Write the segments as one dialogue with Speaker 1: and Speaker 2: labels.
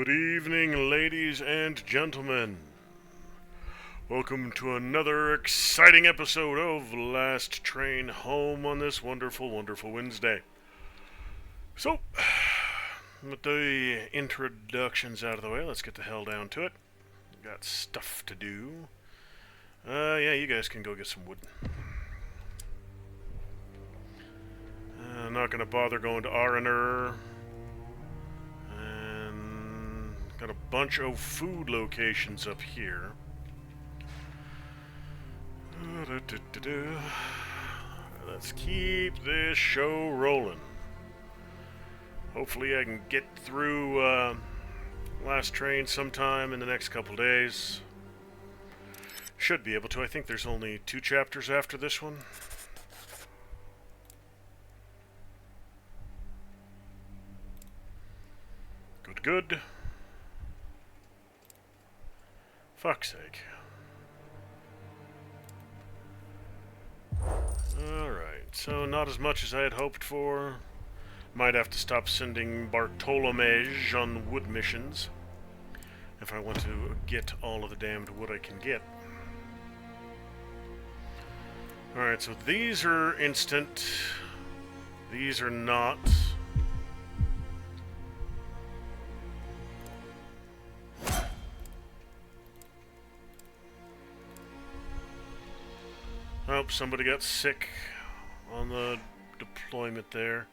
Speaker 1: Good evening, ladies and gentlemen. Welcome to another exciting episode of Last Train Home on this wonderful, wonderful Wednesday. So, with the introductions out of the way, let's get the hell down to it. Got stuff to do. Yeah, you guys can go get some wood. I'm not gonna bother going to R&R. Got a bunch of food locations up here. Let's keep this show rolling. Hopefully I can get through Last Train sometime in the next couple days. Should be able to. I think there's only 2 chapters after this one. Good. Fuck's sake. Alright, so not as much as I had hoped for. Might have to stop sending Bartolomej on wood missions if I want to get all of the damned wood I can get. Alright, so these are instant. These are not. Oh, somebody got sick on the deployment there.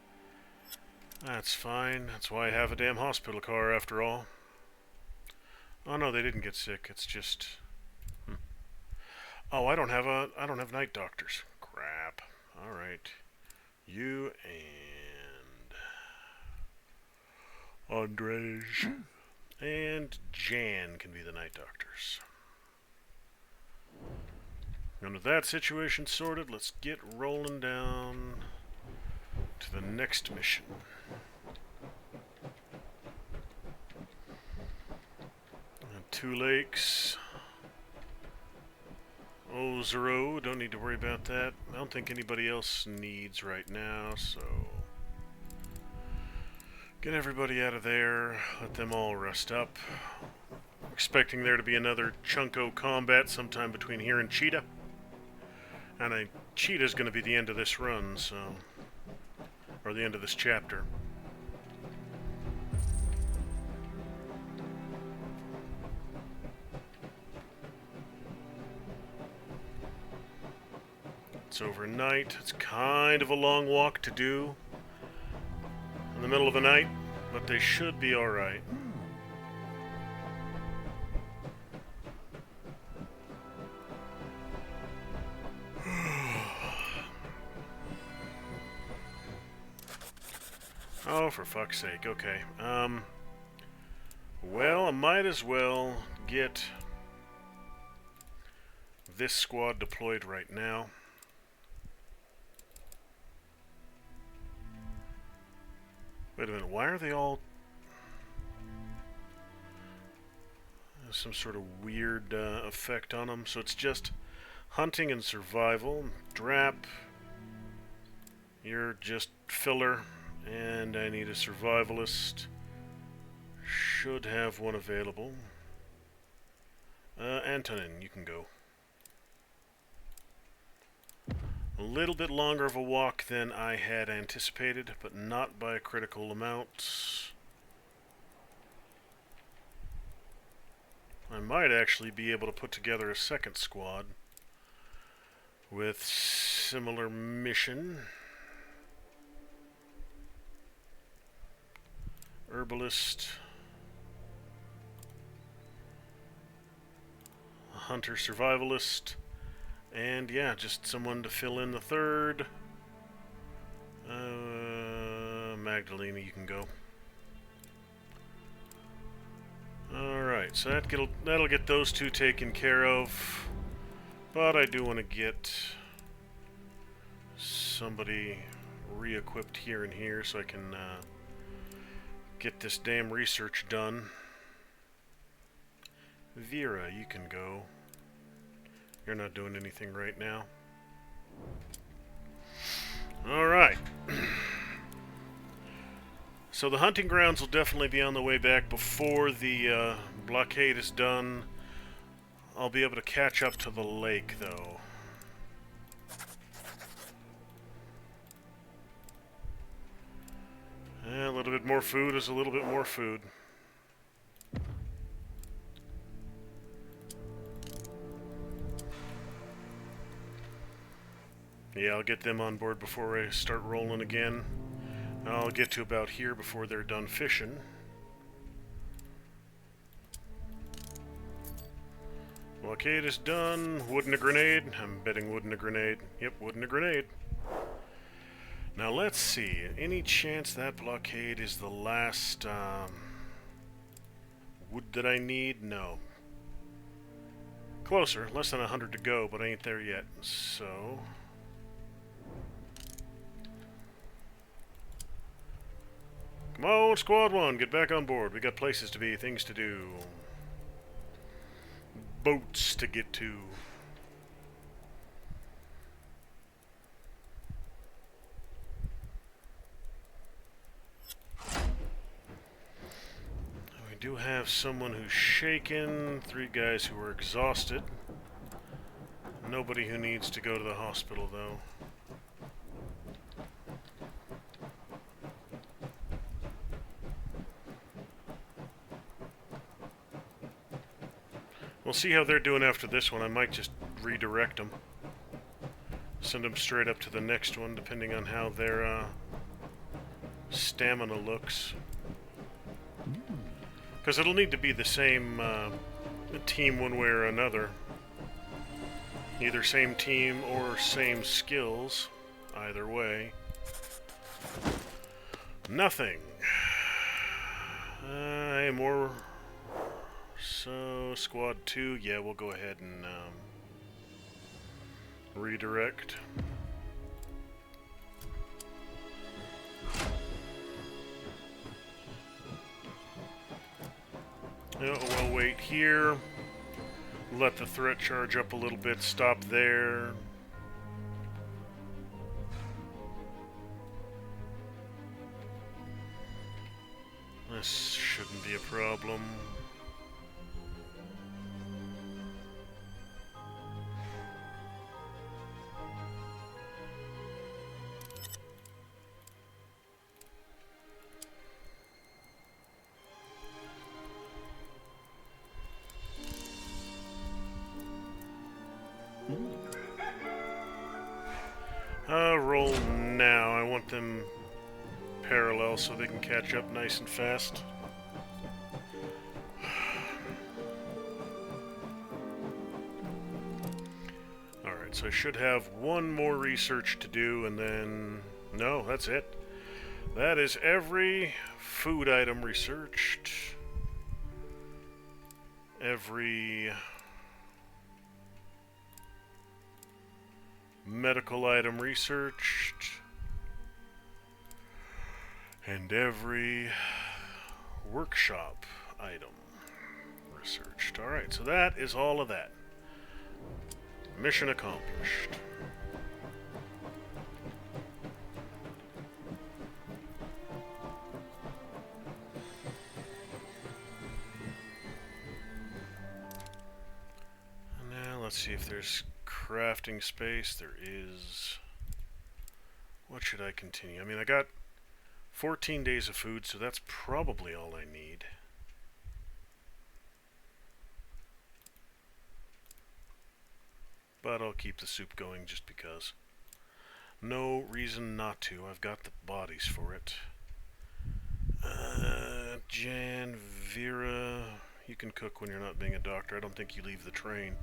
Speaker 1: That's fine. That's why I have a damn hospital car after all. Oh no, they didn't get sick. It's just Oh, I don't have night doctors. Crap. All right. You and Andrej and Jan can be the night doctors. And with that situation sorted, let's get rolling down to the next mission. And 2 lakes. Ozero, don't need to worry about that. I don't think anybody else needs right now, so get everybody out of there, let them all rest up. Expecting there to be another chunko combat sometime between here and Cheetah. And Cheetah's going to be the end of this run, so... or the end of this chapter. It's overnight. It's kind of a long walk to do in the middle of the night, but they should be alright. Oh, for fuck's sake. Okay. Well, I might as well get this squad deployed right now. Wait a minute, why are they all... There's some sort of weird effect on them. So it's just hunting and survival. Drap. You're just filler. And I need a survivalist. Should have one available. Antonin, you can go. A little bit longer of a walk than I had anticipated, but not by a critical amount. I might actually be able to put together a second squad with similar mission. Herbalist, a hunter survivalist, and yeah, just someone to fill in the third. Magdalena, you can go. Alright, so that'll get those 2 taken care of, but I do want to get somebody re-equipped here and here so I can get this damn research done. Vera, you can go. You're not doing anything right now. Alright. So the hunting grounds will definitely be on the way back before the blockade is done. I'll be able to catch up to the lake, though. A little bit more food is a little bit more food. Yeah, I'll get them on board before I start rolling again. I'll get to about here before they're done fishing. Blockade is done. Wood and a grenade. I'm betting wood and a grenade. Yep, wood and a grenade. Now let's see. Any chance that blockade is the last wood that I need? No. Closer. Less than 100 to go, but I ain't there yet. So... come on, Squad 1, get back on board. We got places to be, things to do. Boats to get to. We do have someone who's shaken, 3 guys who are exhausted. Nobody who needs to go to the hospital, though. We'll see how they're doing after this one. I might just redirect them. Send them straight up to the next one, depending on how their stamina looks. Because it'll need to be the same team one way or another. Either same team or same skills. Either way. Nothing. More... so, Squad 2, yeah, we'll go ahead and redirect. We'll wait here. Let the threat charge up a little bit, stop there. This shouldn't be a problem. Roll now. I want them parallel so they can catch up nice and fast. Alright, so I should have one more research to do, and then... no, that's it. That is every food item researched. Every... medical item researched, and every workshop item researched. Alright, so that is all of that. Mission accomplished. Now let's see if there's crafting space. There is. What should I continue? I mean, I got 14 days of food, so that's probably all I need. But I'll keep the soup going just because. No reason not to. I've got the bodies for it. Jan, Vera, you can cook when you're not being a doctor. I don't think you leave the train.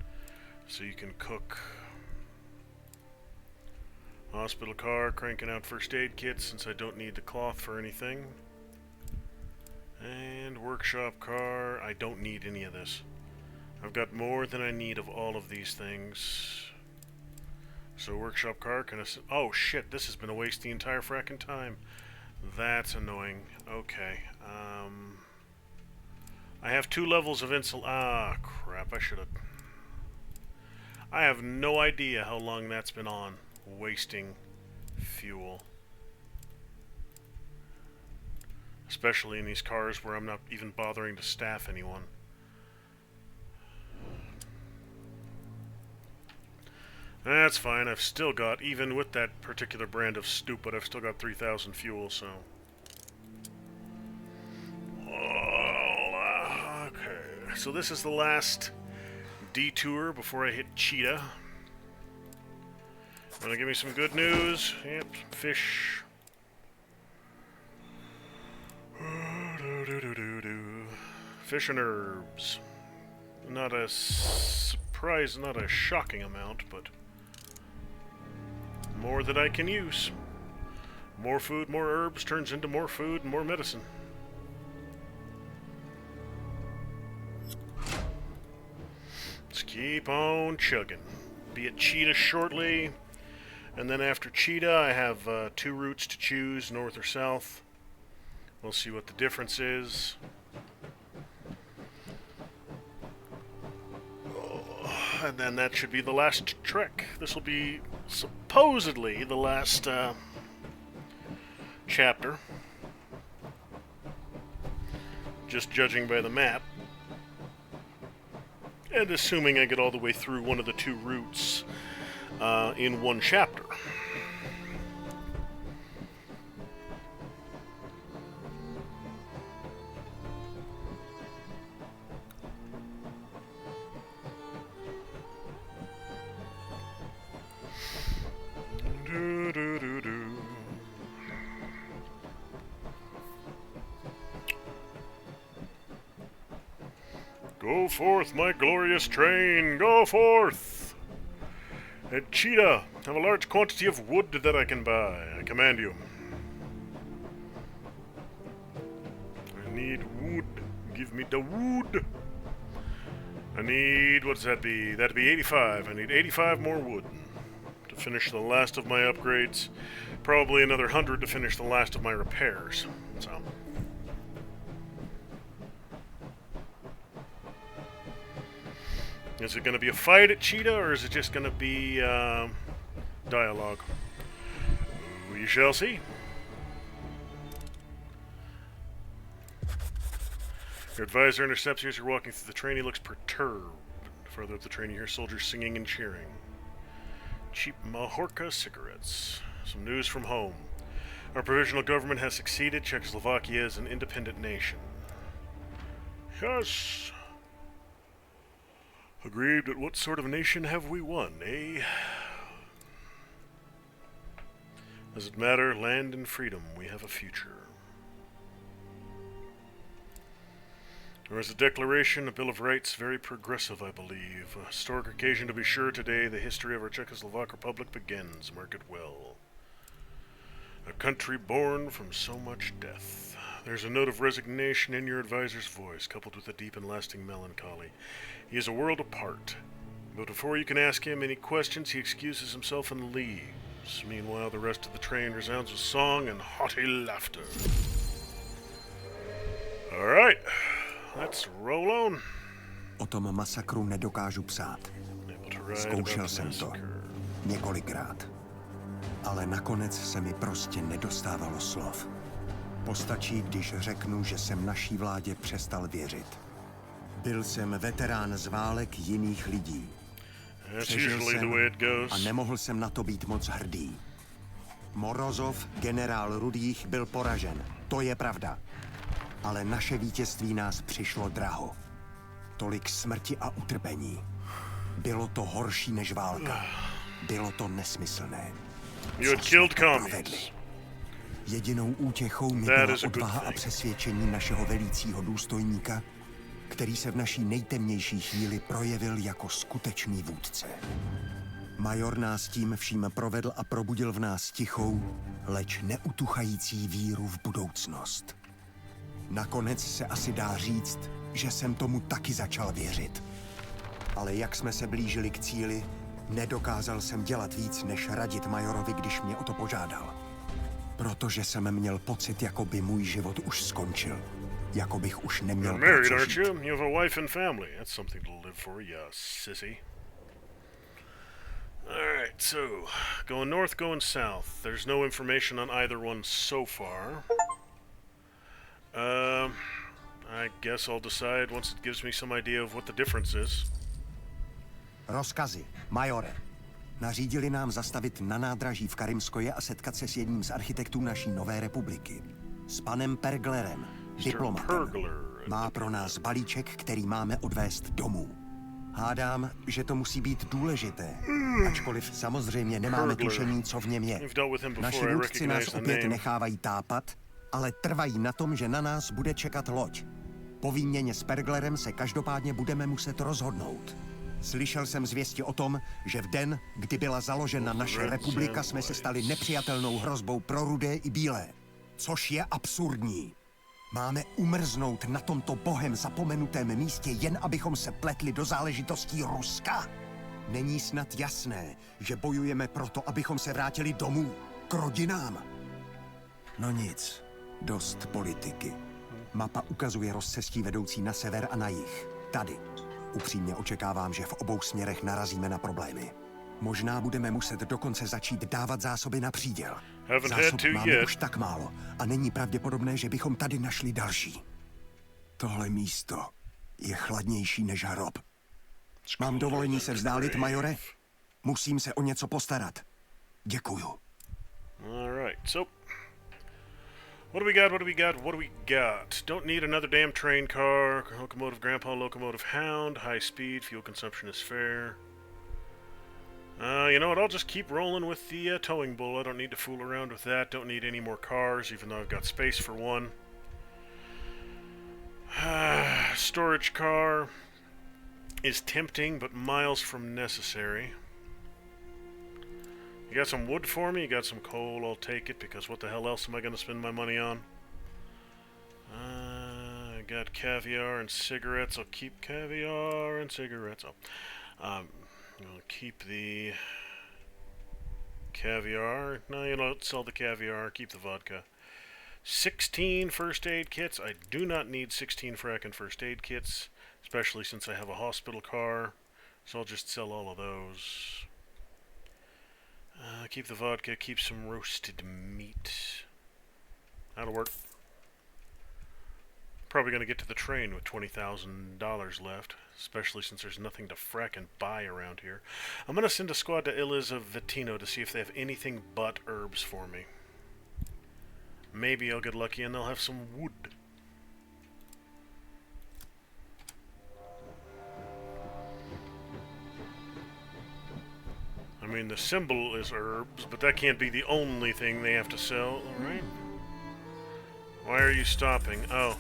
Speaker 1: So you can cook. Hospital car, cranking out first aid kits since I don't need the cloth for anything. And workshop car, I don't need any of this. I've got more than I need of all of these things. So workshop car, can I... oh shit, this has been a waste the entire fracking time. That's annoying. Okay. I have 2 levels of insul... ah, crap, I should have... I have no idea how long that's been on, wasting fuel. especially in these cars where I'm not even bothering to staff anyone. That's fine. I've still got, even with that particular brand of stupid, I've still got 3,000 fuel, so... Okay, so this is the last detour before I hit Cheetah. Gonna give me some good news. Yep, fish. Fish and herbs. Not a surprise, not a shocking amount, but more that I can use. More food, more herbs turns into more food and more medicine. Let's keep on chugging. Be at Cheetah shortly. And then after Cheetah, I have 2 routes to choose, north or south. We'll see what the difference is. And then that should be the last trek. This will be supposedly the last chapter. Just judging by the map. And assuming I get all the way through one of the 2 routes in one chapter. Go forth, my glorious train, go forth! At Cheetah, have a large quantity of wood that I can buy. I command you. I need wood. Give me the wood. I need, what does that be? That'd be 85. I need 85 more wood to finish the last of my upgrades. Probably another 100 to finish the last of my repairs. So... is it going to be a fight at Cheetah, or is it just going to be dialogue? We shall see. Your advisor intercepts you as you're walking through the train. He looks perturbed. Further up the train, you hear soldiers singing and cheering. Cheap Mahorka cigarettes. Some news from home. Our provisional government has succeeded. Czechoslovakia is an independent nation. Yes. Aggrieved at what sort of nation have we won, eh? Does it matter? Land and freedom. We have a future. There is a declaration, a Bill of Rights, very progressive, I believe. A historic occasion to be sure today. The history of our Czechoslovak Republic begins. Mark it well. A country born from so much death. There's a note of resignation in your advisor's voice, coupled with a deep and lasting melancholy. He is a world apart. But before you can ask him any questions, he excuses himself and leaves. Meanwhile, the rest of the train resounds with song and hearty laughter. Alright, let's roll on.
Speaker 2: O tom masakru nedokážu psát. Zkoušel jsem to několikrát. Ale nakonec se mi prostě nedostávalo slov. Postačí, když řeknu, že jsem naší vládě přestal věřit. Byl jsem veterán z válek jiných lidí. Přežil jsem a nemohl jsem na to být moc hrdý. Morozov, generál Rudých, byl poražen. To je pravda. Ale naše vítězství nás přišlo draho. Tolik smrti a utrpení. Bylo to horší než válka. Bylo to nesmyslné. Jedinou útěchou mi byla odvaha a přesvědčení našeho velícího důstojníka, který se v naší nejtemnější chvíli projevil jako skutečný vůdce. Major nás tím vším provedl a probudil v nás tichou, leč neutuchající víru v budoucnost. Nakonec se asi dá říct, že jsem tomu taky začal věřit. Ale jak jsme se blížili k cíli, nedokázal jsem dělat víc, než radit majorovi, když mě o to požádal. Protože jsem měl pocit, jako by můj život už skončil. Jako bych už neměl pro co žít.
Speaker 1: You have a wife and family. That's something to live for, yeah, sissy. Alright, so, going north, going south. There's no information on either one so far. I guess I'll decide once it gives me some idea of what the difference is.
Speaker 2: Rozkazy, majore. Nařídili nám zastavit na nádraží v Karimskoje a setkat se s jedním z architektů naší nové republiky. S panem Perglerem, diplomatem. Má pro nás balíček, který máme odvést domů. Hádám, že to musí být důležité, ačkoliv samozřejmě nemáme tušení, co v něm je. Naši vůdci nás opět nechávají tápat, ale trvají na tom, že na nás bude čekat loď. Po výměně s Perglerem se každopádně budeme muset rozhodnout. Slyšel jsem zvěsti o tom, že v den, kdy byla založena naše republika, jsme se stali nepřijatelnou hrozbou pro rudé i bílé. Což je absurdní. Máme umrznout na tomto bohem zapomenutém místě, jen abychom se pletli do záležitostí Ruska? Není snad jasné, že bojujeme proto, abychom se vrátili domů, k rodinám? No nic, dost politiky. Mapa ukazuje rozcestí vedoucí na sever a na jih. Tady. Upřímně očekávám, že v obou směrech narazíme na problémy. Možná budeme muset dokonce začít dávat zásoby na příděl. Zásob máme už tak málo a není pravděpodobné, že bychom tady našli další. Tohle místo je chladnější než hrob. Mám dovolení se vzdálit, majore? Musím se o něco postarat. Děkuju.
Speaker 1: All right, so what do we got? What do we got? What do we got? Don't need another damn train car. Locomotive grandpa, locomotive hound. High speed, fuel consumption is fair. You know what? I'll just keep rolling with the towing bull. I don't need to fool around with that. Don't need any more cars, even though I've got space for one. Storage car is tempting, but miles from necessary. You got some wood for me? You got some coal? I'll take it, because what the hell else am I going to spend my money on? I got caviar and cigarettes. I'll keep caviar and cigarettes. I'll keep the caviar. No, you don't sell the caviar. Keep the vodka. 16 first aid kits. I do not need 16 frackin' first aid kits, especially since I have a hospital car. So I'll just sell all of those. Keep the vodka, keep some roasted meat. That'll work. Probably going to get to the train with $20,000 left, especially since there's nothing to frackin' buy around here. I'm going to send a squad to Elizabetino to see if they have anything but herbs for me. Maybe I'll get lucky and they'll have some wood. I mean, the symbol is herbs, but that can't be the only thing they have to sell, alright? Why are you stopping? Oh.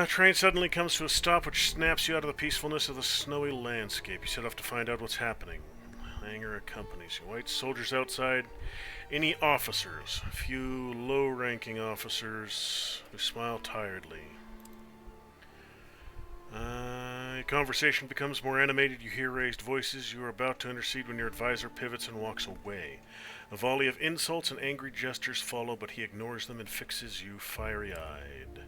Speaker 1: Train suddenly comes to a stop which snaps you out of the peacefulness of the snowy landscape. You set off to find out what's happening. Hangar accompanies you. White soldiers outside. Any officers? A few low-ranking officers who smile tiredly. Conversation becomes more animated. You hear raised voices. You are about to intercede when your advisor pivots and walks away. A volley of insults and angry gestures follow, but he ignores them and fixes you fiery-eyed.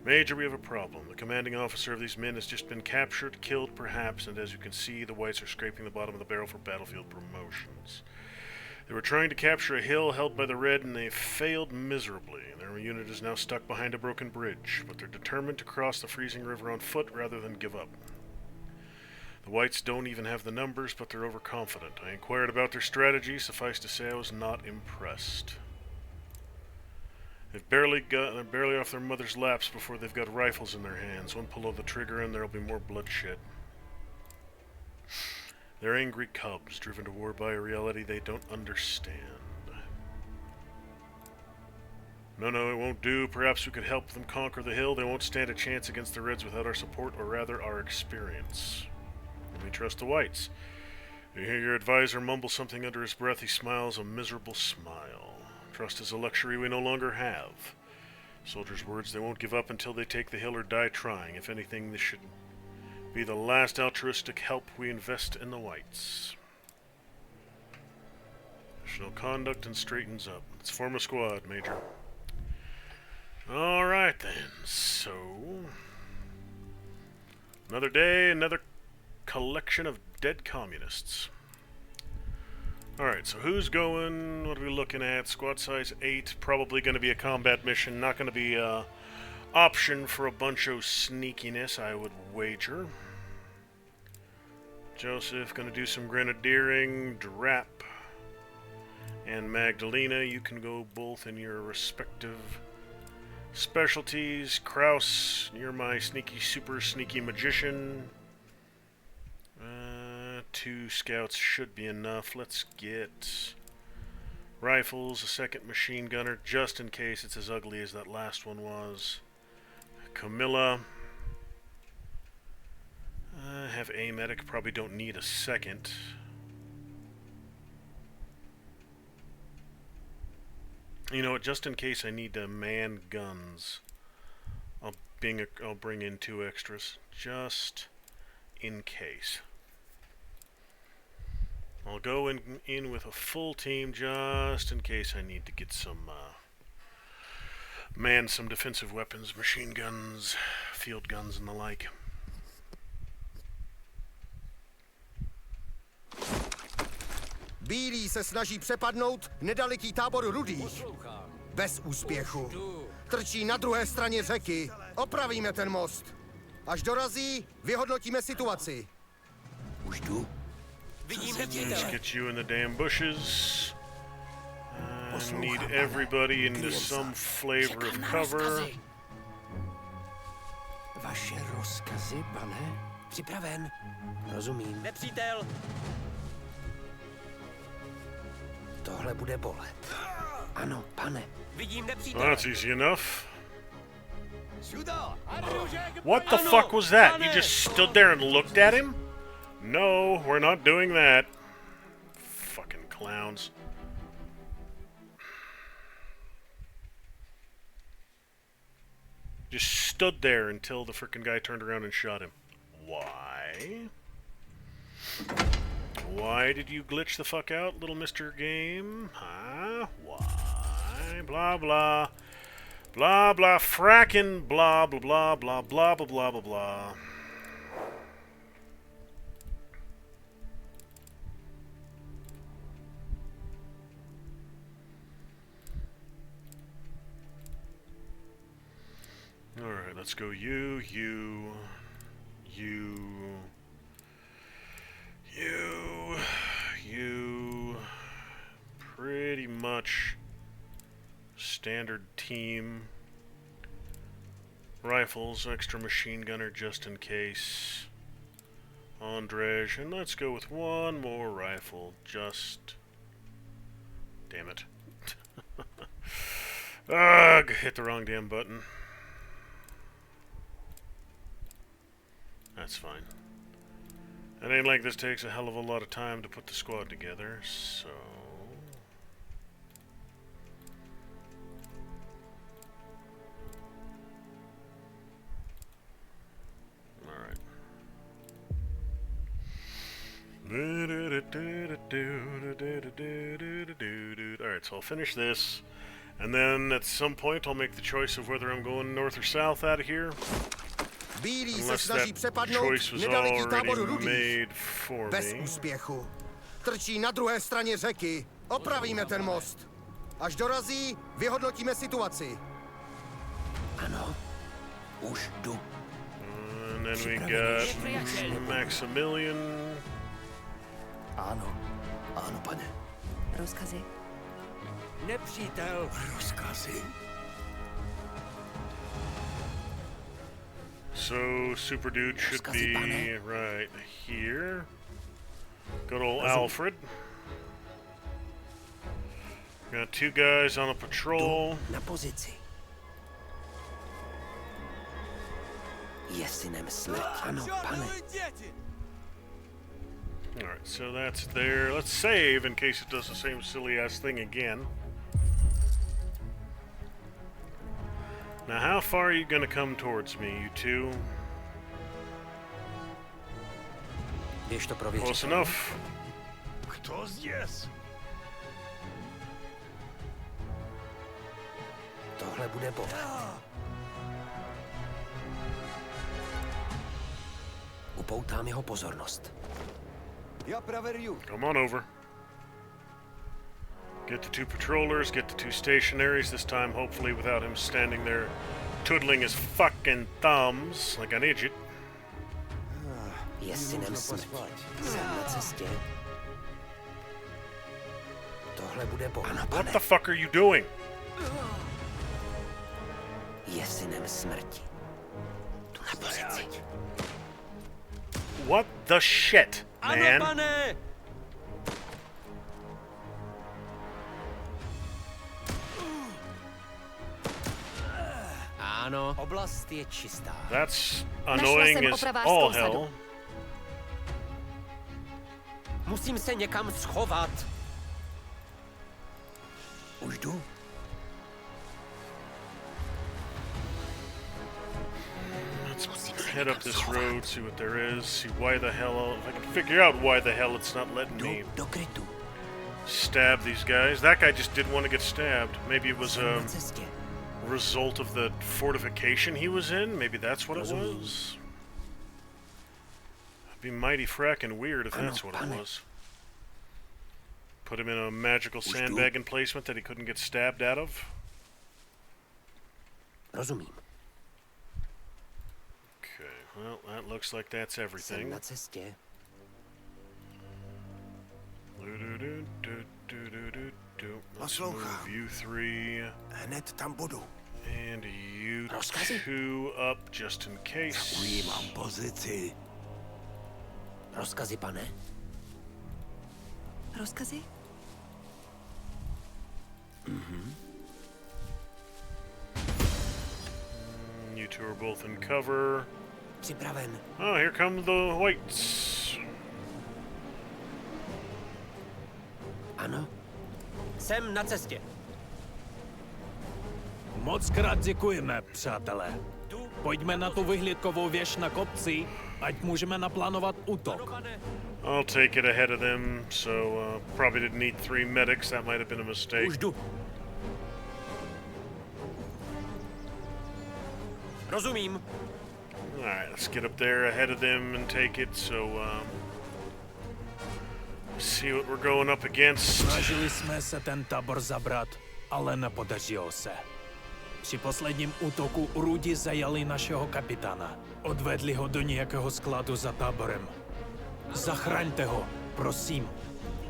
Speaker 1: Major, we have a problem. The commanding officer of these men has just been captured, killed perhaps, and as you can see, the whites are scraping the bottom of the barrel for battlefield promotions. They were trying to capture a hill held by the Red, and they failed miserably. Their unit is now stuck behind a broken bridge, but they're determined to cross the freezing river on foot rather than give up. The whites don't even have the numbers, but they're overconfident. I inquired about their strategy. Suffice to say, I was not impressed. They're barely off their mother's laps before they've got rifles in their hands. One pull of the trigger and there'll be more bloodshed. They're angry cubs, driven to war by a reality they don't understand. No, it won't do. Perhaps we could help them conquer the hill. They won't stand a chance against the Reds without our support, or rather, our experience. And we trust the whites. You hear your advisor mumble something under his breath. He smiles a miserable smile. Trust is a luxury we no longer have. Soldiers' words, they won't give up until they take the hill or die trying. If anything, this should be the last altruistic help we invest in the whites. National conduct and straightens up. Let's form a squad, Major. Alright then, so... another day, another collection of dead communists. Alright, so who's going? What are we looking at? Squad size 8. Probably going to be a combat mission. Not going to be a option for a bunch of sneakiness, I would wager. Joseph going to do some grenadiering. Drap and Magdalena, you can go both in your respective specialties. Kraus, you're my sneaky, super sneaky magician. 2 scouts should be enough. Let's get rifles, a second machine gunner, just in case it's as ugly as that last one was. Camilla. Have a medic, probably don't need a second. You know what, just in case I need to man guns, I'll bring in 2 extras, just in case. I'll go in with a full team just in case I need to get some, man some defensive weapons, machine guns, field guns, and the like.
Speaker 3: Bílí se snaží přepadnout nedaleký tábor rudých. Bez úspěchu. Trčí na druhé straně řeky. Opravíme ten most. Až dorazí, vyhodnotíme situaci.
Speaker 2: Už jdu.
Speaker 1: Let's get you in the damn bushes. Need everybody into some flavor of cover.
Speaker 2: Vaše rozkazy, pane? Připraven. Rozumím.
Speaker 4: Nepřítel!
Speaker 2: Tohle bude bolet. Ano, pane.
Speaker 4: Vidím
Speaker 1: Well,
Speaker 4: nepřítele!
Speaker 1: that's easy enough. What the fuck was that? You just stood there and looked at him? No, we're not doing that. Fucking clowns. Just stood there until the frickin' guy turned around and shot him. Why? Why did you glitch the fuck out, little Mr. Game? Huh? Why? Blah blah. Blah blah frackin' blah blah blah blah blah blah blah blah blah. Alright, let's go you. Pretty much standard team. Rifles, extra machine gunner just in case. Andrej, and let's go with one more rifle. Just... Damn it. Ugh, hit the wrong damn button. That's fine. It ain't like this takes a hell of a lot of time to put the squad together, so... Alright. Alright, so I'll finish this, and then at some point I'll make the choice of whether I'm going north or south out of here.
Speaker 3: Bílí se
Speaker 1: Unless
Speaker 3: snaží
Speaker 1: that
Speaker 3: přepadnout
Speaker 1: choice was
Speaker 3: nedaleký tábor
Speaker 1: already
Speaker 3: rudých.
Speaker 1: made for
Speaker 3: Bez
Speaker 1: me.
Speaker 3: úspěchu. Trčí na druhé straně řeky. Opravíme ten most. Až dorazí, vyhodnotíme situaci.
Speaker 2: Ano. Už jdu.
Speaker 1: And then we got Maximilian.
Speaker 2: Ano. Ano, pane.
Speaker 5: Rozkazy.
Speaker 4: Nepřítel!
Speaker 2: Rozkazy?
Speaker 1: So Super Dude should be right here. Good old Alfred. Got 2 guys on a patrol.
Speaker 2: Na pozici. Jestli nemyslet. Ano, pane.
Speaker 1: Alright, so that's there. Let's save in case it does the same silly ass thing again. Now, how far are you gonna come towards me, you two?
Speaker 2: Běž to prověřit.
Speaker 1: Close enough.
Speaker 3: Kdo zděs?
Speaker 2: Tohle bude bolet. Upoutám jeho pozornost.
Speaker 3: Já praverju.
Speaker 1: Come on over. Get the 2 patrollers, get the 2 stationaries, this time hopefully without him standing there twiddling his fucking thumbs like an idiot.
Speaker 4: Je synem smrti. Jsem na cestě. Tohle bude bolet.
Speaker 1: What the fuck are you doing?
Speaker 4: Je synem smrti. Tu na pozici.
Speaker 1: What the shit, man?
Speaker 4: Ano, pane! Ano, oblast je čistá.
Speaker 1: That's annoying as all hell.
Speaker 4: Musím se někam schovat.
Speaker 3: Už jdu.
Speaker 1: Let's head up this road, see what there is, see why the hell, if I can figure out why the hell it's not letting me
Speaker 3: Do krytu.
Speaker 1: stab these guys. That guy just didn't want to get stabbed. Maybe it was a result of the fortification he was in. Maybe that's what it was. It'd be mighty frackin' weird if that's what it was. Put him in a magical sandbag emplacement that he couldn't get stabbed out of.
Speaker 4: Rozumím.
Speaker 1: Okay, well, that looks like that's everything.
Speaker 4: Jsem na cestě.
Speaker 1: Let's move you 3
Speaker 3: Hned tam budu.
Speaker 1: and you 2 up just in case.
Speaker 3: Ujímám pozici.
Speaker 4: Rozkazy, pane?
Speaker 5: Rozkazy?
Speaker 1: You 2 are both in cover.
Speaker 4: Připraven.
Speaker 1: Oh, here come the whites.
Speaker 4: Ano. Jsem na cestě.
Speaker 6: Mockrát děkujeme, přátelé. Pojďme na tu vyhlídkovou věž na kopci, ať můžeme naplánovat útok.
Speaker 1: I'll take it ahead of them, so probably didn't need 3 medics. That might have been a mistake.
Speaker 4: Už jdu. Rozumím.
Speaker 1: Alright, let's get up there ahead of them and take it, so see what we're going up against.
Speaker 6: Snažili jsme se ten tábor zabrat, ale nepodařilo se. Při posledním útoku Rudi zajali našeho kapitána. Odvedli ho do nějakého skladu za táborem. Zachraňte ho, prosím.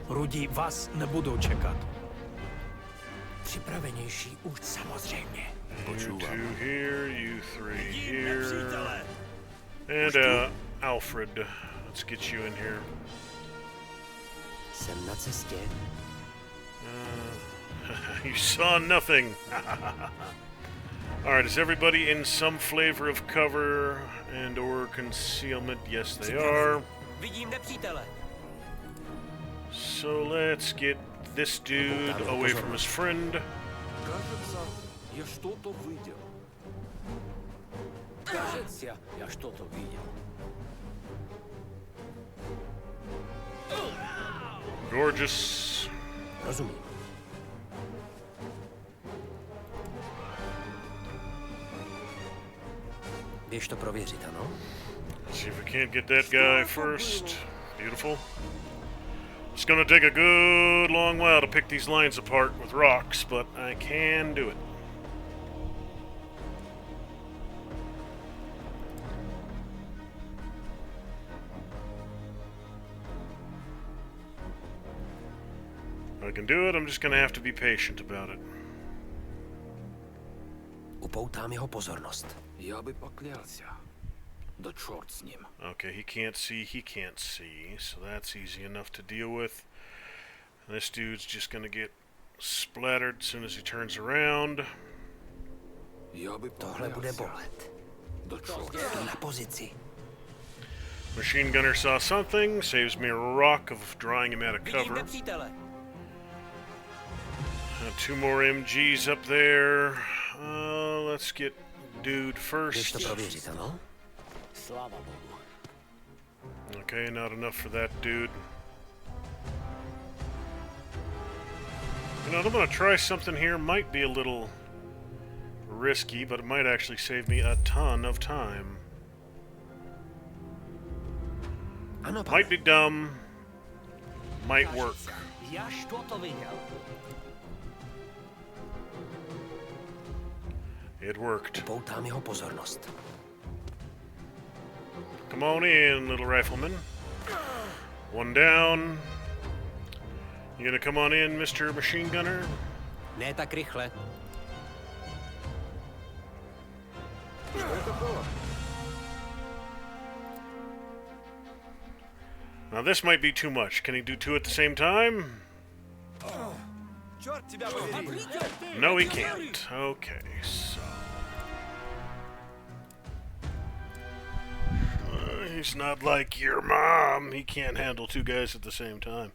Speaker 6: Rudi vás nebudou čekat.
Speaker 4: Připravenější už samozřejmě.
Speaker 1: You 2 here, you 3 here. And Alfred, let's get you in here.
Speaker 4: Jsem na cestě.
Speaker 1: You saw nothing. Alright, is everybody in some flavor of cover and or concealment? Yes, they are.
Speaker 4: Vidím nepřítele.
Speaker 1: So let's get this dude away from his friend.
Speaker 7: Кажется, я что-то видел. Кажется, я что-то видел.
Speaker 1: Gorgeous.
Speaker 4: Rozumím. Běž to prověřit, ano?
Speaker 1: See if we can't get that guy first. Beautiful. It's gonna take a good long while to pick these lines apart with rocks, but I can do it. If I can do it, I'm just gonna have to be patient about it.
Speaker 4: Upoutám jeho pozornost.
Speaker 7: Я бы поклялся. Да черт с ним.
Speaker 1: Okay, he can't see, so that's easy enough to deal with. This dude's just gonna get splattered as soon as he turns around.
Speaker 7: Я бы
Speaker 4: Tohle bude
Speaker 7: поклялся.
Speaker 4: bolet.
Speaker 7: Да черт.
Speaker 4: Jdu na pozici.
Speaker 1: Machine gunner saw something, saves me a rock of drawing him out of
Speaker 4: Vidím
Speaker 1: cover.
Speaker 4: nepřítele.
Speaker 1: 2 more MGs up there. Let's get dude
Speaker 4: Běž
Speaker 1: first.
Speaker 4: to prověřit, ano?
Speaker 7: Слава Богу.
Speaker 1: Okay, not enough for that dude. You know, I'm gonna try something here. Might be a little risky, but it might actually save me a ton of time.
Speaker 4: Ano, pane.
Speaker 1: Might be dumb. Might work.
Speaker 4: Já to viděl.
Speaker 1: It worked.
Speaker 4: Upoutám jeho pozornost.
Speaker 1: Come on in, little rifleman. One down. You gonna come on in, Mr. Machine Gunner?
Speaker 4: Ne tak rychle.
Speaker 1: Now this might be too much. Can he do two at the same time? No, he can't. Okay, so... he's not like your mom. He can't handle two guys at the same time.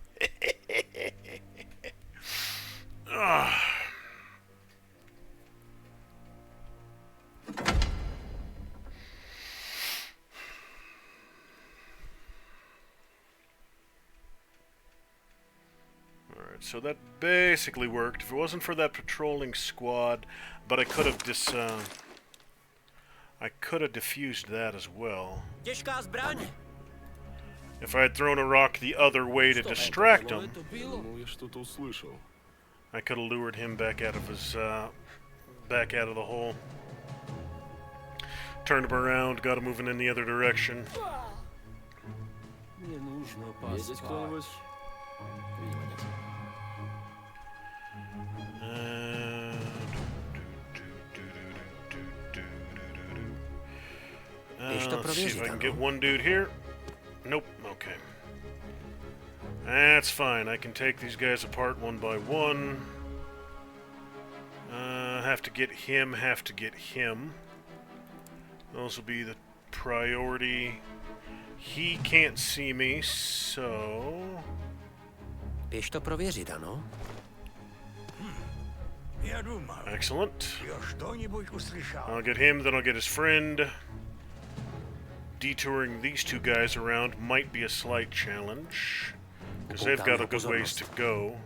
Speaker 1: Alright, so that basically worked. If it wasn't for that patrolling squad, but I could have diffused that as well.
Speaker 4: Těžká zbraň.
Speaker 1: If I had thrown a rock the other way to distract him, I could have lured him back out of his, back out of the hole. Turned him around, got him moving in the other direction. Let's see if I can get one dude here. Nope, okay. That's fine, I can take these guys apart one by one. Have to get him, Those will be the priority. He can't see me, so...
Speaker 4: Běž to prověřit, ano?
Speaker 1: Excellent. I'll get him, then I'll get his friend. Detouring these two guys around might be a slight challenge, because they've got a good ways to go.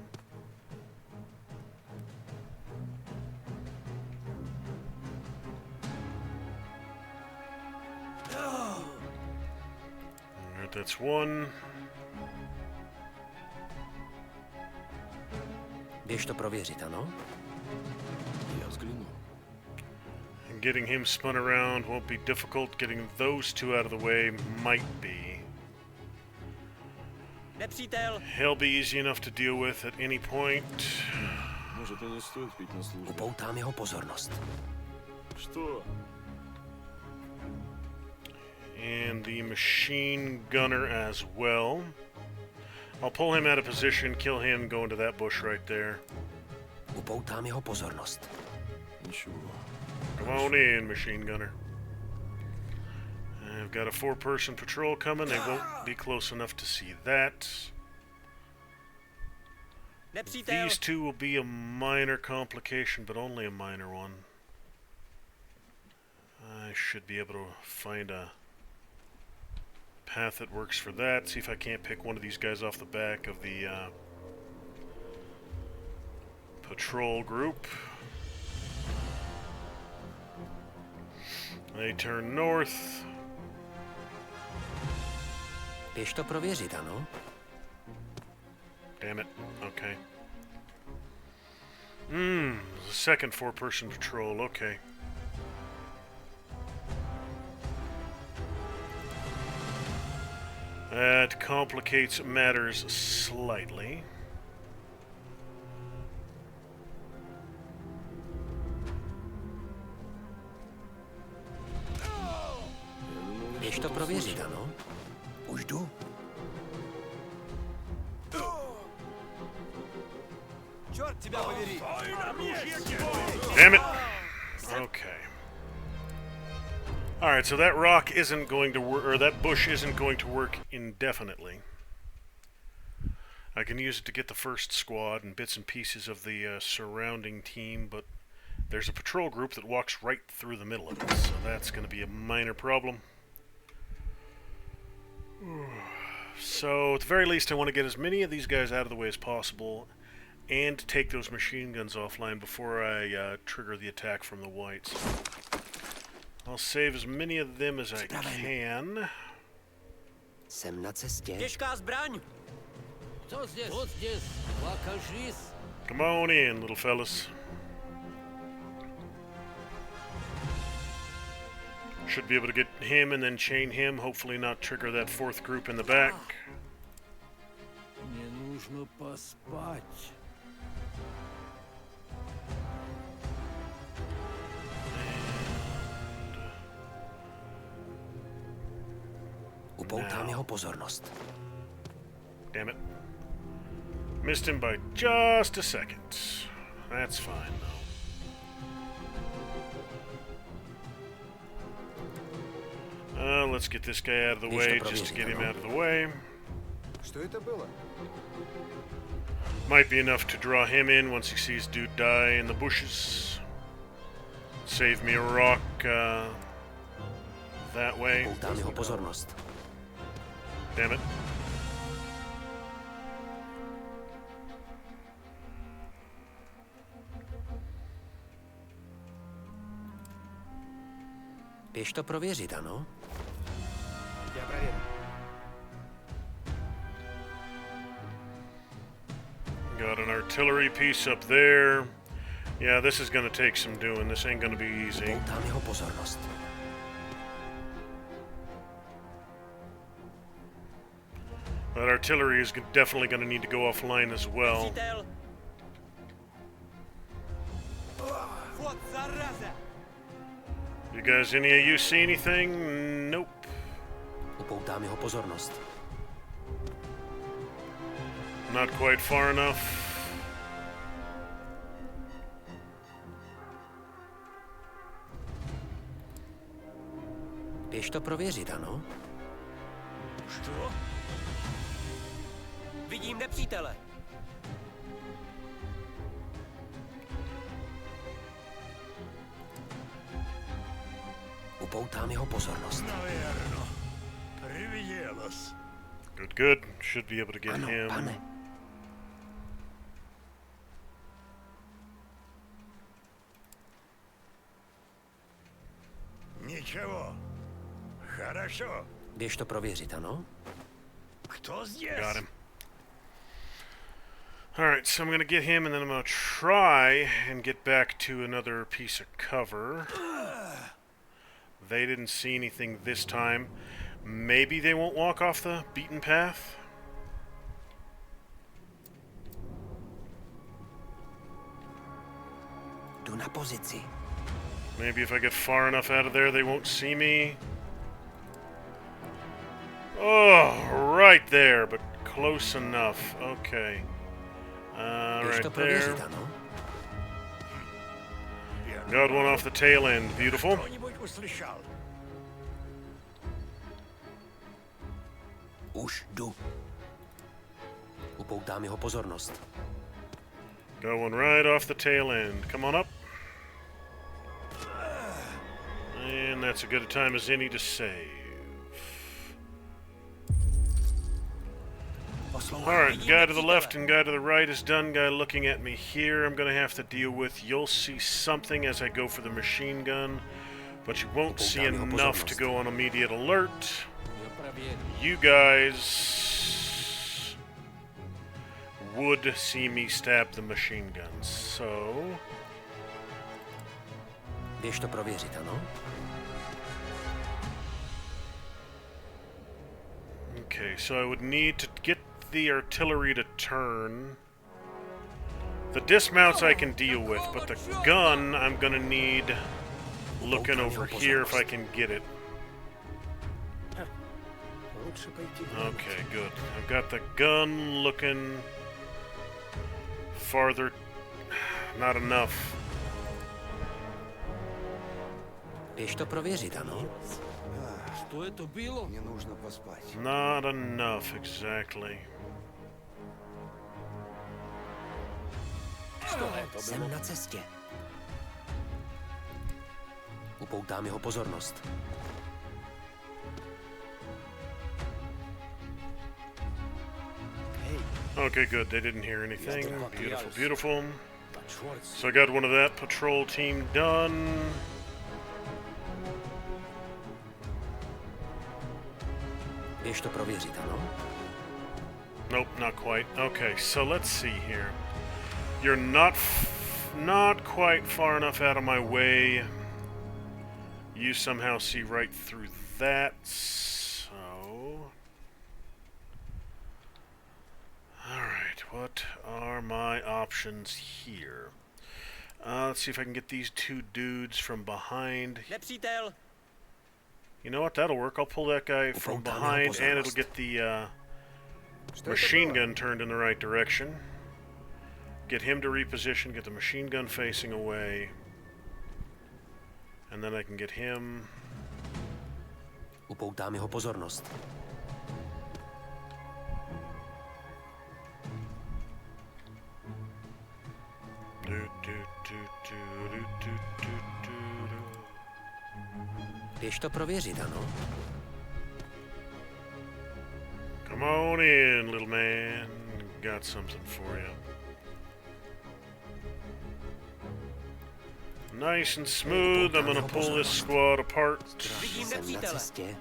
Speaker 1: Alright, that's one.
Speaker 4: Běž to prověřit, ano?
Speaker 1: Getting him spun around won't be difficult. Getting those two out of the way might be.
Speaker 4: Nepřítel.
Speaker 1: He'll be easy enough to deal with at any point.
Speaker 4: Upoutám jeho pozornost.
Speaker 1: And the machine gunner as well. I'll pull him out of position, kill him, go into that bush right there.
Speaker 4: Upoutám jeho pozornost.
Speaker 1: Come on in, machine gunner. I've got a 4-person patrol coming. They won't be close enough to see that.
Speaker 4: Nepřítel.
Speaker 1: These two will be a minor complication, but only a minor one. I should be able to find a path that works for that. See if I can't pick one of these guys off the back of the patrol group. They turn north.
Speaker 4: Běž to prověřit, ano?
Speaker 1: Damn it. Okay. The second 4-person patrol. Okay. That complicates matters slightly.
Speaker 4: Běž to prověřit, ano? Už jdu.
Speaker 1: Damn it. Okay. Alright, so that rock isn't going to work, or that bush isn't going to work indefinitely. I can use it to get the first squad and bits and pieces of the surrounding team, but there's a patrol group that walks right through the middle of it, so that's going to be a minor problem. So, at the very least, I want to get as many of these guys out of the way as possible and take those machine guns offline before I trigger the attack from the whites. I'll save as many of them as I can.
Speaker 4: Jsem na cestě. Těžká zbraň.
Speaker 1: Come on in, little fellas. Should be able to get him and then chain him, hopefully not trigger that fourth group in the back.
Speaker 7: Мне нужно поспать.
Speaker 4: Upoutám jeho pozornost.
Speaker 1: Damn it. Missed him by just a second. That's fine, though. Let's get this guy out of the way, just to get him out of the way.
Speaker 3: Что это было?
Speaker 1: Might be enough to draw him in once he sees dude die in the bushes. Save me a rock that way.
Speaker 4: Upoutám jeho pozornost.
Speaker 1: Damn it.
Speaker 4: Běž to prověřit, ano?
Speaker 3: Я проверю.
Speaker 1: Got an artillery piece up there. Yeah, this is going to take some doing. This ain't going to be easy.
Speaker 4: Upoutám jeho pozornost.
Speaker 1: That artillery is definitely going to need to go offline as well. You guys, any of you see anything? Nope.
Speaker 4: Upoutám jeho pozornost.
Speaker 1: Not quite far enough.
Speaker 4: Běž to prověřit, ano?
Speaker 7: Что?
Speaker 4: Vidím nepřítele. Upoutám jeho pozornost.
Speaker 7: Наверно. Привиделось.
Speaker 1: Good, good. Should be able to get
Speaker 4: Ano,
Speaker 1: him.
Speaker 4: pane.
Speaker 7: Ничего. Хорошо.
Speaker 4: Běž to prověřit, ano?
Speaker 7: Кто здесь?
Speaker 1: Got him. Alright, so I'm going to get him, and then I'm going to try and get back to another piece of cover. They didn't see anything this time. Maybe they won't walk off the beaten path?
Speaker 4: Jdu na pozici.
Speaker 1: Maybe if I get far enough out of there, they won't see me. Oh, right there, but close enough. Okay.
Speaker 4: Běž to
Speaker 1: Right there.
Speaker 4: prověřit, ano?
Speaker 1: Got one off the tail end. Beautiful.
Speaker 7: Кто-нибудь услышал?
Speaker 4: Už jdu. Upoutám jeho pozornost.
Speaker 1: Got one right off the tail end. Come on up. And that's a good a time as any to save. Alright, guy to the left and guy to the right is done. Guy looking at me here I'm going to have to deal with. You'll see something as I go for the machine gun, but you won't see enough to go on immediate alert. You guys would see me stab the machine guns, so...
Speaker 4: Běž to prověřit, ano?
Speaker 1: Okay, so I would need to get the artillery to turn. The dismounts I can deal with, but the gun I'm gonna need looking over here if I can get it. Okay, good. I've got the gun looking farther. Not enough.
Speaker 4: Běž to prověřit, ano?
Speaker 7: Что это было?
Speaker 3: Мне нужно поспать.
Speaker 1: Not enough, exactly.
Speaker 4: Jsem na cestě. Upoutám jeho pozornost.
Speaker 1: Okay, good. They didn't hear anything. Beautiful, beautiful. So I got one of that patrol team done.
Speaker 4: Běž to prověřit, ano?
Speaker 1: Nope, not quite. Okay, so let's see here. You're not quite far enough out of my way. You somehow see right through that, so... Alright, what are my options here? Let's see if I can get these two dudes from behind. You know what, that'll work. I'll pull that guy from behind, and it'll get the machine gun turned in the right direction. Get him to reposition, get the machine gun facing away. And then I can get him...
Speaker 4: Upoutám jeho pozornost. Běž to prověřit, ano?
Speaker 1: Come on in, little man. Got something for you. Nice and smooth. I'm gonna pull this squad apart.
Speaker 4: Jsem na cestě.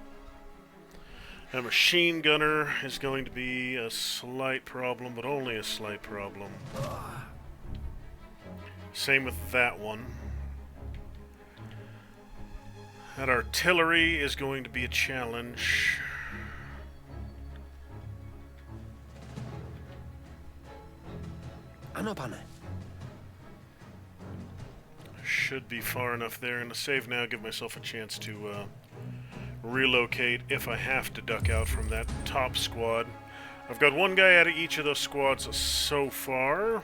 Speaker 1: A machine gunner is going to be a slight problem, but only a slight problem. Same with that one. That artillery is going to be a challenge.
Speaker 4: Ano, pane.
Speaker 1: Should be far enough there, and to save now, give myself a chance to relocate if I have to duck out from that top squad. I've got one guy out of each of those squads so far.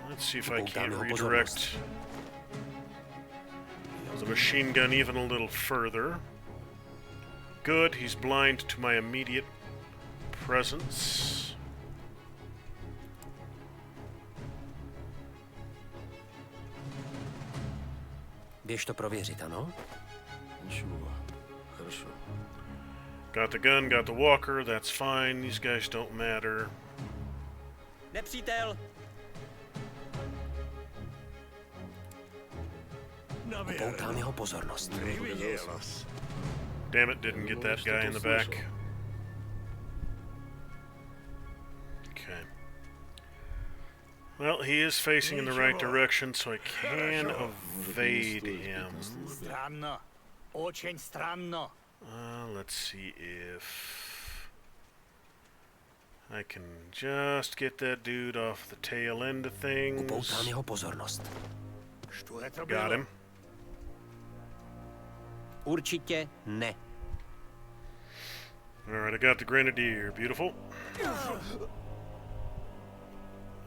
Speaker 1: Let's see if I can't redirect the machine gun even a little further. Good, he's blind to my immediate presence.
Speaker 4: Běž to prověřit, ano?
Speaker 1: Got the gun, got the walker, that's fine. These guys don't matter.
Speaker 4: Nepřítel! Upoutám jeho pozornost.
Speaker 1: Damn it, didn't get that guy in the back. Okay. Well, he is facing in the right direction, so I can evade him.
Speaker 6: Странно. Очень странно.
Speaker 1: Let's see if I can just get that dude off the tail end of things.
Speaker 4: Upoutám jeho pozornost.
Speaker 1: Got him.
Speaker 4: Určitě ne.
Speaker 1: Alright, I got the grenadier. Beautiful.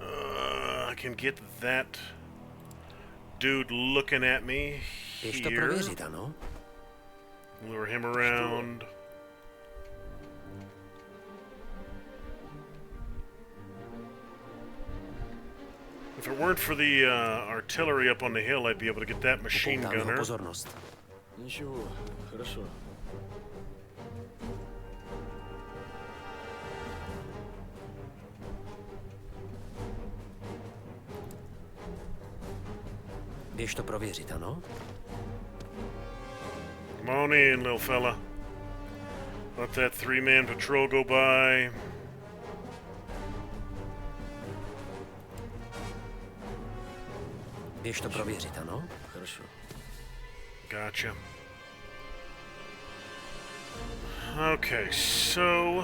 Speaker 1: I can get that dude looking at me
Speaker 4: Běž to
Speaker 1: here.
Speaker 4: prověřit, ano?
Speaker 1: Lure him around. If it weren't for the artillery up on the hill, I'd be able to get that machine
Speaker 4: Upoutám jeho
Speaker 1: gunner.
Speaker 4: pozornost. Běž to prověřit, ano?
Speaker 1: Come on in, little fella. Let that three-man patrol go by.
Speaker 4: Běž to prověřit, ano?
Speaker 1: Gotcha. Okay, so...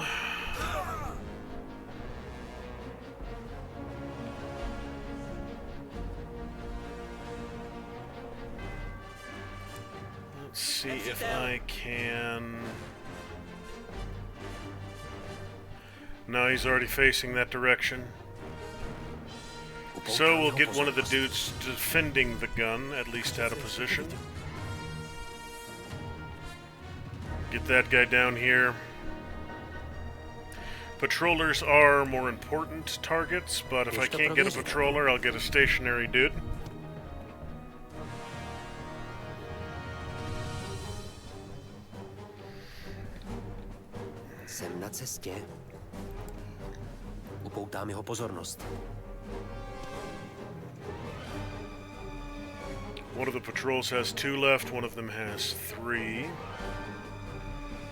Speaker 1: Let's see if I can... No, he's already facing that direction. So we'll get one of the dudes defending the gun, at least out of position. Get that guy down here. Patrollers are more important targets, but if I can't get a patroller, I'll get a stationary dude.
Speaker 4: Jsem na cestě. Upoutám jeho pozornost.
Speaker 1: One of the patrols has 2 left, one of them has 3.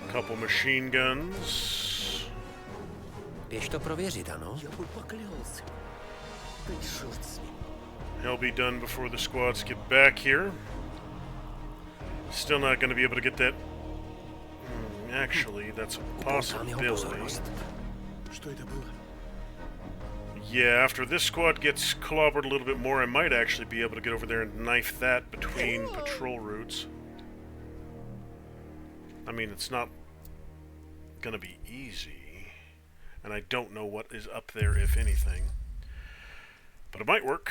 Speaker 1: A couple machine guns.
Speaker 4: Běž to prověřit, ano?
Speaker 1: He'll be done before the squads get back here. Still not going to be able to get that. Actually, that's a possibility. Yeah, after this squad gets clobbered a little bit more, I might actually be able to get over there and knife that between patrol routes. I mean, it's not going to be easy, and I don't know what is up there, if anything. But it might work.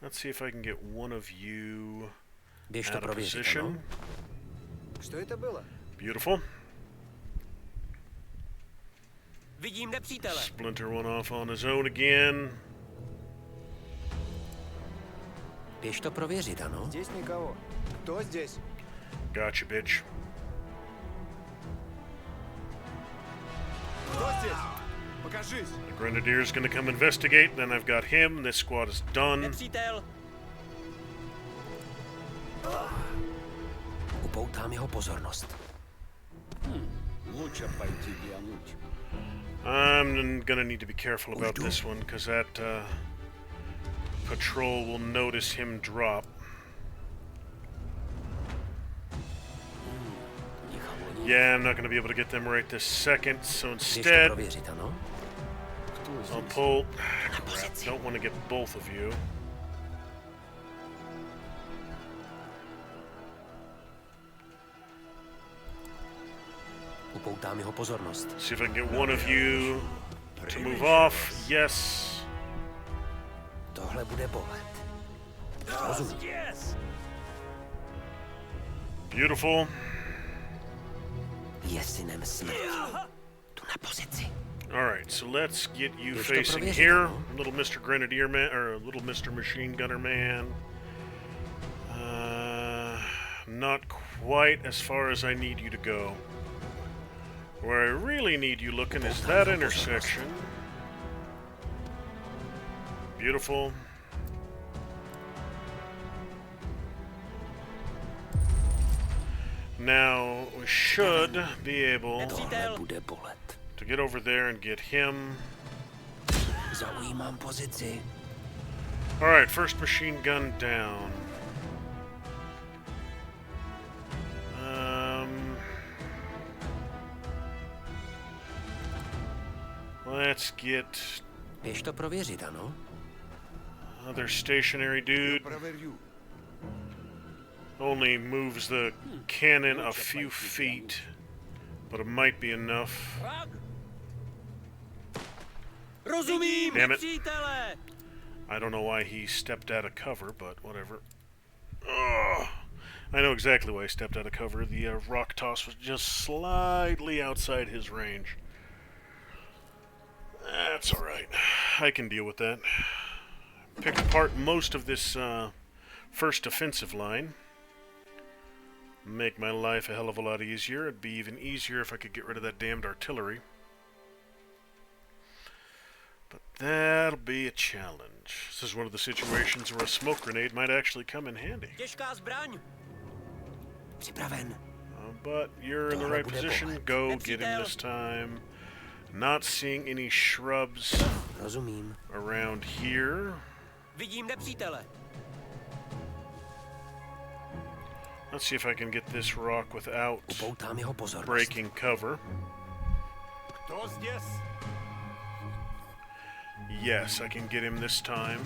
Speaker 1: Let's see if I can get one of you out of position. Beautiful.
Speaker 4: Vidím nepřítele.
Speaker 1: Splinter one off on his own again.
Speaker 4: Běž to prověřit, ano?
Speaker 3: Здесь никого. Кто здесь?
Speaker 1: Gotcha, bitch.
Speaker 3: Кто здесь? Покажись.
Speaker 1: The Grenadier's gonna come investigate, then I've got him. This squad is done.
Speaker 4: Nepřítel. Upoutám jeho pozornost.
Speaker 1: I'm gonna need to be careful about this one, because that patrol will notice him drop. Yeah, I'm not gonna be able to get them right this second, so instead I'll pull. Crap, don't want to get both of you.
Speaker 4: Upoutám jeho pozornost.
Speaker 1: See if I can get one of you to move off. Yes.
Speaker 4: Tohle bude bolet. Rozumím.
Speaker 1: Beautiful.
Speaker 4: Je synem smrti. Tu na pozici.
Speaker 1: Alright, so let's get you facing here, little Mr. Grenadier Man, or little Mr. Machine Gunner Man. Not quite as far as I need you to go. Where I really need you looking is that intersection. Beautiful. Now, we should be able to get over there and get him.
Speaker 4: Zaujímám pozici.
Speaker 1: Alright, first machine gun down. Let's get
Speaker 4: Běž to prověřit, ano?
Speaker 1: other stationary dude. Only moves the cannon a few feet, but it might be enough.
Speaker 4: Rozumím,
Speaker 1: Damn it.
Speaker 4: nepřítele!
Speaker 1: I don't know why he stepped out of cover, but whatever. Ugh. I know exactly why he stepped out of cover. The rock toss was just slightly outside his range. That's alright. I can deal with that. Picked apart most of this first defensive line. Make my life a hell of a lot easier. It'd be even easier if I could get rid of that damned artillery. But that'll be a challenge. This is one of the situations where a smoke grenade might actually come in handy.
Speaker 4: Těžká zbraň. Připraven.
Speaker 1: But you're in the right position. Go get him this time. Not seeing any shrubs
Speaker 4: Rozumím.
Speaker 1: around here.
Speaker 4: Vidím nepřítele.
Speaker 1: Let's see if I can get this rock without
Speaker 4: Upoutám jeho pozornost.
Speaker 1: breaking cover.
Speaker 3: Кто здесь?
Speaker 1: Yes, I can get him this time.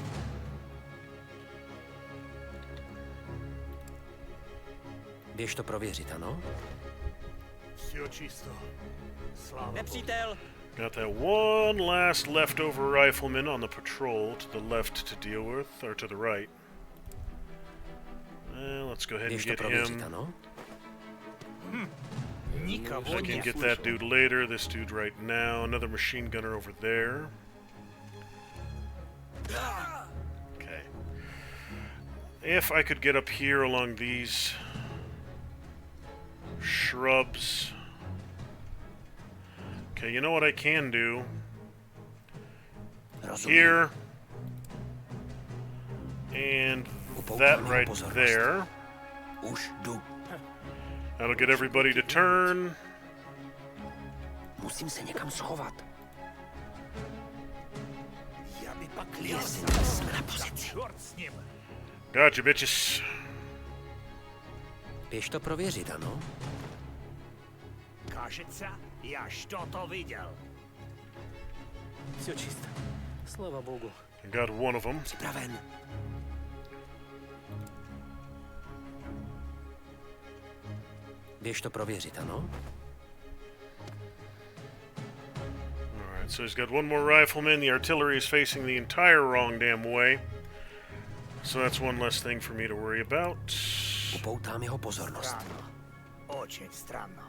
Speaker 4: Běž to prověřit, ano?
Speaker 3: Все чисто. Слава Богу.
Speaker 4: Nepřítel.
Speaker 1: Got that one last leftover rifleman on the patrol to the left to deal with, or to the right. Let's go ahead and
Speaker 4: Běž to
Speaker 1: get
Speaker 4: prověřit,
Speaker 1: him.
Speaker 4: ano?
Speaker 1: I can get that dude later, this dude right now. Another machine gunner over there. Okay. If I could get up here along these shrubs. Okay, you know what I can do?
Speaker 4: Rozumím.
Speaker 1: Here. And that right there.
Speaker 4: Už jdu.
Speaker 1: That'll get everybody to turn.
Speaker 4: Musím se někam schovat.
Speaker 7: Já by pak
Speaker 4: Jestli jsme na pozici.
Speaker 7: Čort s ním.
Speaker 1: Gotcha, bitches.
Speaker 4: Běž to prověřit, ano?
Speaker 7: Кажется, я что-то видел.
Speaker 5: Все чисто. Слава богу.
Speaker 1: I got one of them.
Speaker 4: Připraven. Běž to prověřit, ano?
Speaker 1: Alright, so he's got one more rifleman. The artillery is facing the entire wrong damn way. So that's one less thing for me to worry about.
Speaker 4: Upoutám jeho pozornost.
Speaker 7: Странно. Очень странно.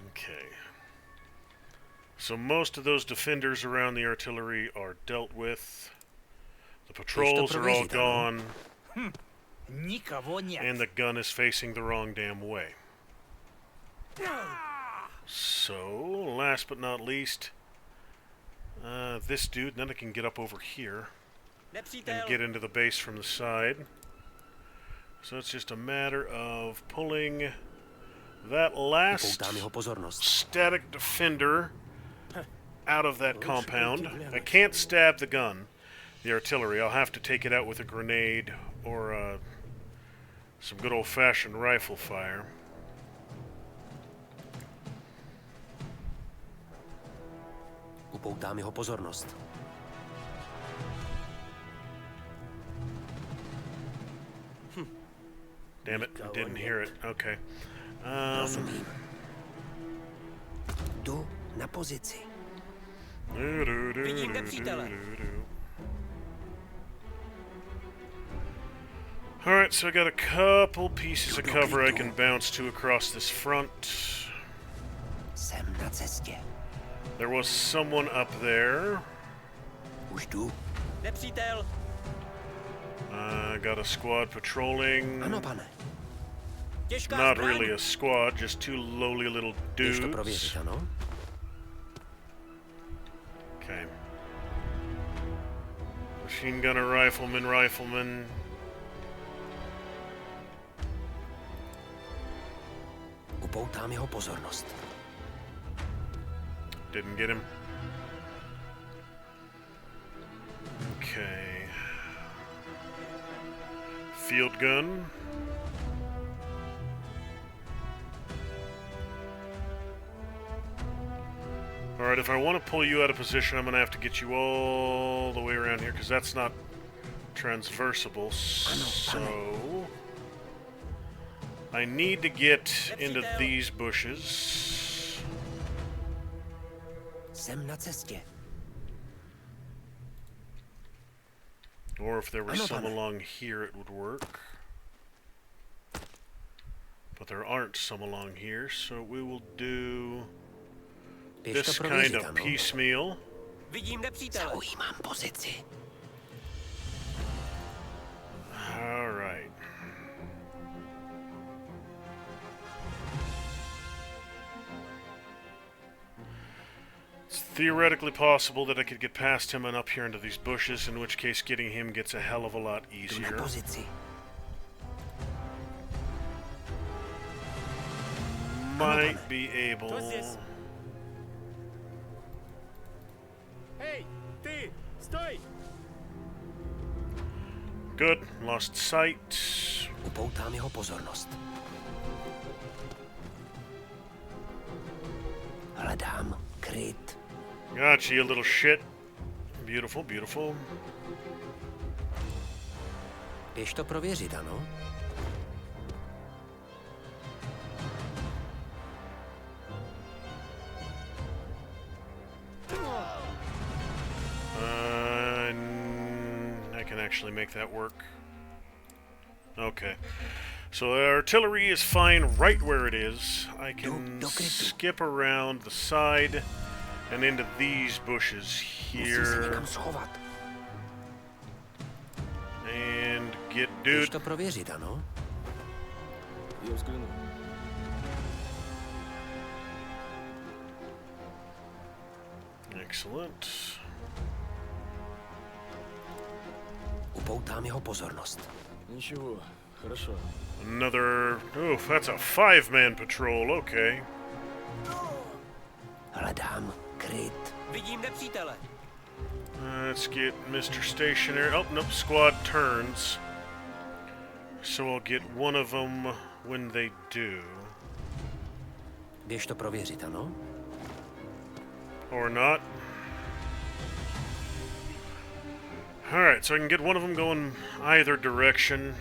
Speaker 1: Okay. So most of those defenders around the artillery are dealt with. The patrols are all gone.
Speaker 7: Никого нет.
Speaker 1: And the gun is facing the wrong damn way. So, last but not least, this dude, then I can get up over here and get into the base from the side. So it's just a matter of pulling that last
Speaker 4: Upoutám jeho pozornost.
Speaker 1: static defender out of that compound. I can't stab the gun, the artillery. I'll have to take it out with a grenade or some good old-fashioned rifle fire.
Speaker 4: Upoutám jeho pozornost.
Speaker 1: Damn it, I didn't hear it. Okay.
Speaker 4: Rozumím. Jdu na pozici.
Speaker 5: Vidím nepřítele.
Speaker 1: Alright, so I got a couple pieces of cover I can bounce to across this front.
Speaker 4: Jsem na cestě.
Speaker 1: There was someone up there.
Speaker 4: Už jdu.
Speaker 5: Nepřítel.
Speaker 1: Got a squad patrolling.
Speaker 4: Ano, pane.
Speaker 5: Těžká
Speaker 1: Not
Speaker 5: zbraň.
Speaker 1: really a squad, just two lowly little
Speaker 4: Běž to
Speaker 1: dudes.
Speaker 4: prověřit, ano?
Speaker 1: Okay. Machine gunner, rifleman.
Speaker 4: Upoutám jeho pozornost.
Speaker 1: Didn't get him. Okay. Field gun. Alright, if I want to pull you out of position, I'm going to have to get you all the way around here, because that's not transversable. So... I need to get into these bushes.
Speaker 4: Jsem na cestě.
Speaker 1: Or if there was
Speaker 4: Ano,
Speaker 1: some
Speaker 4: pane.
Speaker 1: along here, it would work. But there aren't some along here, so we will do
Speaker 4: Běž
Speaker 1: this
Speaker 4: to
Speaker 1: kind
Speaker 4: prověřit,
Speaker 1: of
Speaker 4: ano?
Speaker 1: piecemeal.
Speaker 5: Vidím nepřítele.
Speaker 4: Zaujímám pozici.
Speaker 1: Alright. It's theoretically possible that I could get past him and up here into these bushes, in which case getting him gets a hell of a lot
Speaker 4: Jdu na
Speaker 1: easier.
Speaker 4: pozici.
Speaker 1: Might be able...
Speaker 5: здесь? Hej, ty, stoj!
Speaker 1: Good, lost sight.
Speaker 4: Upoutám jeho pozornost. Hledám kryt.
Speaker 1: Gotcha, you little shit. Beautiful, beautiful.
Speaker 4: Běž to prověřit, ano?
Speaker 1: I can actually make that work. Okay. So the artillery is fine right where it is. I can skip around the side and into these bushes
Speaker 4: Musím se
Speaker 1: here
Speaker 4: někam schovat.
Speaker 1: and get
Speaker 4: Běž
Speaker 1: dude.
Speaker 4: to prověřit, ano?
Speaker 5: Я взгляну.
Speaker 1: Excellent.
Speaker 4: Upoutám jeho pozornost.
Speaker 5: Ничего, хорошо.
Speaker 1: Another. Oh, that's a 5-man patrol. Okay.
Speaker 4: Hledám kryt.
Speaker 5: Vidím nepřítele.
Speaker 1: Let's get Mr. Stationary. Oh, nope, squad turns. So I'll get one of them when they do.
Speaker 4: Běž to prověřit, ano?
Speaker 1: Or not. Alright, so I can get one of them going either direction.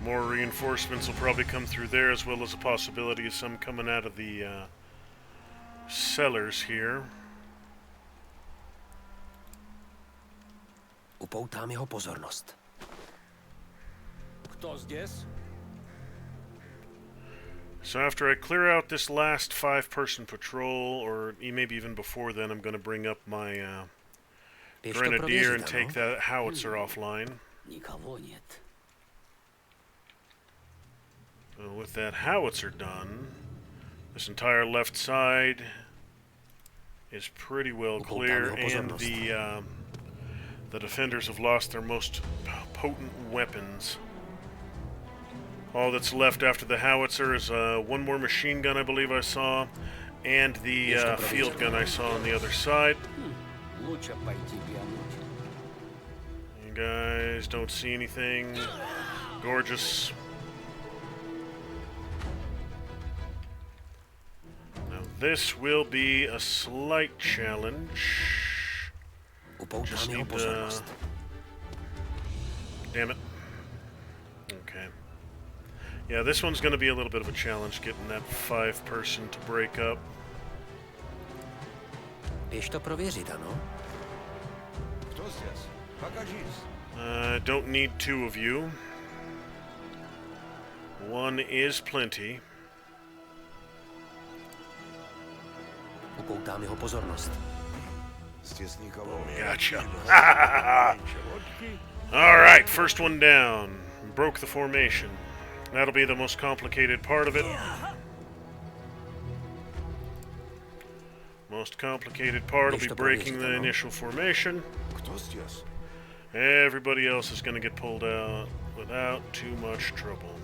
Speaker 1: More reinforcements will probably come through there, as well as a possibility of some coming out of the cellars here.
Speaker 4: Upoutám jeho pozornost.
Speaker 5: Kto zděs?
Speaker 1: So after I clear out this last 5-person patrol, or maybe even before then, I'm going to bring up my
Speaker 4: Běž to
Speaker 1: grenadier
Speaker 4: prověřit,
Speaker 1: and take
Speaker 4: ano?
Speaker 1: that howitzer offline.
Speaker 4: Nikoho нет.
Speaker 1: With that howitzer done, this entire left side is pretty well clear, and the defenders have lost their most potent weapons. All that's left after the howitzer is one more machine gun, I believe I saw, and the field gun I saw on the other side.
Speaker 5: Лучше пойти глянуть.
Speaker 1: You guys don't see anything. Gorgeous. Now this will be a slight challenge.
Speaker 4: Upoutám jeho pozornost.
Speaker 1: Damn it. Okay. Yeah, this one's going to be a little bit of a challenge, getting that 5-person to break up.
Speaker 4: Běž to prověřit, ano?
Speaker 1: Don't need 2 of you. 1 is plenty.
Speaker 4: Upoutám jeho pozornost.
Speaker 1: Gotcha. Alright, first one down. Broke the formation. That'll be the most complicated part of it. Most complicated part will be breaking the initial formation. Everybody else is going to get pulled out without too much trouble.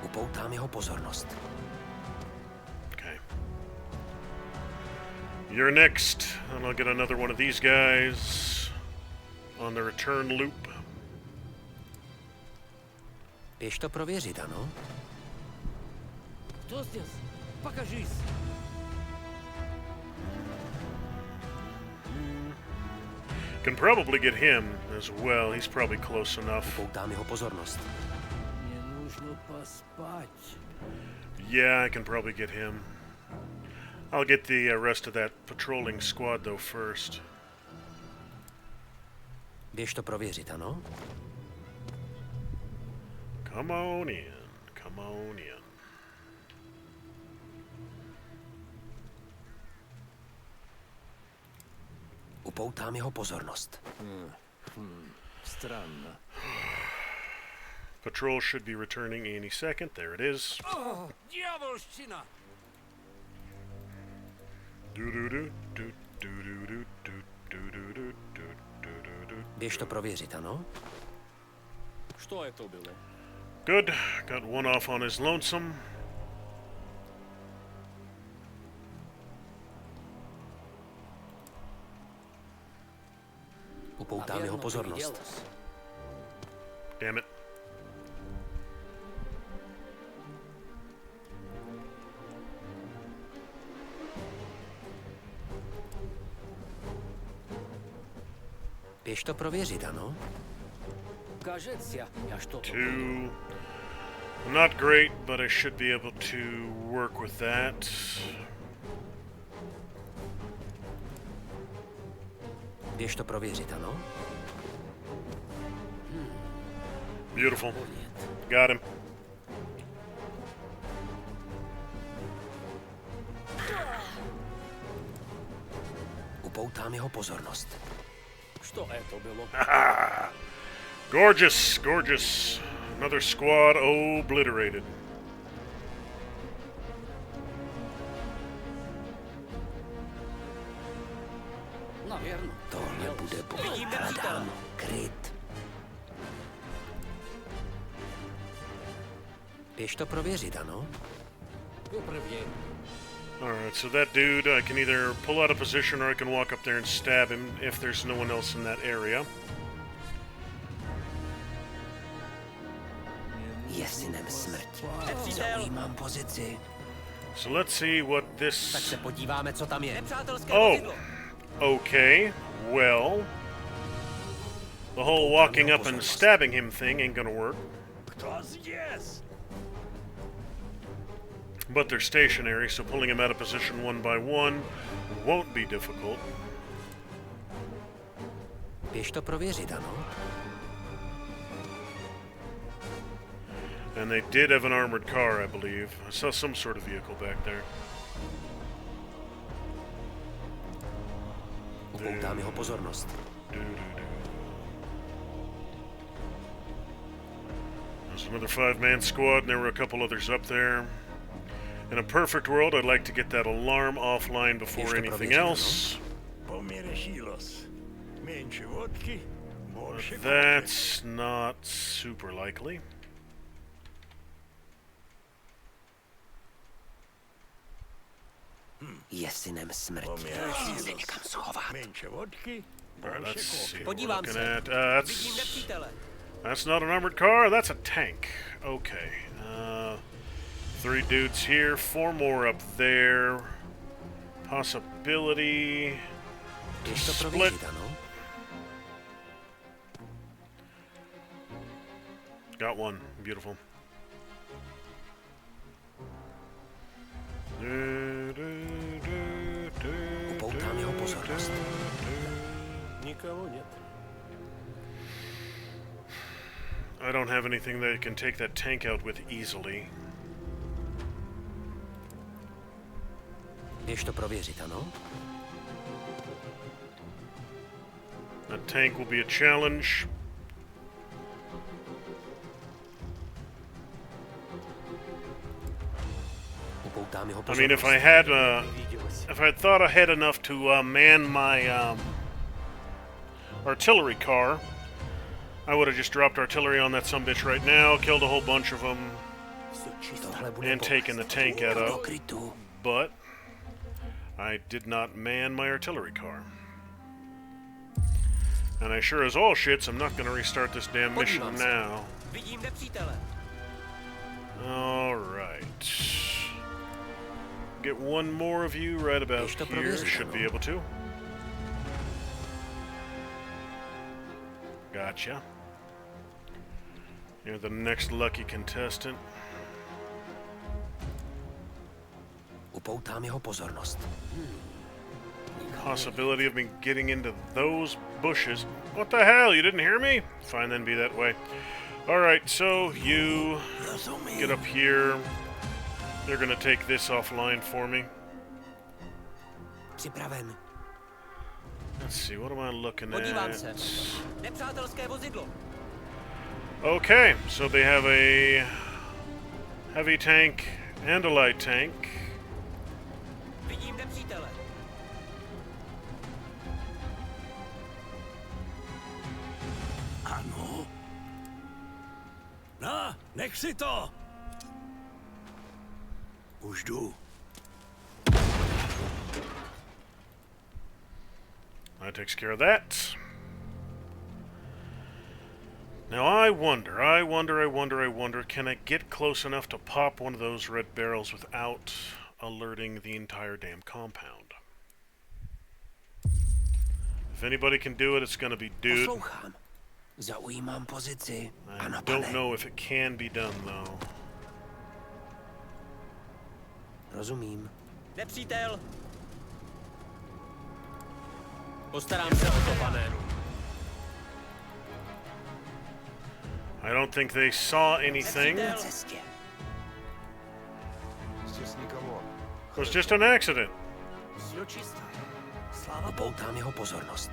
Speaker 4: Upoutám jeho pozornost.
Speaker 1: Okay. You're next, and I'll get another one of these guys on the return loop.
Speaker 4: Běž to prověřit, ano?
Speaker 5: Кто здесь? Покажись.
Speaker 1: Can probably get him as well. He's probably close enough.
Speaker 4: Upoutám jeho pozornost.
Speaker 5: Мне нужно поспать.
Speaker 1: Yeah, I can probably get him. I'll get the rest of that patrolling squad, though, first.
Speaker 4: Běž to prověřit, ano?
Speaker 1: Come on in. Come on in.
Speaker 4: Upoutám jeho pozornost.
Speaker 5: Странно.
Speaker 1: Patrol should be returning any second. There it is.
Speaker 5: Дьявольщина!
Speaker 4: Běž to prověřit, ano?
Speaker 5: Что это было?
Speaker 1: Good. Got one off on his lonesome.
Speaker 4: Upoutám jeho pozornost.
Speaker 1: Damn it.
Speaker 4: Běž to prověřit, ano?
Speaker 5: Кажется, я что-то...
Speaker 1: 2. Not great, but I should be able to work with that.
Speaker 4: Běž to prověřit, ano?
Speaker 1: Beautiful. Got him.
Speaker 4: Upoutám jeho pozornost.
Speaker 5: Что это было?
Speaker 1: Gorgeous, gorgeous. Another squad obliterated.
Speaker 5: Věrno.
Speaker 4: Tohle bude bolet, hledám kryt. Běž to prověřit, ano?
Speaker 5: Poprvně.
Speaker 1: Alright, so that dude, I can either pull out a position or I can walk up there and stab him if there's no one else in that area.
Speaker 4: Je synem smrti. Zaujímám pozici.
Speaker 1: So let's see what
Speaker 4: Tak
Speaker 1: this...
Speaker 4: se podíváme, co tam je.
Speaker 5: Nepřátelské
Speaker 1: Oh,
Speaker 5: vozidlo.
Speaker 1: okay, well... The whole walking up and stabbing him thing ain't gonna work. But they're stationary, so pulling him out of position one by one won't be difficult.
Speaker 4: Běž to prověřit, ano?
Speaker 1: And they did have an armored car, I believe. I saw some sort of vehicle back there.
Speaker 4: Upoutám jeho pozornost.
Speaker 1: There's another 5-man squad, and there were a couple others up there. In a perfect world, I'd like to get that alarm offline before anything else. But that's not super likely.
Speaker 4: Je synem smrti. Musí se někam schovat.
Speaker 1: Alright, let's see what we're
Speaker 5: Podívám
Speaker 1: looking
Speaker 5: se.
Speaker 1: at.
Speaker 5: Vidím nepřítele.
Speaker 1: That's not an armored car, that's a tank. Okay. 3 dudes here, 4 more up there. Possibility to
Speaker 4: Běž to
Speaker 1: split.
Speaker 4: prověřit, ano?
Speaker 1: Got one. Beautiful.
Speaker 4: Upoutám jeho pozornost.
Speaker 1: I don't have anything that can take that tank out with easily.
Speaker 4: Běž to prověřit, ano?
Speaker 1: That tank will be a challenge.
Speaker 4: Upoutám jeho
Speaker 1: I
Speaker 4: pozornost.
Speaker 1: mean, if I had thought ahead enough to man my artillery car, I would have just dropped artillery on that sumbitch right now, killed a whole bunch of them,
Speaker 4: Tohle bude
Speaker 1: and taken the tank out
Speaker 4: do
Speaker 1: of.
Speaker 4: krytu.
Speaker 1: But I did not man my artillery car. And I sure as all shits, I'm not going to restart this damn mission
Speaker 5: Podívám se.
Speaker 1: now.
Speaker 5: Vidím nepřítele.
Speaker 1: Alright. Get one more of you right about
Speaker 4: Běž to
Speaker 1: here.
Speaker 4: prověřit,
Speaker 1: Should be
Speaker 4: ano.
Speaker 1: able to. Gotcha. You're the next lucky contestant.
Speaker 4: Upoutám jeho pozornost.
Speaker 1: Possibility of me getting into those bushes. What the hell? You didn't hear me? Fine, then be that way. Alright, so you get up here. They're gonna take this offline for me.
Speaker 4: Připraven.
Speaker 1: Let's see, what am I looking
Speaker 5: Podívám se.
Speaker 1: at?
Speaker 5: Nepřátelské vozidlo.
Speaker 1: Okay, so they have a heavy tank and a light tank.
Speaker 5: Vidím nepřítele.
Speaker 6: Ano. No, nech si to. Už jdu.
Speaker 1: That takes care of that. Now I wonder, can I get close enough to pop one of those red barrels without alerting the entire damn compound? If anybody can do it, it's gonna be dude.
Speaker 4: Poslouchám. Zaujímám pozici.
Speaker 1: I
Speaker 4: Ano,
Speaker 1: don't
Speaker 4: pane.
Speaker 1: know if it can be done, though.
Speaker 4: Rozumím.
Speaker 5: Nepřítel. Postarám se o to, pane.
Speaker 1: I don't think they saw anything.
Speaker 4: Na cestě.
Speaker 1: It was just an accident.
Speaker 4: Upoutám jeho pozornost.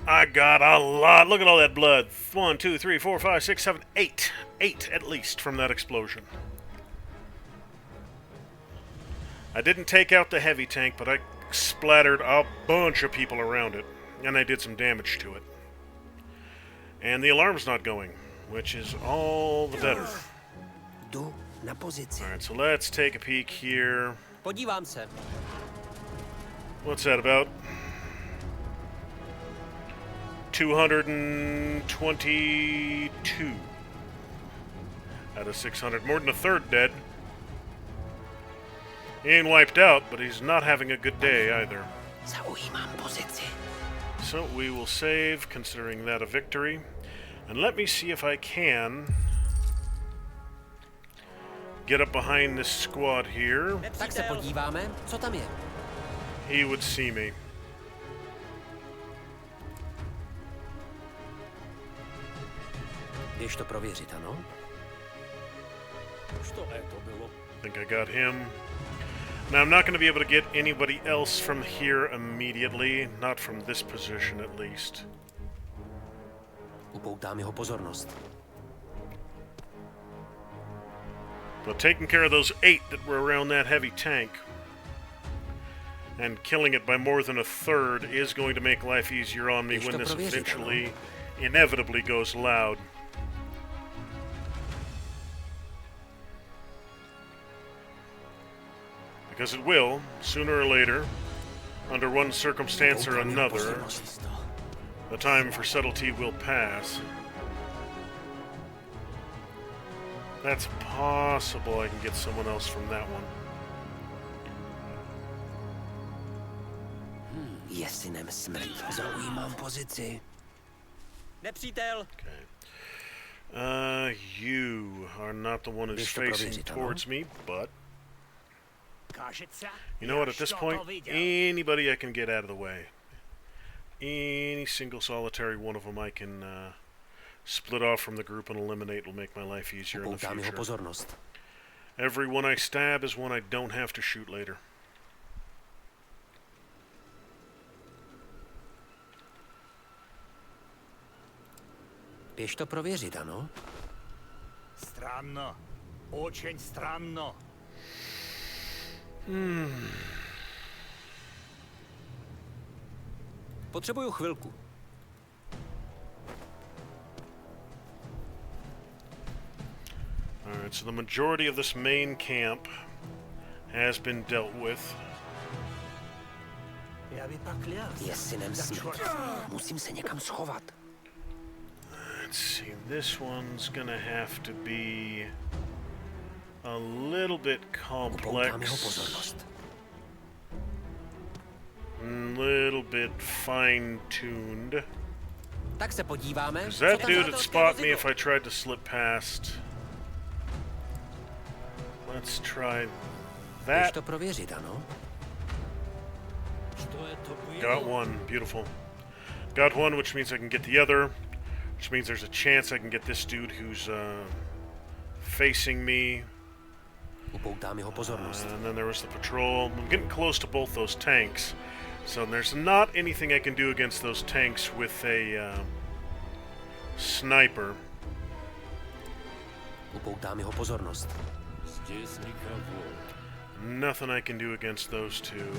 Speaker 1: I got a lot. Look at all that blood. 1, 2, 3, 4, 5, 6, 7, 8. 8 at least from that explosion. I didn't take out the heavy tank, but I splattered a bunch of people around it, and I did some damage to it. And the alarm's not going, which is all the better.
Speaker 4: Jdu na pozici.
Speaker 1: Alright, so let's take a peek here.
Speaker 5: Podívám se.
Speaker 1: What's that about? 222 out of 600. More than a third dead. He ain't wiped out, but he's not having a good day either.
Speaker 4: Zaujímám pozici.
Speaker 1: So we will save, considering that a victory. And let me see if I can get up behind this squad here.
Speaker 5: Tak se podíváme, co tam je.
Speaker 1: He would see me.
Speaker 4: Běž to prověřit, ano?
Speaker 5: Što to bylo?
Speaker 1: I think I got him. Now, I'm not going to be able to get anybody else from here immediately. Not from this position, at least.
Speaker 4: Upoutám jeho pozornost.
Speaker 1: But taking care of those 8 that were around that heavy tank and killing it by more than a third is going to make life easier on me when this eventually, inevitably goes loud. Because it will, sooner or later, under one circumstance or another, the time for subtlety will pass. That's possible I can get someone else from that one.
Speaker 4: Je synem smrti. Zaujímám pozici.
Speaker 5: Nepřítel.
Speaker 1: Okay. You are not the one who's facing towards me, but you know what, at this point, anybody I can get out of the way. Any single solitary one of them I can split off from the group and eliminate will make my life easier in the future. Every one I stab is one I don't have to shoot later.
Speaker 4: Běž to prověřit, ano?
Speaker 8: Странно. Очень странно.
Speaker 5: Potřebuju chvilku.
Speaker 1: Alright, so the majority of this main camp has been dealt with.
Speaker 4: Je synem smrti. Musím se někam schovat.
Speaker 1: Let's see, this one's gonna have to be a little bit complex. A little bit fine-tuned.
Speaker 5: Tak se podíváme.
Speaker 1: Because that dude would spot me if I tried to slip past. Let's try that.
Speaker 4: Běž to prověřit, ano?
Speaker 1: Got one. Beautiful. Got one, which means I can get the other. Which means there's a chance I can get this dude who's facing me.
Speaker 4: Upoutám jeho pozornost.
Speaker 1: And then there was the patrol. I'm getting close to both those tanks. So there's not anything I can do against those tanks with a sniper.
Speaker 4: Upoutám jeho pozornost.
Speaker 1: Nothing I can do against those two.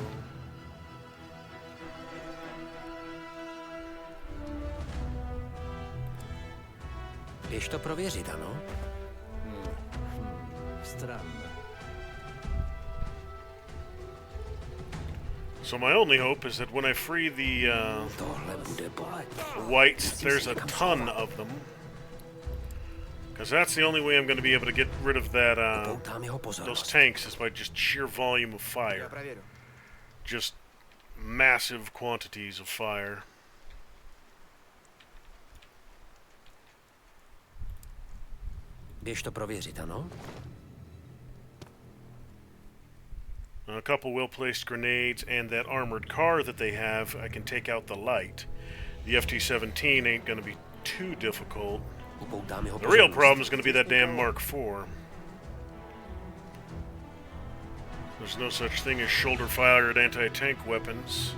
Speaker 4: Běž to prověřit, ano?
Speaker 1: So my only hope is that when I free the
Speaker 4: Tohle bude bolet.
Speaker 1: whites, there's a ton of them. Because that's the only way I'm going to be able to get rid of that
Speaker 4: Upoutám jeho
Speaker 1: those
Speaker 4: pozornost.
Speaker 1: tanks is by just sheer volume of fire. Just massive quantities of fire.
Speaker 4: Běž to prověřit, ano?
Speaker 1: A couple well-placed grenades and that armored car that they have, I can take out the light. The FT-17 ain't going to be too difficult.
Speaker 4: Upoutám jeho
Speaker 1: The real
Speaker 4: pozornost.
Speaker 1: problem is going to be that damn Mark IV. There's no such thing as shoulder-fired anti-tank weapons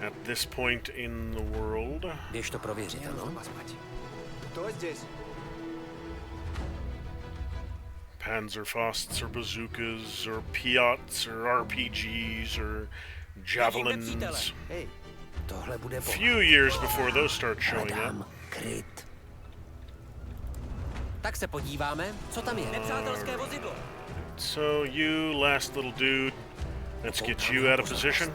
Speaker 1: at this point in the world.
Speaker 4: Běž to prověřit, ano?
Speaker 1: Panzerfausts or bazookas or Piats or RPGs or javelins.
Speaker 4: Hej, tohle bude
Speaker 1: A few years before those start showing up.
Speaker 4: Hledám kryt.
Speaker 5: Tak se podíváme, co tam je. Nepřátelské vozidlo.
Speaker 1: So you, last little dude, let's get you out of position.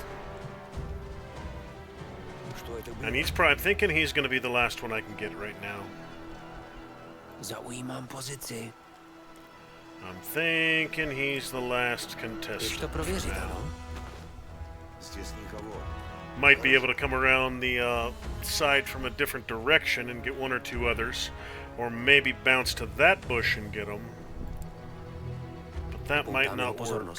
Speaker 1: And he's probably thinking he's going to be the last one I can get right now.
Speaker 4: Zaujímám pozici.
Speaker 1: I'm thinking he's the last
Speaker 4: Běž
Speaker 1: contestant.
Speaker 4: to prověřit, ano?
Speaker 1: Might be able to come around the side from a different direction and get one or two others. Or maybe bounce to that bush and get them. But that might not work.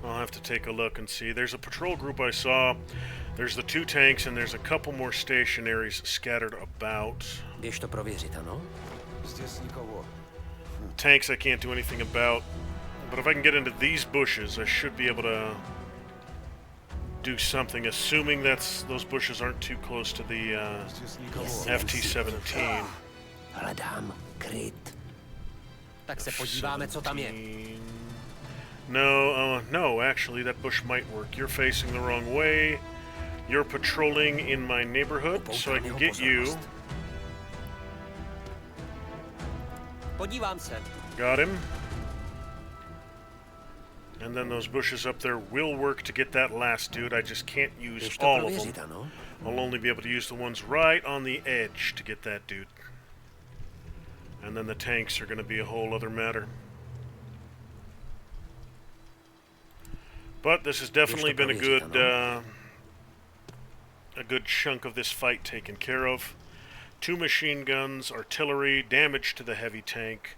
Speaker 1: I'll have to take a look and see. There's a patrol group I saw. There's the 2 tanks and there's a couple more stationaries scattered about.
Speaker 4: Běž to prověřit, ano?
Speaker 1: Tanks I can't do anything about. But if I can get into these bushes, I should be able to do something, assuming those bushes aren't too close to the FT-17.
Speaker 4: Hledám kryt.
Speaker 5: Tak se podíváme, co tam je.
Speaker 1: No, actually, that bush might work. You're facing the wrong way. You're patrolling in my neighborhood, so I can get you.
Speaker 5: Podívám se.
Speaker 1: Got him. And then those bushes up there will work to get that last dude. I just can't use
Speaker 4: Běž to
Speaker 1: all of
Speaker 4: prověřit,
Speaker 1: them.
Speaker 4: ano?
Speaker 1: I'll only be able to use the ones right on the edge to get that dude. And then the tanks are going to be a whole other matter. But this has definitely been a good chunk of this fight taken care of. 2 machine guns, artillery, damage to the heavy tank,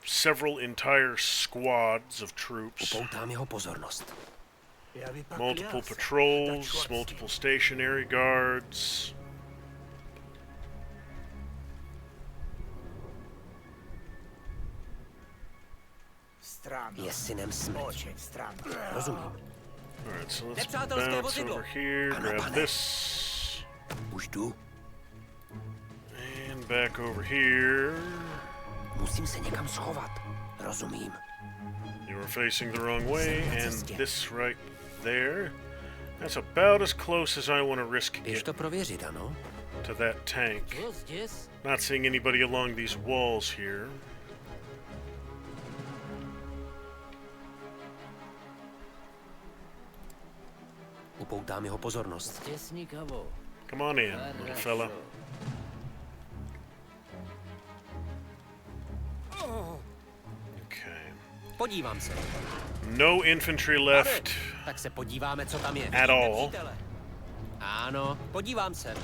Speaker 1: several entire squads of troops,
Speaker 4: Upoutám jeho pozornost.
Speaker 1: multiple patrols, multiple stationary guards.
Speaker 8: Странно.
Speaker 4: Je synem smrti.
Speaker 8: Очень странно.
Speaker 4: Rozumím.
Speaker 1: Alright, so let's
Speaker 5: Nepřátelské
Speaker 1: bounce
Speaker 5: vozidlo.
Speaker 1: over here,
Speaker 4: Ano,
Speaker 1: grab
Speaker 4: pane.
Speaker 1: this,
Speaker 4: Už jdu.
Speaker 1: and back over here.
Speaker 4: Musím se někam schovat. Rozumím.
Speaker 1: You were facing the wrong way, and this right there. That's about as close as I want to risk
Speaker 4: Běž
Speaker 1: getting
Speaker 4: to prověřit, ano?
Speaker 1: to that tank.
Speaker 5: Jezděs.
Speaker 1: Not seeing anybody along these walls here.
Speaker 4: Upoutám jeho pozornost.
Speaker 1: Come on in, little fella. Okay.
Speaker 5: Podívám se.
Speaker 1: No infantry left
Speaker 5: Tak se podíváme, co tam je.
Speaker 1: at all.
Speaker 5: Nepřítele. Ano, podívám se.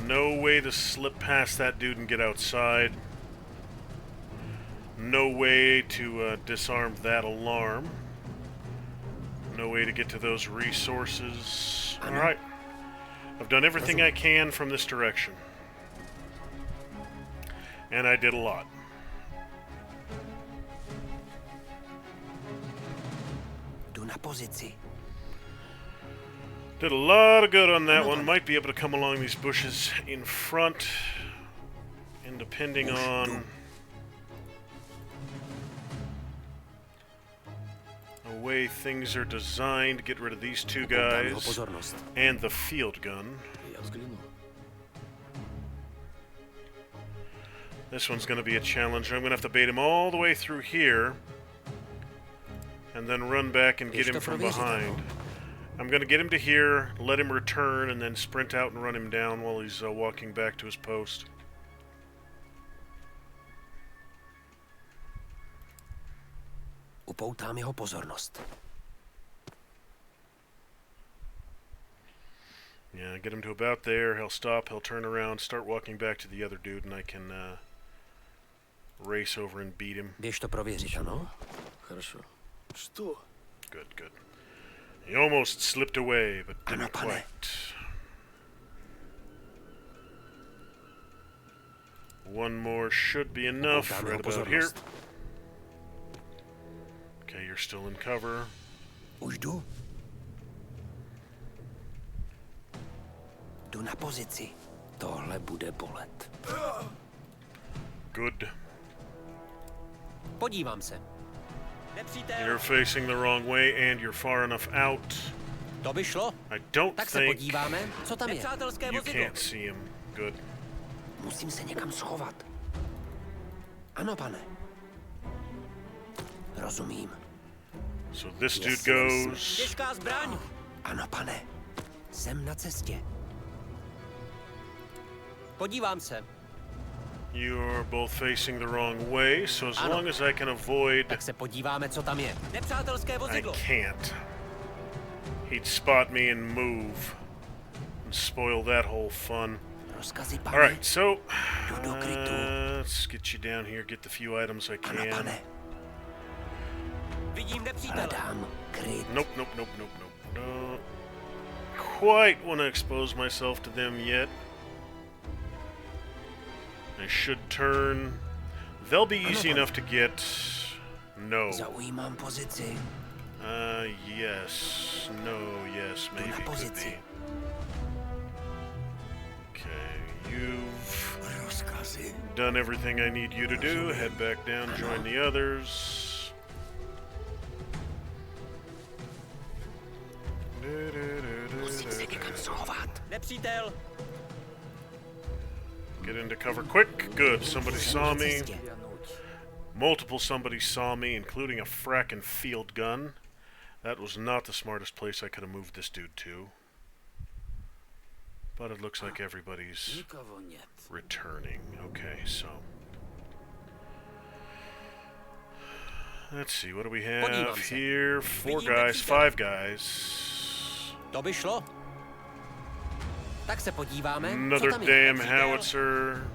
Speaker 1: No way to slip past that dude and get outside. No way to disarm that alarm. No way to get to those resources. Alright. I've done everything I can from this direction. And I did a lot.
Speaker 4: Jdu na pozici.
Speaker 1: Did a lot of good on that one. Might be able to come along these bushes in front. And depending on the way things are designed, get rid of these 2
Speaker 4: Upoutám jeho
Speaker 1: guys
Speaker 4: pozornost.
Speaker 1: and the field gun. This one's going to be a challenge. I'm going to have to bait him all the way through here and then run back and get him from behind. I'm going to get him to here, let him return, and then sprint out and run him down while he's walking back to his post.
Speaker 4: Upoutám jeho pozornost.
Speaker 1: Yeah, get him to about there. He'll stop, he'll turn around, start walking back to the other dude, and I can race over and beat him.
Speaker 4: Běž to prověřit, ano?
Speaker 1: Good, good. He almost slipped away, but didn't
Speaker 4: Ano, pane.
Speaker 1: quite. One more should be enough
Speaker 4: Upoutám
Speaker 1: right
Speaker 4: jeho
Speaker 1: about here.
Speaker 4: pozornost.
Speaker 1: Okay, you're still in cover.
Speaker 4: Už jdu. Jdu na pozici. Tohle bude bolet.
Speaker 1: Good.
Speaker 5: Podívám se. Nepřítel.
Speaker 1: You're facing the wrong way and you're far enough out.
Speaker 5: To by šlo.
Speaker 1: I don't
Speaker 5: Tak se
Speaker 1: think
Speaker 5: podíváme, co tam je. Nepřátelské
Speaker 1: you
Speaker 5: vozidlo.
Speaker 1: can't see him. Good.
Speaker 4: Musím se někam schovat. Ano, pane. Rozumím.
Speaker 1: So this dude
Speaker 4: Jestli
Speaker 1: goes.
Speaker 5: Těžká zbraň.
Speaker 4: Ano, pane. Jsem na cestě.
Speaker 5: Podívám se.
Speaker 1: You're both facing the wrong way, so as
Speaker 5: Ano.
Speaker 1: long as I can avoid...
Speaker 5: Tak se podíváme, co tam je. Nepřátelské
Speaker 1: I
Speaker 5: vozidlo.
Speaker 1: can't. He'd spot me and move. And spoil that whole fun.
Speaker 4: Rozkazy, pane.
Speaker 1: Alright, so...
Speaker 4: Jdu do krytu.
Speaker 1: let's get you down here, get the few items I
Speaker 4: Ano,
Speaker 1: can.
Speaker 4: pane.
Speaker 5: Vidím nepřítele.
Speaker 4: Hledám kryt.
Speaker 1: Nope, nope, nope, nope, nope. Don't quite want to expose myself to them yet. I should turn. They'll be easy enough to get. No.
Speaker 4: Zaujímám pozici.
Speaker 1: Yes. No, yes, maybe could
Speaker 4: pozici.
Speaker 1: be. Okay, you've
Speaker 2: Rozkazy.
Speaker 1: done everything I need you to do. Head back down, join the others.
Speaker 4: Musím se někam schovat.
Speaker 5: Nepřítel.
Speaker 1: Get into cover quick. Good. Somebody saw me.
Speaker 4: Cestě.
Speaker 1: Multiple somebody saw me, including a frackin' field gun. That was not the smartest place I could have moved this dude to. But it looks like everybody's
Speaker 7: Nikogo нет.
Speaker 1: returning. Okay, so. Let's see, what do we have
Speaker 5: Podívám se.
Speaker 1: here? 4
Speaker 5: Vidím
Speaker 1: guys,
Speaker 5: nepřítele.
Speaker 1: 5 guys.
Speaker 5: To by šlo. Tak se podíváme,
Speaker 1: Another
Speaker 5: co tam je.
Speaker 1: damn
Speaker 5: Nepřítel.
Speaker 1: howitzer.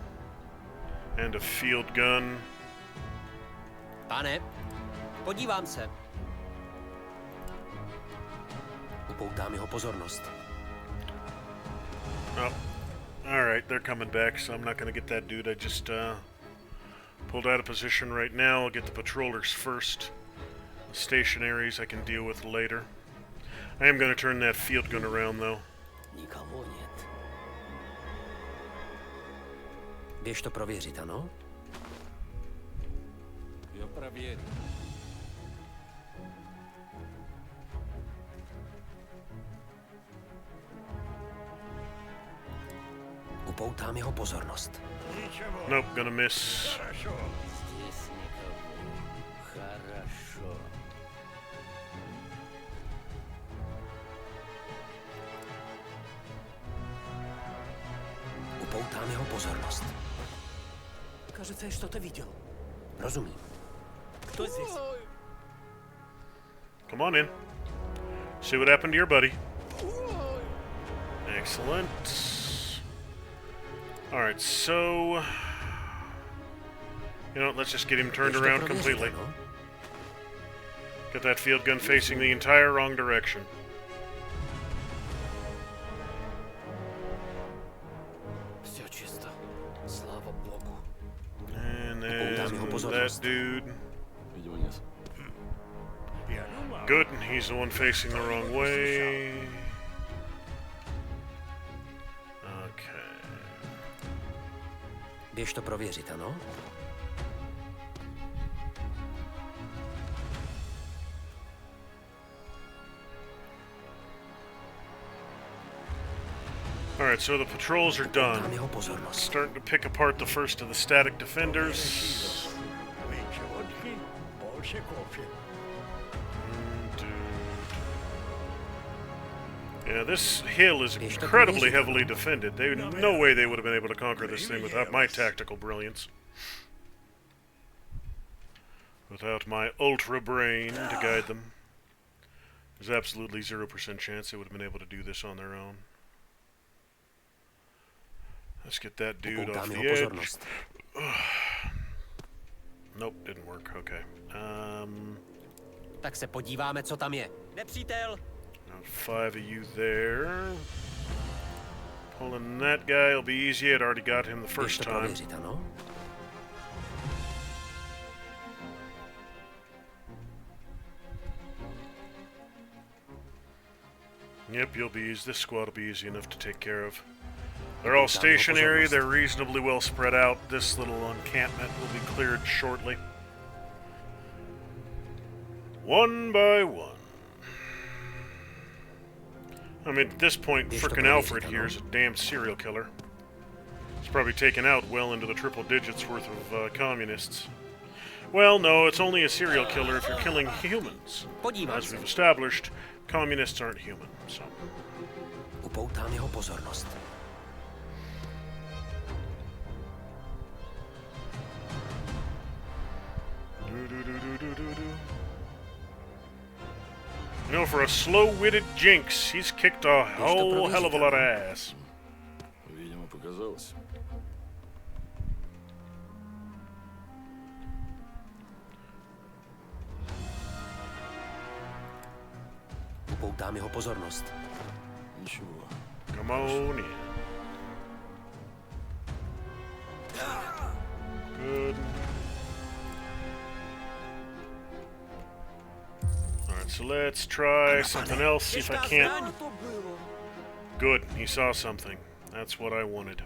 Speaker 1: And a field gun.
Speaker 5: Pane, podívám se. Upoutám jeho pozornost.
Speaker 1: Oh, alright, they're coming back, so I'm not gonna get that dude. I just pulled out of position right now. I'll get the patrollers first. The stationaries I can deal with later. I am gonna turn that field gun around, though.
Speaker 4: Nikoho нет.
Speaker 5: Běž to prověřit, ano?
Speaker 7: Я проверю.
Speaker 5: Upoutám jeho pozornost.
Speaker 1: Nope, gonna miss.
Speaker 7: Здесь никого. Хорошо.
Speaker 5: Upoutám jeho pozornost.
Speaker 4: Кажется, я что-то видел.
Speaker 5: Rozumím.
Speaker 4: Кто здесь?
Speaker 1: Come on in. See what happened to your buddy. Excellent. Alright, so... You know what, let's just get him turned
Speaker 5: Běž to
Speaker 1: around
Speaker 5: prověřit,
Speaker 1: completely.
Speaker 5: ano?
Speaker 1: Get that field gun facing the entire wrong direction.
Speaker 7: Все чисто. Слава богу.
Speaker 1: And
Speaker 5: Upoutám jeho
Speaker 1: then that
Speaker 5: pozornost.
Speaker 1: dude.
Speaker 7: Видимо, нет.
Speaker 1: Good, and he's the one facing the wrong way. Okay.
Speaker 5: Běž to prověřit, ano?
Speaker 1: Alright, so the patrols are
Speaker 5: Upoutám
Speaker 1: done.
Speaker 5: jeho pozornost.
Speaker 1: Starting to pick apart the first of the static defenders. Yeah, this hill is incredibly heavily defended. No way they would have been able to conquer this thing without my tactical brilliance. Without my ultra brain to guide them. There's absolutely 0% chance they would have been able to do this on their own. Let's get that dude off
Speaker 5: Upoutám
Speaker 1: the
Speaker 5: jeho
Speaker 1: edge.
Speaker 5: pozornost.
Speaker 1: Nope, didn't work. Okay.
Speaker 5: Tak se podíváme, co tam je. Nepřítel.
Speaker 1: 5 of you there. Pulling that guy will be easy. I'd already got him the
Speaker 5: Běž
Speaker 1: first
Speaker 5: to
Speaker 1: time.
Speaker 5: prověřit, ano?
Speaker 1: Yep, you'll be easy. This squad will be easy enough to take care of. They're all stationary, they're reasonably well spread out. This little encampment will be cleared shortly. One by one. I mean, at this point, frickin' Alfred here is a damn serial killer. He's probably taken out well into the triple digits worth of communists. Well, no, it's only a serial killer if you're killing humans. As we've established, communists aren't human, so...
Speaker 5: Upoutám jeho pozornost.
Speaker 1: You know, for a slow-witted jinx, he's kicked a whole hell of a lot of ass.
Speaker 7: Видимо, показалось.
Speaker 5: Upoutám jeho pozornost.
Speaker 7: Ничего.
Speaker 1: Come on in. Good. Alright, so let's try something else, see if I can't... Good, he saw something. That's what I wanted.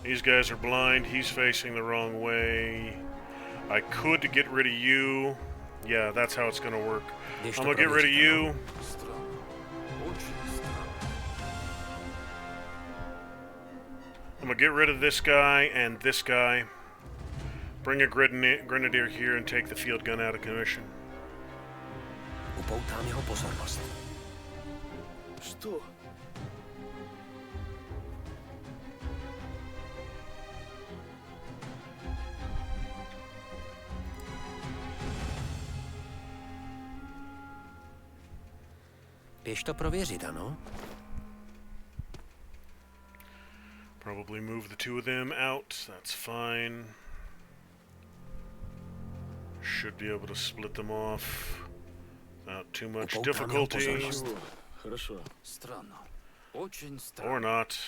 Speaker 1: These guys are blind, he's facing the wrong way. I could get rid of you. Yeah, that's how it's gonna work. I'm gonna get rid of you.
Speaker 7: Странно. Очень странно.
Speaker 1: I'm gonna get rid of this guy and this guy. Bring a grenadier here and take the field gun out of commission.
Speaker 5: Upoutám jeho pozornost.
Speaker 7: Что?
Speaker 5: Běž to prověřit, ano?
Speaker 1: Probably move the two of them out. That's fine. Should be able to split them off without too much difficulty.
Speaker 7: Ничего. Хорошо. Странно. Очень странно.
Speaker 1: Or not.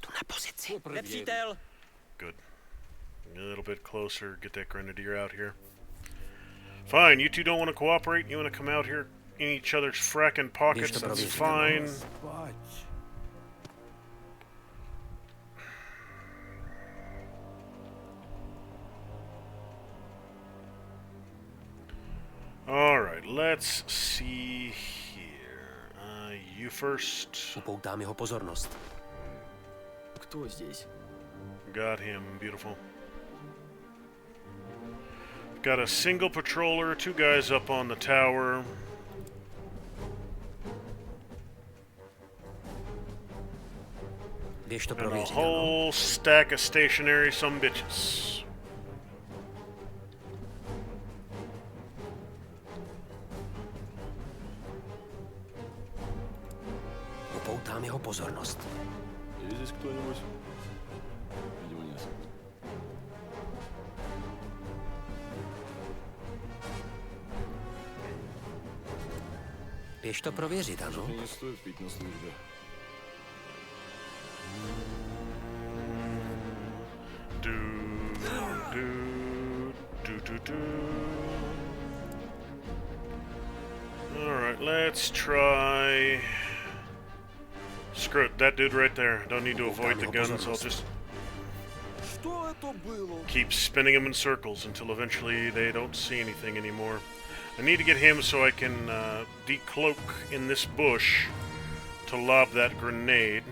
Speaker 5: Tu na pozici.
Speaker 8: Nepřítel!
Speaker 1: Good. A little bit closer. Get that grenadier out here. Fine. You two don't want to cooperate. You want to come out here in each other's frackin' pockets. That's fine. Alright, let's see here. You first.
Speaker 5: Upoutám jeho pozornost.
Speaker 7: Кто здесь?
Speaker 1: Got him. Beautiful. Got a single patroller, two guys up on the tower.
Speaker 5: Běž to
Speaker 1: And a
Speaker 5: prověřit, ano?
Speaker 1: whole stack of stationary some bitches.
Speaker 5: Upoutám jeho pozornost.
Speaker 7: Есть здесь кто-нибудь? Видимо, нет.
Speaker 5: Běž to prověřit, ano?
Speaker 7: Мне не стоит пить на службе.
Speaker 1: Alright, let's try... Screw it, that dude right there. Don't need to avoid the guns, I'll just
Speaker 8: Что это было?
Speaker 1: keep spinning them in circles until eventually they don't see anything anymore. I need to get him so I can decloak in this bush to lob that grenade.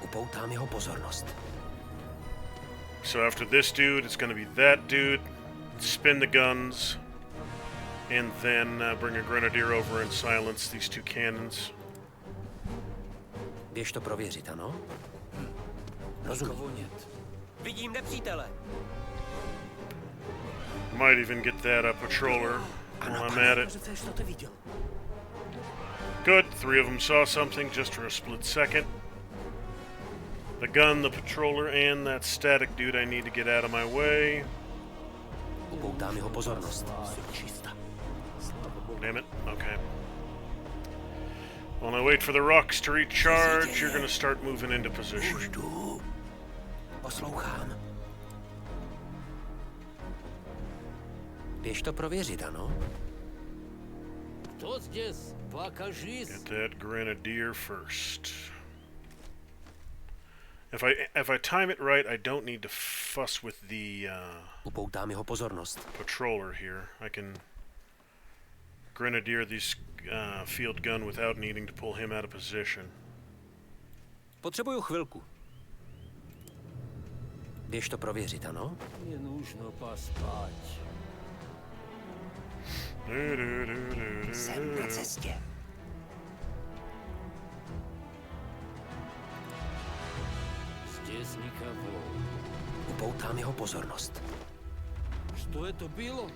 Speaker 5: Upoutám jeho pozornost.
Speaker 1: So after this dude, it's going to be that dude, spin the guns, and then bring a grenadier over and silence these two cannons.
Speaker 5: Běž to prověřit, ano? Rozumím.
Speaker 7: Кого нет?
Speaker 8: Vidím nepřítele!
Speaker 1: Might even get that patroller while I'm at it.
Speaker 8: Что ты видел?
Speaker 1: Good, three of them saw something just for a split second. The gun, the patroller, and that static dude I need to get out of my way.
Speaker 5: Upoutám jeho pozornost.
Speaker 1: Damn it, okay. While I wait for the rocks to recharge, you're gonna start moving into position.
Speaker 5: Už jdu. Poslouchám. Běž to prověřit, ano?
Speaker 7: Кто здесь? Покажись.
Speaker 1: Get that grenadier first. If I time it right, I don't need to fuss with the
Speaker 5: Upoutám jeho pozornost.
Speaker 1: patroller here. I can grenadier this field gun without needing to pull him out of position.
Speaker 5: Potřebuju chvilku. Běž to prověřit, ano?
Speaker 7: Мне нужно поспать.
Speaker 4: Jsem na cestě.
Speaker 7: Здесь никого.
Speaker 5: Upoutám jeho pozornost.
Speaker 7: Что это было?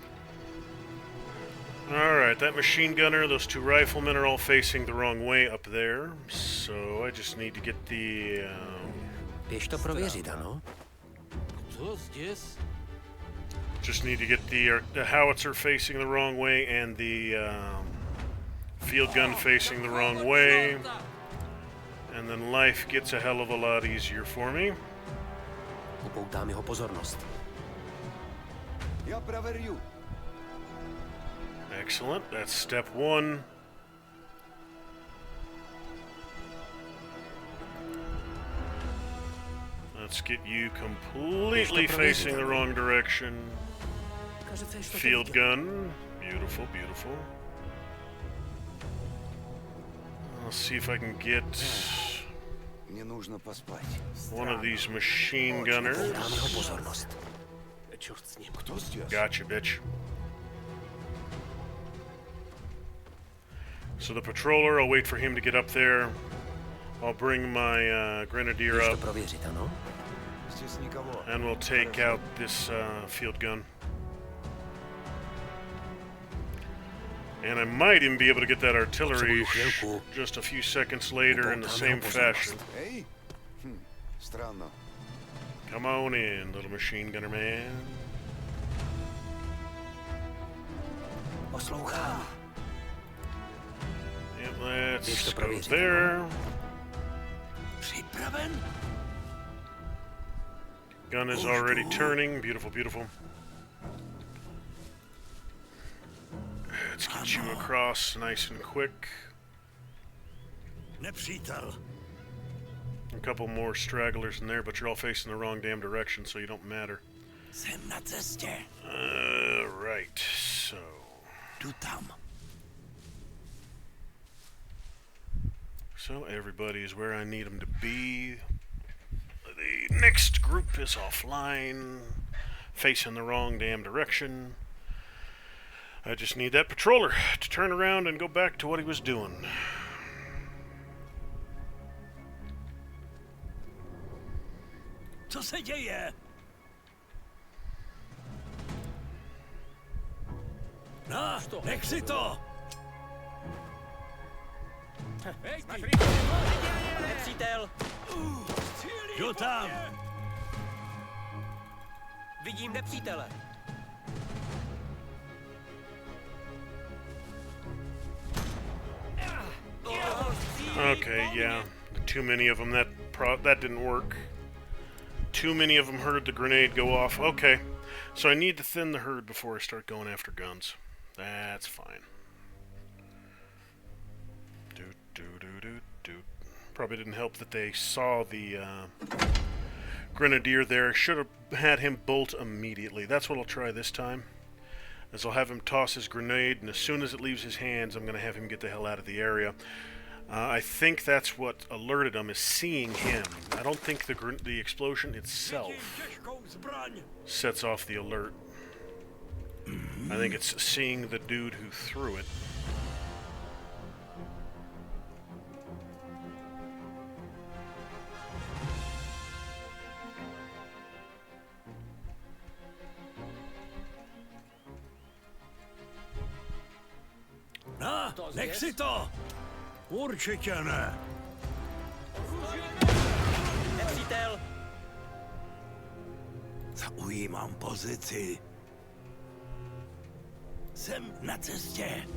Speaker 1: Alright, that machine gunner, those two riflemen are all facing the wrong way up there. So I just need to get the...
Speaker 5: Běž to prověřit, ano?
Speaker 7: Кто здесь?
Speaker 1: just need to get the howitzer facing the wrong way and the field gun facing the wrong way. And then life gets a hell of a lot easier for me.
Speaker 5: Upoutám jeho pozornost.
Speaker 2: Já proveru.
Speaker 1: Excellent. That's step one. Let's get you completely facing the wrong direction. Field gun. Beautiful, beautiful. I'll see if I can get
Speaker 2: Мне нужно поспать.
Speaker 1: one of these machine gunners.
Speaker 5: Upoutám jeho pozornost.
Speaker 7: Черт с ним.
Speaker 2: Кто здесь?
Speaker 1: Gotcha, bitch. So the patroller, I'll wait for him to get up there. I'll bring my grenadier
Speaker 5: Běž to
Speaker 1: up,
Speaker 5: prověřit, ano?
Speaker 2: Здесь никого.
Speaker 1: and we'll take out this field gun. And I might even be able to get that artillery just a few seconds later in the same fashion.
Speaker 2: Эй? Странно.
Speaker 1: Come on in, little machine gunner man.
Speaker 5: Poslouchám.
Speaker 1: Yep, let's
Speaker 5: Běž to
Speaker 1: go
Speaker 5: prověřit,
Speaker 1: there.
Speaker 5: Připraven?
Speaker 1: Gun is already turning. Beautiful, beautiful. Let's get you across nice and quick.
Speaker 2: Nepřítel.
Speaker 1: A couple more stragglers in there, but you're all facing the wrong damn direction, so you don't matter.
Speaker 2: Jsem na cestě.
Speaker 1: Right, so...
Speaker 2: Jdu tam.
Speaker 1: So everybody is where I need them to be. The next group is offline, facing the wrong damn direction. I just need that patroller to turn around and go back to what he was doing.
Speaker 2: Co se děje? No, nech si to!
Speaker 8: Nepřítel!
Speaker 2: Jdu tam!
Speaker 8: Vidím nepřítele!
Speaker 1: Okay, yeah, too many of them. That didn't work. Too many of them heard the grenade go off. Okay, so I need to thin the herd before I start going after guns. That's fine. Probably didn't help that they saw the grenadier there. Should have had him bolt immediately. That's what I'll try this time. As I'll have him toss his grenade, and as soon as it leaves his hands, I'm going to have him get the hell out of the area. I think that's what alerted him, is seeing him. I don't think the explosion itself sets off the alert. I think it's seeing the dude who threw it.
Speaker 2: No, nech si to! Určitě ne.
Speaker 8: Nepřítel!
Speaker 2: Zaujímám pozici. Jsem na cestě.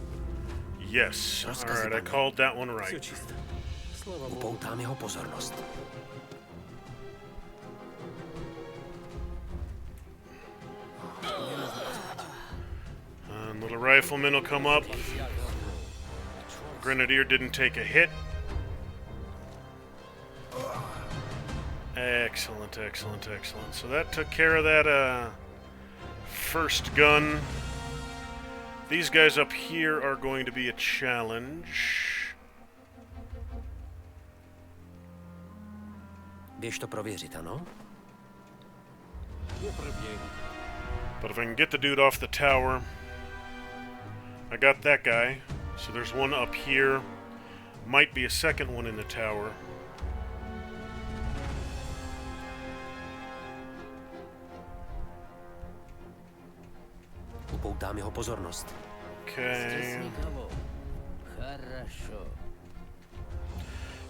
Speaker 1: Yes. Alright, I called that one right.
Speaker 5: Upoutám jeho pozornost.
Speaker 1: And little rifleman will come up. Grenadier didn't take a hit. Excellent, excellent, excellent. So that took care of that first gun. These guys up here are going to be a challenge.
Speaker 5: Běž to prověřit, ano?
Speaker 1: But if I can get the dude off the tower, I got that guy. So there's one up here. Might be a second one in the tower.
Speaker 5: Upoutám jeho pozornost.
Speaker 1: Okay.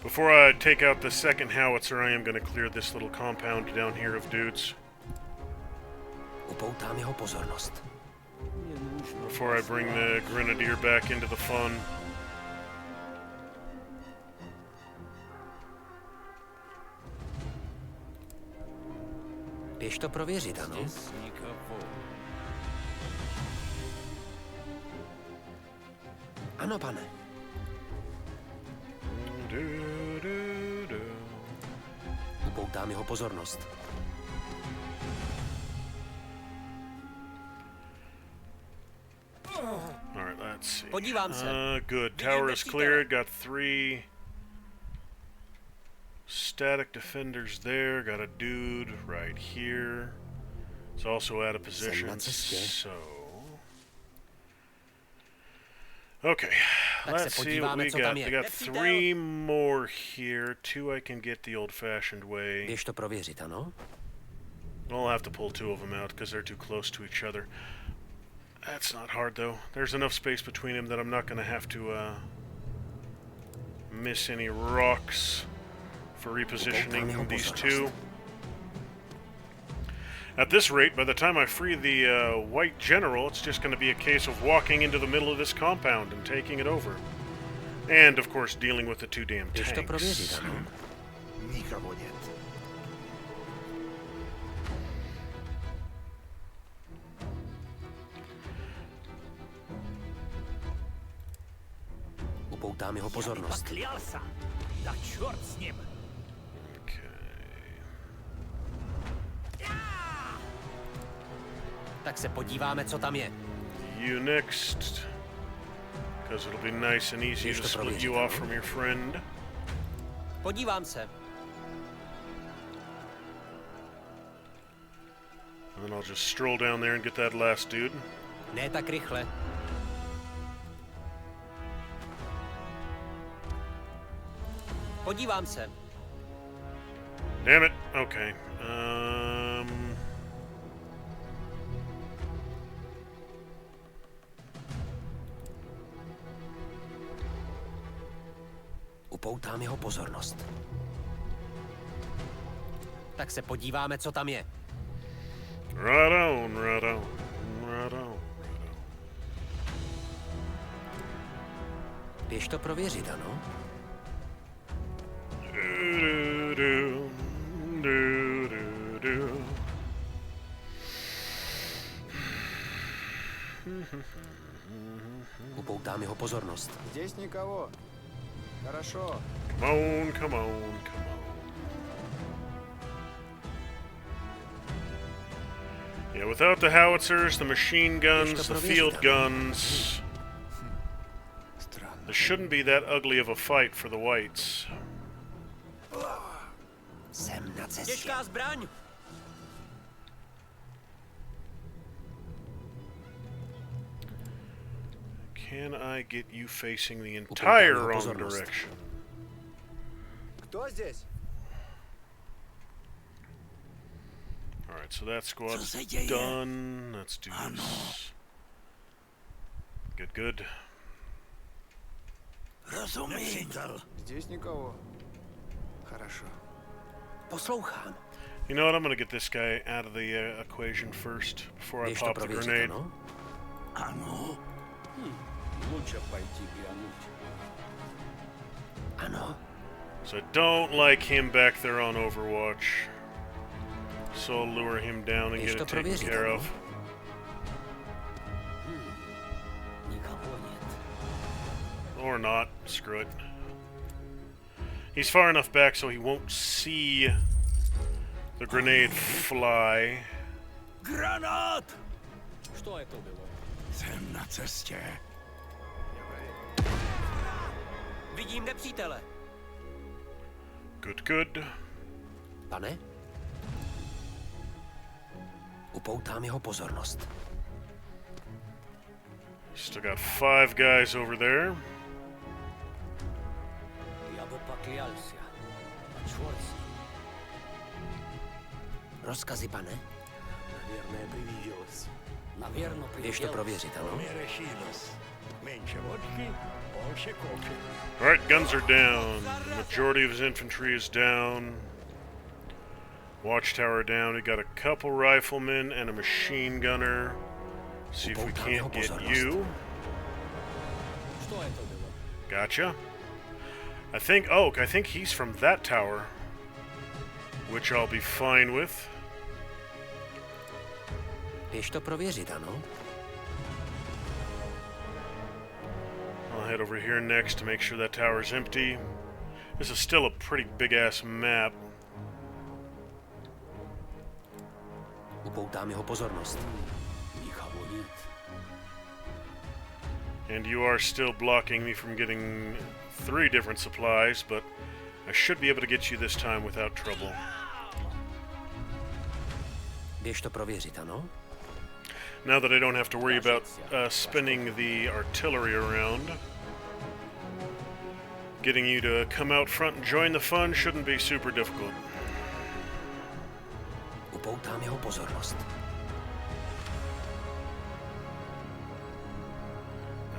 Speaker 1: Before I take out the second howitzer, I am going to clear this little compound down here of dudes.
Speaker 5: Upoutám jeho pozornost.
Speaker 1: Before I bring the Grenadier back into the fun.
Speaker 5: Běž to prověřit, ano? Ano, pane. Upoutám jeho pozornost.
Speaker 1: Alright, let's see.
Speaker 8: Podívám se.
Speaker 1: Good. Tower is cleared. Got 3 static defenders there. Got a dude right here. It's also out of position. So... Okay, let's see what we got. We got 3 more here. 2 I can get the old-fashioned way.
Speaker 5: Běž to prověřit, ano?
Speaker 1: I'll have to pull 2 of them out because they're too close to each other. That's not hard, though. There's enough space between them that I'm not going to have to miss any rocks for repositioning these 2. At this rate, by the time I free the white general, it's just going to be a case of walking into the middle of this compound and taking it over. And, of course, dealing with the 2 damn
Speaker 5: Běž to prověřit,
Speaker 1: tanks.
Speaker 5: ano?
Speaker 3: Nikoho нет.
Speaker 5: Upoutám jeho pozornost.
Speaker 6: Поклялся. Да черт с ним.
Speaker 5: Tak se podíváme, co tam je.
Speaker 1: You next, because it'll be nice and easy to split you off from your friend.
Speaker 8: Podívám se.
Speaker 1: And then I'll just stroll down there and get that last dude.
Speaker 5: Ne tak rychle.
Speaker 8: Podívám se.
Speaker 1: Damn it. Okay.
Speaker 5: Upoutám jeho pozornost. Tak se podíváme, co tam je.
Speaker 1: Right on, right on, right on.
Speaker 5: Běž to prověřit, ano? Upoutám jeho pozornost.
Speaker 3: Здесь никого. Хорошо.
Speaker 1: Come on, come on, come on. Yeah, without the howitzers, the machine guns, the field guns, this shouldn't be that ugly of a fight for the whites.
Speaker 5: Jsem na cestě.
Speaker 8: Těžká zbraň.
Speaker 1: Can I get you facing the entire wrong direction?
Speaker 3: Кто здесь?
Speaker 1: Alright, so that squad's done. Let's do this. Good, good.
Speaker 3: Здесь никого. Хорошо.
Speaker 5: Poslouchám.
Speaker 1: You know what? I'm gonna get this guy out of the equation first before I
Speaker 5: Běž to
Speaker 1: pop the
Speaker 5: prověřit,
Speaker 1: grenade.
Speaker 5: ano?
Speaker 7: Ano. Лучше пойти глянуть.
Speaker 5: Ano.
Speaker 1: So I don't like him back there on Overwatch. So I'll lure him down and
Speaker 5: Běž
Speaker 1: get
Speaker 5: to
Speaker 1: it taken
Speaker 5: prověřit,
Speaker 1: care
Speaker 5: ano?
Speaker 1: of.
Speaker 7: Никого нет.
Speaker 1: Or not. Screw it. He's far enough back so he won't see the grenade fly.
Speaker 6: Granát!
Speaker 7: Что это было?
Speaker 6: Jsem na cestě.
Speaker 8: Vidím nepřítele.
Speaker 1: Good, good.
Speaker 5: Pane? Upoutám jeho pozornost.
Speaker 1: Still got 5 guys over there.
Speaker 7: Я бы поклялся. Черт с ним.
Speaker 5: Rozkazy, pane?
Speaker 7: Наверное, привиделось. Наверное,
Speaker 5: Běž to
Speaker 7: привиделось.
Speaker 5: prověřit, ano?
Speaker 1: Alright, guns are down. Majority of his infantry is down. Watchtower down. We got a couple riflemen and a machine gunner. See if we can't get you.
Speaker 7: Что это было?
Speaker 1: Gotcha. I think he's from that tower, which I'll be fine with.
Speaker 5: Běž to prověřit, ano?
Speaker 1: I'll head over here next to make sure that tower's empty. This is still a pretty big-ass map.
Speaker 5: Upoutám jeho pozornost.
Speaker 7: Никого нет.
Speaker 1: And you are still blocking me from getting 3 different supplies, but I should be able to get you this time without trouble.
Speaker 5: Běž to prověřit, ano?
Speaker 1: Now that I don't have to worry about spinning the artillery around, getting you to come out front and join the fun shouldn't be super difficult.
Speaker 5: Upoutám jeho pozornost.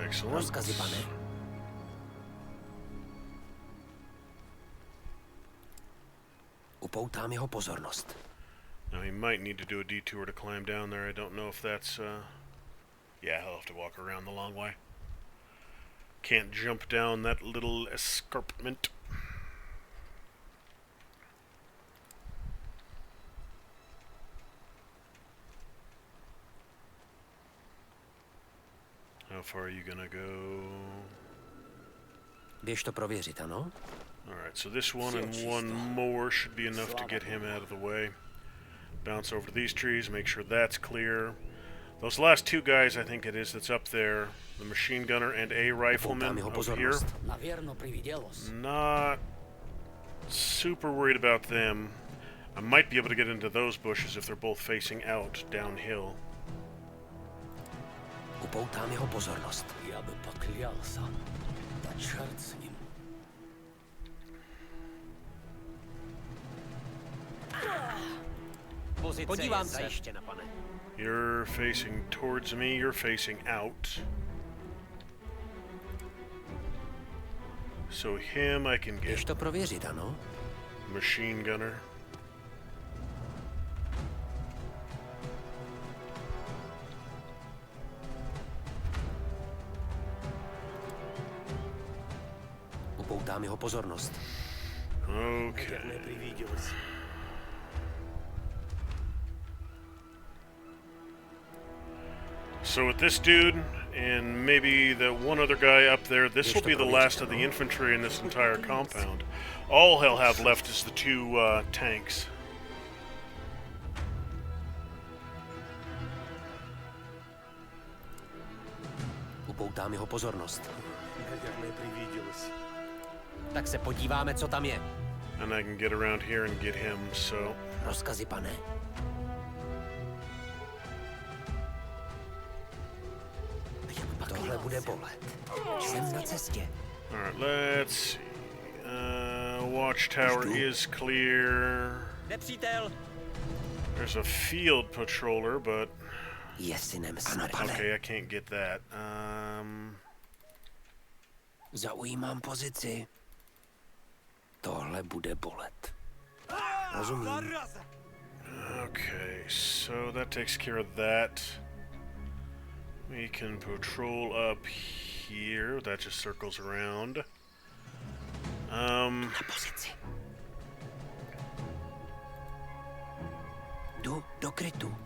Speaker 1: Excellent.
Speaker 5: Rozkazy, pane? Upoutám jeho pozornost.
Speaker 1: Now he might need to do a detour to climb down there. I don't know if that's, yeah, he'll have to walk around the long way. Can't jump down that little escarpment. How far are you gonna go?
Speaker 5: Běž to prověřit, ano?
Speaker 1: Alright, so this one and one more should be enough to get him out of the way. Bounce over to these trees, make sure that's clear. Those last 2 guys, I think it is, that's up there. The machine gunner and a rifleman over here.
Speaker 7: Наверное, привиделось.
Speaker 1: Not super worried about them. I might be able to get into those bushes if they're both facing out downhill.
Speaker 5: Upoutám jeho pozornost.
Speaker 7: Я бы поклялся. Да черт с ним.
Speaker 8: Podívám se. Zajištěna, pane.
Speaker 1: You're facing towards me, you're facing out. So him I can
Speaker 5: Běž
Speaker 1: get.
Speaker 5: to prověřit, ano?
Speaker 1: Machine gunner.
Speaker 5: Upoutám jeho pozornost.
Speaker 1: Okay. So with this dude, and maybe the one other guy up there, this will be the last of the infantry in this entire compound. All he'll have left is the 2 tanks.
Speaker 5: Upoutám jeho pozornost.
Speaker 8: Tak se podíváme, co tam je.
Speaker 1: And I can get around here and get him, so...
Speaker 5: Rozkazy, pane? Tohle bude bolet. Jsem na cestě.
Speaker 1: Alright, let's see. Watchtower is clear.
Speaker 8: Nepřítel.
Speaker 1: There's a field patroller, but...
Speaker 5: Je synem smrti.
Speaker 1: Okay, I can't get that.
Speaker 5: Zaujímám pozici. Tohle bude bolet. Rozumím.
Speaker 1: Okay, so that takes care of that. We can patrol up here. That just circles around.
Speaker 5: Na pozici. Jdu do krytu.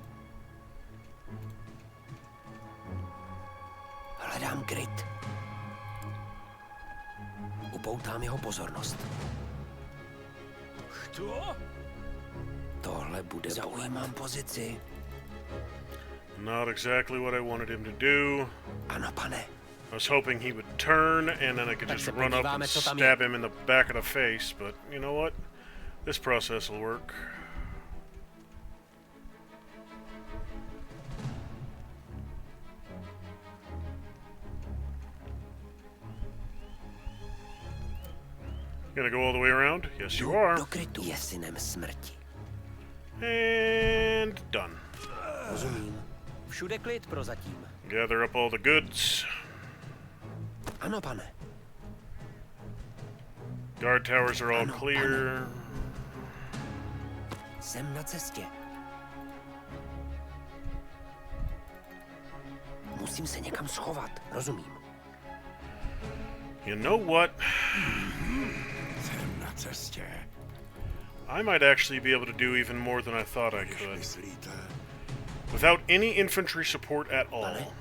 Speaker 5: Hledám kryt. upoutám jeho pozornost. Tohle bude Zaujímám pozici.
Speaker 1: Not exactly what I wanted him to do.
Speaker 5: Ano, pane.
Speaker 1: I was hoping he would turn, and then I could just run up and stab him in the back of the face, but you know what? This process will work. Gonna go all the way around? Yes, you are.
Speaker 5: Do krytu. Je synem smrti.
Speaker 1: And done.
Speaker 8: Rozumím. Všude klid prozatím.
Speaker 1: Gather up all the goods.
Speaker 5: Ano, pane.
Speaker 1: Guard towers are all
Speaker 5: Ano,
Speaker 1: clear.
Speaker 5: Jsem na cestě. Musím se někam schovat, rozumím.
Speaker 1: You know what?
Speaker 2: Jsem na cestě.
Speaker 1: I might actually be able to do even more than I thought I could.
Speaker 2: Myslíte?
Speaker 1: Without any infantry support at all.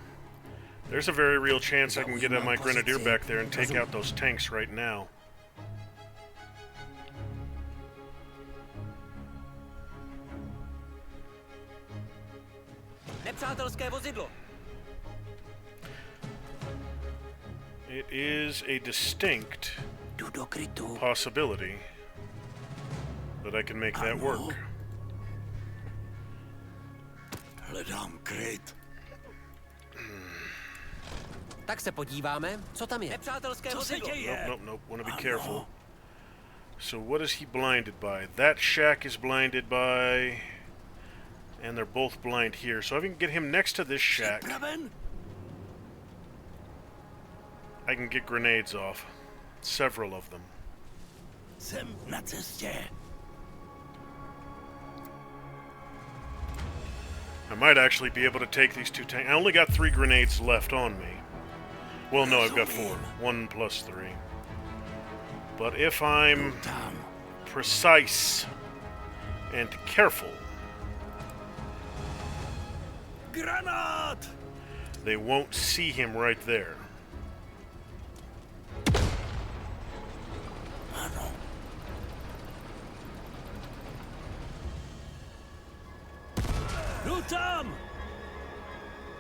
Speaker 1: There's a very real chance I can get my grenadier back there and take out those tanks right now.
Speaker 8: Nepřátelské vozidlo.
Speaker 1: It is a distinct
Speaker 5: Jdu do krytu.
Speaker 1: possibility that I can make that work.
Speaker 2: Hledám kryt.
Speaker 8: Tak se podíváme, co tam je. Nepřátelské vozidlo.
Speaker 1: Nope. Want to be careful. So what is he blinded by? That shack is blinded by... And they're both blind here. So if I can get him next to this shack, I can get grenades off. Several of them.
Speaker 2: Jsem na cestě.
Speaker 1: I might actually be able to take these two tanks. I only got 3 grenades left on me. Well, no, I've got 4. 1 plus 3. But if I'm precise and careful,
Speaker 2: Granát!
Speaker 1: they won't see him right there.
Speaker 2: Ano. Jdu tam!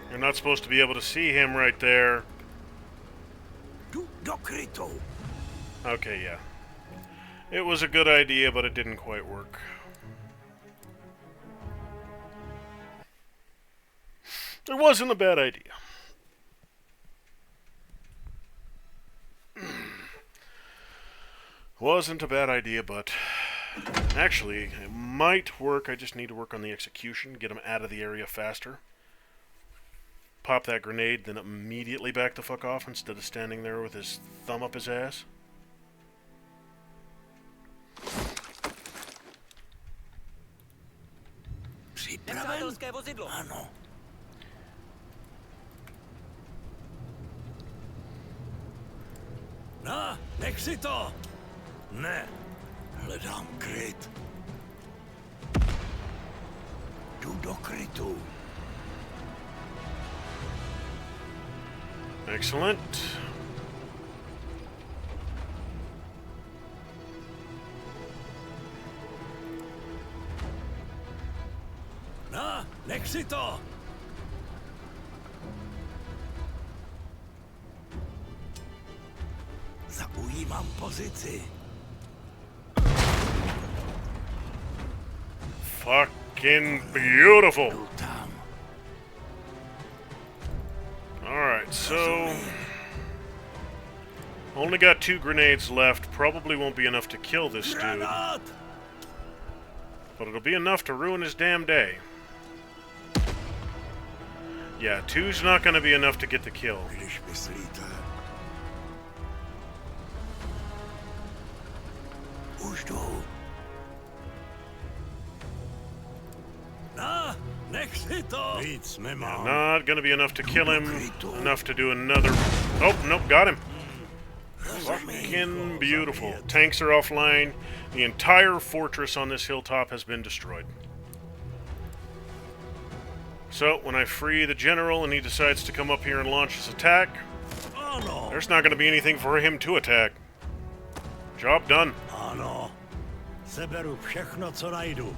Speaker 1: You're not supposed to be able to see him right there.
Speaker 2: Jdu do krytu.
Speaker 1: Okay, yeah. It was a good idea, but it didn't quite work. It wasn't a bad idea. Wasn't a bad idea, but actually, it might work. I just need to work on the execution, get him out of the area faster. Pop that grenade, then immediately back the fuck off instead of standing there with his thumb up his ass.
Speaker 8: Nepřátelské vozidlo.
Speaker 2: Ano. No, nech si to! Ne, hledám kryt. Jdu do krytu.
Speaker 1: Excellent.
Speaker 2: No, nech si to! Zaujímám pozici.
Speaker 1: Fucking beautiful.
Speaker 2: Jdu tam.
Speaker 1: Alright, so... Only got 2 grenades left. Probably won't be enough to kill this dude.
Speaker 2: Granát!
Speaker 1: But it'll be enough to ruin his damn day. Yeah, 2's not gonna be enough to get the kill.
Speaker 2: Když myslíte... Už jdu. No, nech si to! Víc nemám.
Speaker 1: Not gonna be enough to kill him. Enough to do another... Oh, nope, got him. Fucking beautiful. Tanks are offline. The entire fortress on this hilltop has been destroyed. So, when I free the general and he decides to come up here and launch his attack, there's not going to be anything for him to attack. Job done.
Speaker 9: Ano. Seberu všechno, co najdu.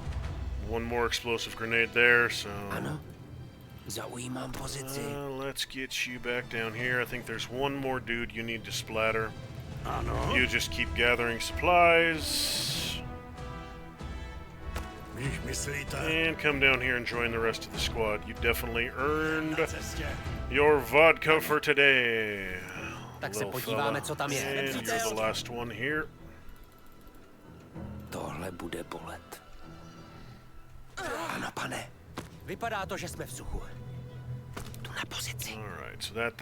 Speaker 1: One more explosive grenade there, so...
Speaker 5: Ano. Zaujímám pozici.
Speaker 1: Let's get you back down here. I think there's one more dude you need to splatter.
Speaker 9: Ano.
Speaker 1: You just keep gathering supplies.
Speaker 9: Když myslíte?
Speaker 1: And come down here and join the rest of the squad. You definitely earned
Speaker 9: Na cestě.
Speaker 1: your vodka for today.
Speaker 8: Tak se
Speaker 1: little
Speaker 8: podíváme,
Speaker 1: fella.
Speaker 8: co tam je.
Speaker 1: And you're the last one here.
Speaker 5: Tohle bude bolet. Ano, pane.
Speaker 8: Vypadá to, že jsme v suchu.
Speaker 5: Tu na pozici.
Speaker 1: Alright, so that,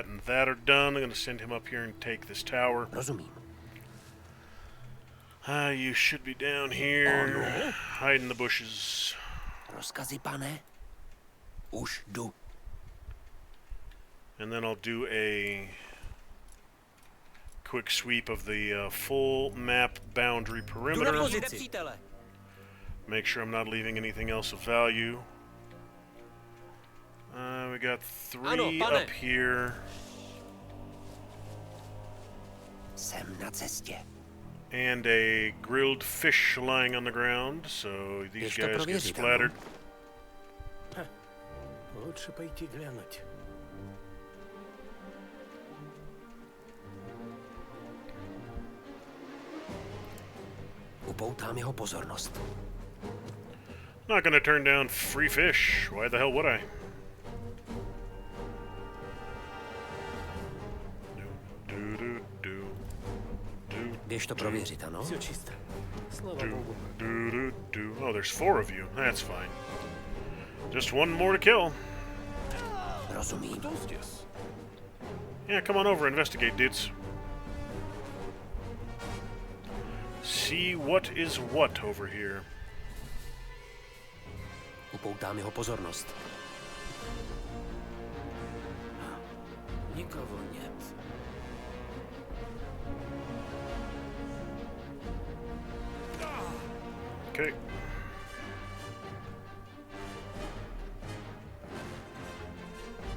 Speaker 1: and that are done. I'm gonna send him up here and take this tower.
Speaker 5: Rozumím.
Speaker 1: You should be down here, hide in the bushes.
Speaker 5: Rozkazy, pane? Už jdu.
Speaker 1: And then I'll do a quick sweep of the full map boundary
Speaker 8: Jdu na
Speaker 1: perimeter.
Speaker 8: pozici. Přítele.
Speaker 1: Make sure I'm not leaving anything else of value. We got 3
Speaker 8: Ano, pane.
Speaker 1: up here.
Speaker 5: Jsem na cestě.
Speaker 1: And a grilled fish lying on the ground, so these
Speaker 5: Ještě
Speaker 1: guys get
Speaker 5: prověřit,
Speaker 1: splattered.
Speaker 9: Lучше пойти глянуть.
Speaker 5: Upoutám jeho pozornost.
Speaker 1: Not gonna turn down free fish. Why the hell would I? Do, do, do, do,
Speaker 5: Běž to prověřit, ano?
Speaker 9: Все чисто. Слава
Speaker 1: do,
Speaker 9: Богу.
Speaker 1: do, do, do. Oh, there's 4 of you. That's fine. Just one more to kill.
Speaker 5: Rozumím.
Speaker 1: Yeah, come on over, investigate, dudes. See what is what over here.
Speaker 5: Upoutám jeho pozornost.
Speaker 9: Никого нет.
Speaker 1: Okay.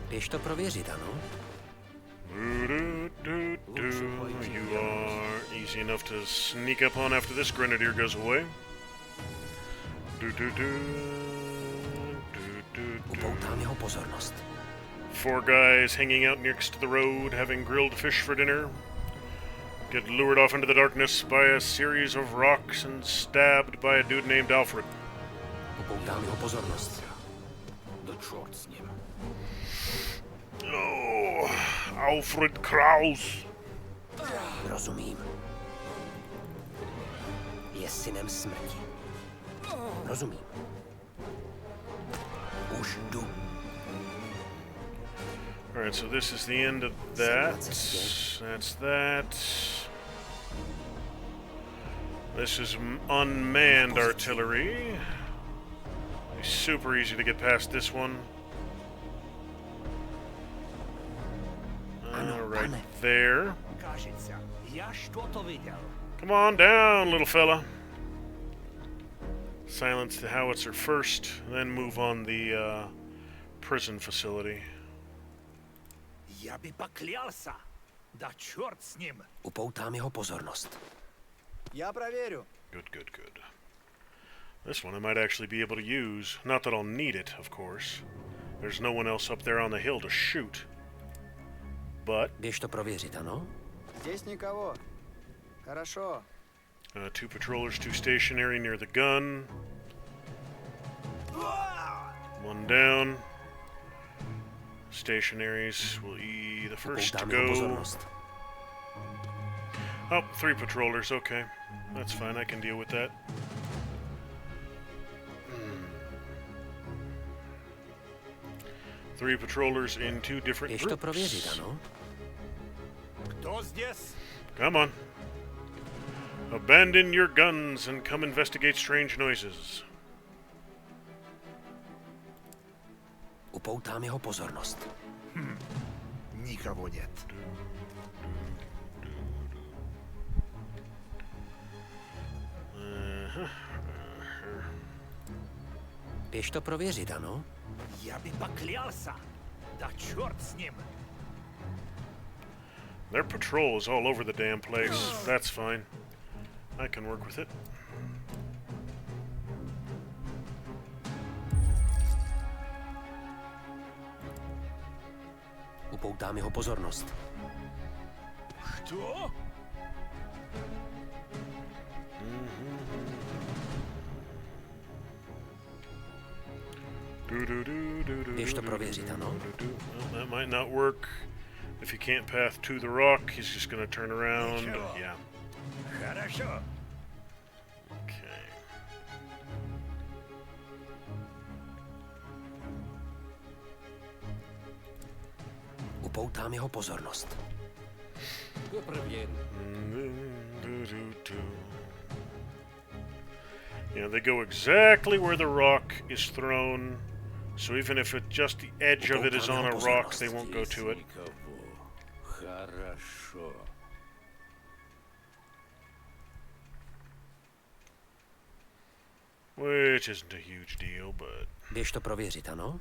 Speaker 5: Běž to prověřit, ano?
Speaker 1: Do, do, do, do. You are easy enough to sneak up on after this grenadier goes away. Do, do, do, do, do, do.
Speaker 5: Upoutám jeho pozornost.
Speaker 1: 4 guys hanging out next to the road having grilled fish for dinner. Get lured off into the darkness by a series of rocks and stabbed by a dude named Alfred.
Speaker 5: Upoutám jeho pozornost.
Speaker 7: Да черт с ним.
Speaker 1: Oh, Alfred Kraus.
Speaker 5: Rozumím. Je synem smrti. Rozumím. Už jdu.
Speaker 1: Alright, so this is the end of that. That's that. This is unmanned artillery. It's super easy to get past this one. Right there.
Speaker 9: Кажется, я что-то видел.
Speaker 1: Come on down, little fella. Silence the howitzer first, then move on the prison facility.
Speaker 9: Я бы поклялся. Да черт с ним.
Speaker 5: Upoutám jeho pozornost.
Speaker 3: Já prověřu.
Speaker 1: Good, good, good. This one I might actually be able to use. Not that I'll need it, of course. There's no one else up there on the hill to shoot. But
Speaker 5: Běž to prověřit, ano?
Speaker 3: Здесь никого. Хорошо.
Speaker 1: 2 patrollers, 2 stationary near the gun. 1 down. Stationaries will be the first to
Speaker 5: Upoutám jeho
Speaker 1: go.
Speaker 5: pozornost.
Speaker 1: Oh, 3 patrollers, okay. That's fine, I can deal with that. Three patrollers in 2 different
Speaker 5: Běž to prověřit,
Speaker 1: groups.
Speaker 5: ano?
Speaker 9: Кто здесь?
Speaker 1: Come on. Abandon your guns and come investigate strange noises.
Speaker 5: Upoutám jeho pozornost.
Speaker 9: Никого нет.
Speaker 5: Běž to prověřit, ano?
Speaker 9: Я бы поклялся. Да черт с ним.
Speaker 1: Their patrol is all over the damn place. That's fine. I can work with it.
Speaker 5: Upoutám jeho pozornost.
Speaker 9: Что?
Speaker 5: Běž to prověřit, ano?
Speaker 1: Well, that might not work. If he can't path to the rock, he's just gonna turn around. Yeah.
Speaker 9: Хорошо.
Speaker 1: Okay.
Speaker 5: Upoutám jeho pozornost.
Speaker 1: Yeah, they go exactly where the rock is thrown. So even if just the edge of it is on a rock, they won't go to it.
Speaker 7: Хорошо.
Speaker 1: Which isn't a huge deal, but...
Speaker 5: Běž to prověřit, ano?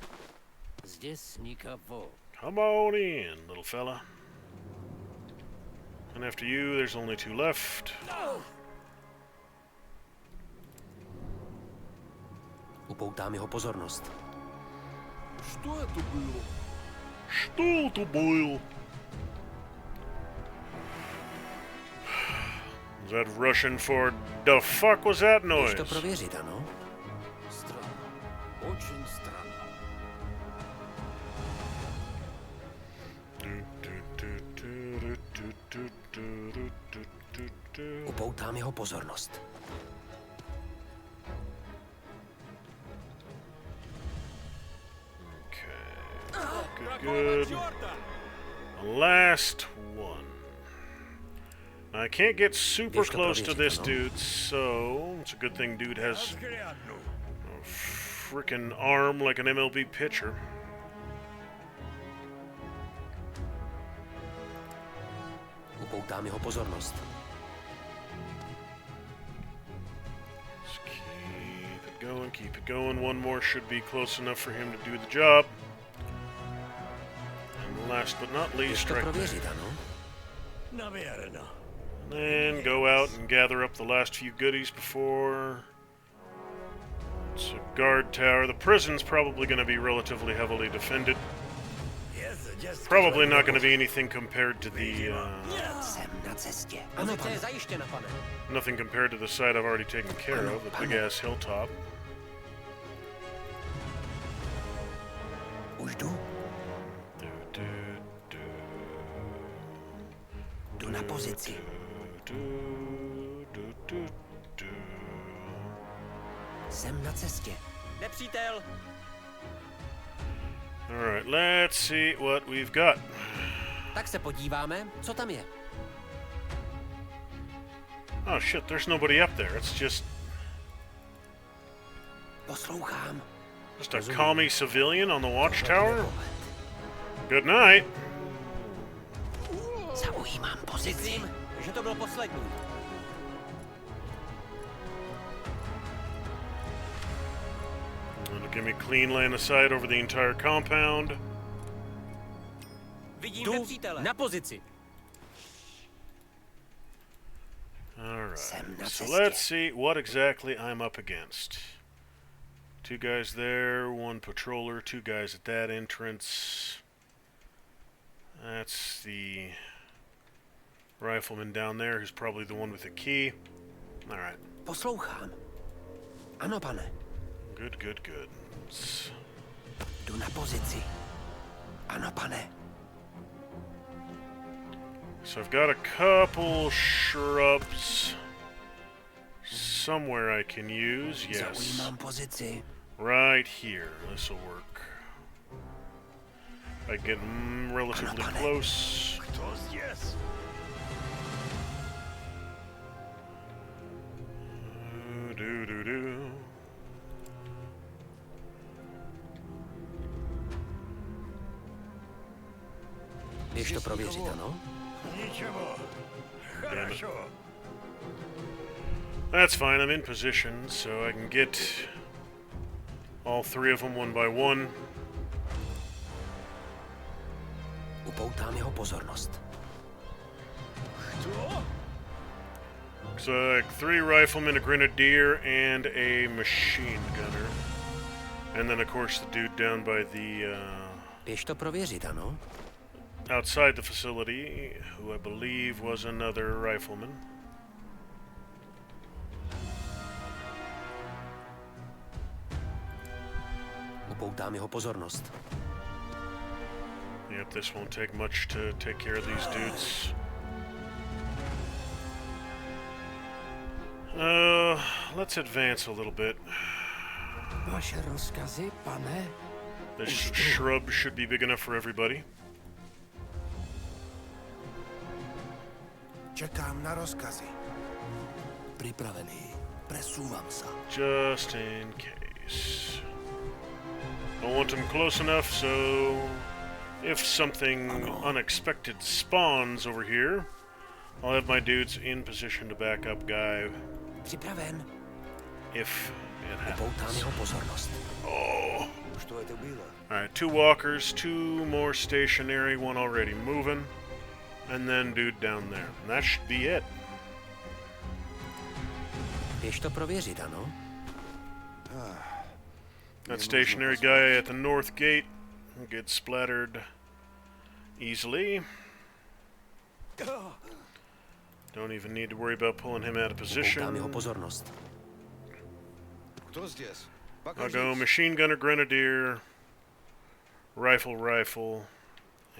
Speaker 4: Здесь никого.
Speaker 1: Come on in, little fella. And after you, there's only 2 left.
Speaker 5: Upoutám jeho pozornost.
Speaker 7: Что это было?
Speaker 1: Что to boil? Is that Russian for the fuck was that
Speaker 5: Běž
Speaker 1: noise?
Speaker 5: to prověřit, ano?
Speaker 7: Странно. Очень странно.
Speaker 5: Upoutám jeho pozornost.
Speaker 1: Good. Last one. I can't get super close to this dude, so it's a good thing dude has a freaking arm like an MLB pitcher.
Speaker 5: Upoutám jeho pozornost.
Speaker 1: Just keep it going. One more should be close enough for him to do the job. And last but not
Speaker 5: Běž
Speaker 1: least,
Speaker 5: to
Speaker 1: right there.
Speaker 5: prověřit, ano?
Speaker 9: Наверно.
Speaker 1: And then go out and gather up the last few goodies before... It's a guard tower. The prison's probably going to be relatively heavily defended.
Speaker 9: Yes, just
Speaker 1: Probably not going to be anything compared to the,
Speaker 5: Jsem na cestě. Ano,
Speaker 8: Pozice
Speaker 5: pane.
Speaker 8: je zajištěna, pane.
Speaker 1: nothing compared to the site I've already taken care of, the big-ass hilltop.
Speaker 5: Už jdu? Jdu na pozici. Jsem na cestě.
Speaker 8: Nepřítel.
Speaker 1: Alright, let's see what we've got.
Speaker 8: Tak se podíváme, co tam je.
Speaker 1: Oh shit, there's nobody up there. It's just
Speaker 5: Poslouchám.
Speaker 1: a commie civilian on the watchtower? Good night.
Speaker 5: Zaujímám pozici.
Speaker 8: Myslím, že to byl poslední.
Speaker 1: It'll give me clean line of sight over the entire compound.
Speaker 8: Vidím
Speaker 5: Jdu
Speaker 8: nepřítele.
Speaker 5: na pozici.
Speaker 1: Alright,
Speaker 5: Jsem na
Speaker 1: so
Speaker 5: cestě.
Speaker 1: let's see what exactly I'm up against. 2 guys there, 1 patroller, 2 guys at that entrance. That's the rifleman down there, who's probably the one with the key. Alright,
Speaker 5: Poslouchám. Ano, pane.
Speaker 1: good.
Speaker 5: Jdu na pozici. Ano, pane.
Speaker 1: So I've got a couple shrubs somewhere I can use, yes.
Speaker 5: Zaujímám pozici.
Speaker 1: Right here, this'll work. I get relatively
Speaker 5: Ano, pane.
Speaker 1: close.
Speaker 9: Кто здесь?
Speaker 1: Do.
Speaker 5: Běž to prověřit, ano?
Speaker 9: Ничего. Хорошо.
Speaker 1: That's fine, I'm in position, so I can get all 3 of them one by one.
Speaker 5: Upoutám jeho pozornost.
Speaker 1: So, like 3 riflemen, a grenadier, and a machine gunner. And then, of course, the dude down by the,
Speaker 5: Běž to prověřit, ano?
Speaker 1: outside the facility, who I believe was another rifleman.
Speaker 5: Upoutám jeho pozornost.
Speaker 1: Yep, this won't take much to take care of these dudes. Let's advance a little bit.
Speaker 5: Vaše rozkazy, pane?
Speaker 1: This shrub should be big enough for everybody.
Speaker 3: Čekám na rozkazy.
Speaker 5: Připravený. Presúvam sa.
Speaker 1: Just in case. Don't want them close enough, so if something unexpected spawns over here, I'll have my dudes in position to back up guy
Speaker 5: Připraven.
Speaker 1: if it
Speaker 5: Upoutám
Speaker 1: happens.
Speaker 5: jeho pozornost.
Speaker 1: Oh.
Speaker 3: Что это было?
Speaker 1: Alright, 2 walkers, 2 more stationary, 1 already moving, and then dude down there. And that should be it.
Speaker 5: Běž to prověřit, ano?
Speaker 1: That stationary guy at the north gate gets splattered easily. Don't even need to worry about pulling him out of position.
Speaker 5: Upoutám jeho pozornost.
Speaker 3: Кто здесь?
Speaker 1: I'll go machine gunner, grenadier, rifle,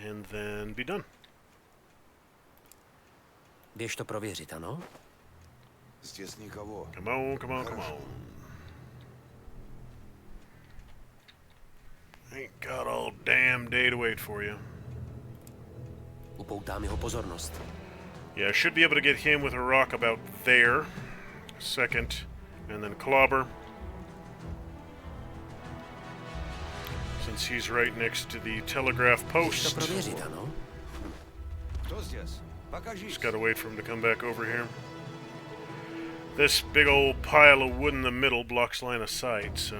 Speaker 1: and then be done.
Speaker 5: Běž to prověřit, ano?
Speaker 3: Здесь никого.
Speaker 1: Come on, come on, come on. Ain't got all damn day to wait for you.
Speaker 5: Upoutám jeho pozornost.
Speaker 1: Yeah, I should be able to get him with a rock about there. Second, and then clobber. Since he's right next to the telegraph
Speaker 5: Běž
Speaker 1: post.
Speaker 5: to prověřit, ano?
Speaker 3: Кто здесь? Покажись.
Speaker 1: Just gotta wait for him to come back over here. This big old pile of wood in the middle blocks line of sight, so...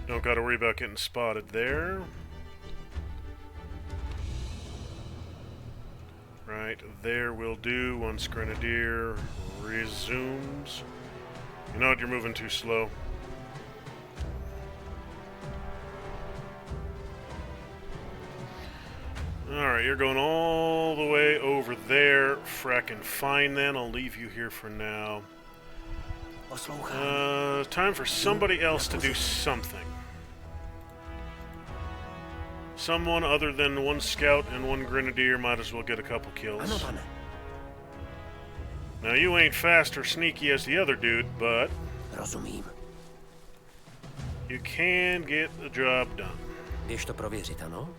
Speaker 1: Don't gotta worry about getting spotted there. Right, there will do once Grenadier resumes. You know what, you're moving too slow. Alright, you're going all the way over there. Frackin' fine then, I'll leave you here for now. Time for somebody else to do something. Someone other than 1 scout and 1 grenadier might as well get a couple
Speaker 5: Ano,
Speaker 1: kills.
Speaker 5: pane.
Speaker 1: Now you ain't fast or sneaky as the other dude, but
Speaker 5: Rozumím.
Speaker 1: you can get the job done.
Speaker 5: Běž to prověřit, ano?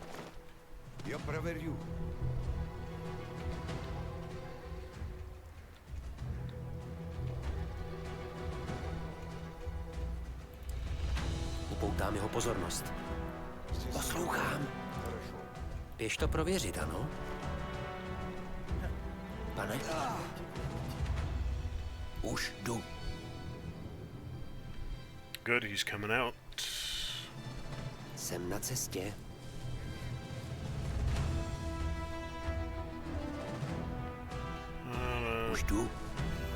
Speaker 3: Я проверю.
Speaker 5: Upoutám jeho pozornost. Poslouchám. Běž to prověřit, ano? Pane? Už jdu.
Speaker 1: Good, he's coming out.
Speaker 5: Jsem na cestě. Už jdu.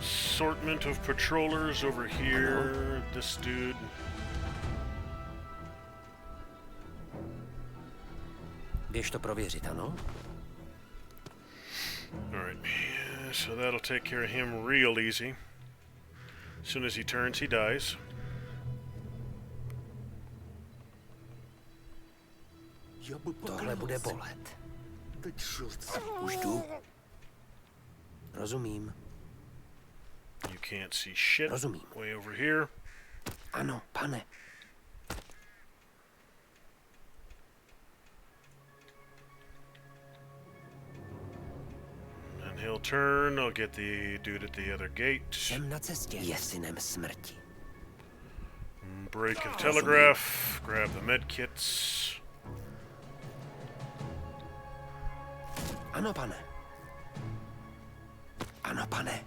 Speaker 1: Assortment of patrollers over here. This dude.
Speaker 5: Běž to prověřit, ano?
Speaker 1: Alright, so that'll take care of him real easy. As soon as he turns, he dies.
Speaker 5: Tohle bude bolet. Už jdu. Rozumím.
Speaker 1: You can't see shit.
Speaker 5: Rozumím.
Speaker 1: Way over here.
Speaker 5: Ano, pane.
Speaker 1: And he'll turn. I'll get the dude at the other gate.
Speaker 5: Jsem na cestě. Je synem smrti.
Speaker 1: Break the telegraph. Grab the med kits.
Speaker 5: Ano, pane. Ano, pane.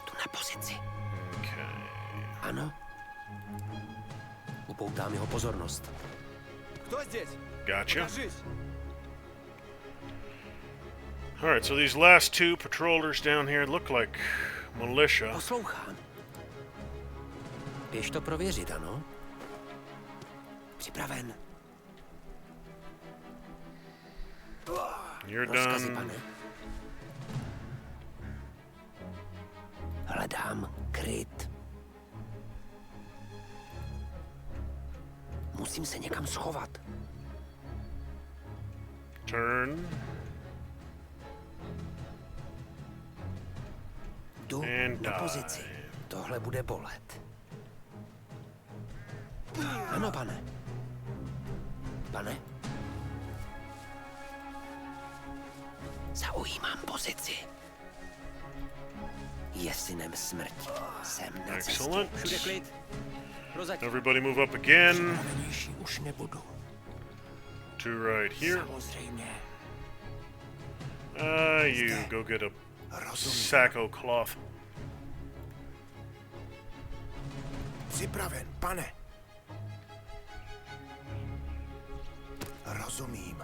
Speaker 5: Tu na pozici.
Speaker 1: Okay.
Speaker 5: Ano. Upoutám jeho pozornost.
Speaker 3: Кто здесь?
Speaker 1: Gotcha.
Speaker 3: Покажись.
Speaker 1: Alright, so these last two patrollers down here look like militia.
Speaker 5: Poslouchám. Běž to prověřit, ano? Připraven.
Speaker 1: You're
Speaker 5: Rozkazy,
Speaker 1: done.
Speaker 5: pane. Hledám kryt. Musím se někam schovat.
Speaker 1: Turn.
Speaker 5: Jdu
Speaker 1: And
Speaker 5: na
Speaker 1: die.
Speaker 5: pozici. Tohle bude bolet. Ano, pane. Pane? Zaujímám pozici. Je synem smrti. Jsem na cestě.
Speaker 1: Excellent.
Speaker 5: Všude klid. Prozaď.
Speaker 1: Everybody move up again.
Speaker 5: Připravenější už nebudu.
Speaker 1: To right here.
Speaker 5: Samozřejmě.
Speaker 1: You go get a sack of cloth.
Speaker 3: Připraven, pane. Rozumím.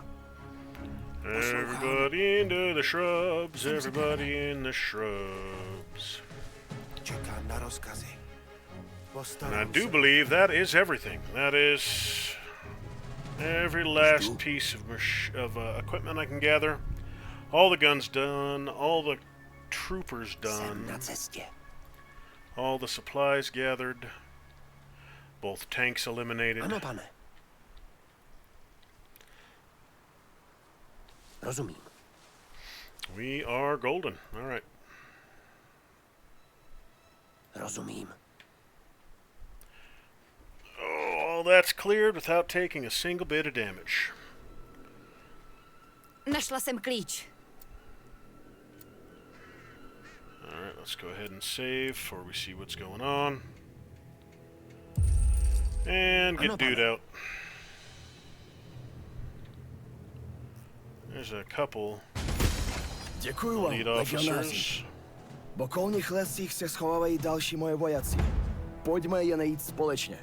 Speaker 1: Everybody into the shrubs. Everybody in the shrubs.
Speaker 3: Čekám na rozkazy.
Speaker 1: And I do believe that is everything. That is every last piece of equipment I can gather. All the guns done. All the troopers
Speaker 5: Jsem na
Speaker 1: done.
Speaker 5: cestě.
Speaker 1: All the supplies gathered. Both tanks eliminated.
Speaker 5: Ano, pane. Rozumím.
Speaker 1: We are golden. All right.
Speaker 5: Rozumím.
Speaker 1: Oh, all that's cleared without taking a single bit of damage.
Speaker 10: Našla jsem klíč.
Speaker 1: All right, let's go ahead and save before we see what's going on. And get dude out. There's a couple
Speaker 11: Děkuju vám,
Speaker 1: lead
Speaker 11: legionáři.
Speaker 1: officers.
Speaker 11: V okolních lesích se schovávají další moje vojaci. Pojďme je najít společně.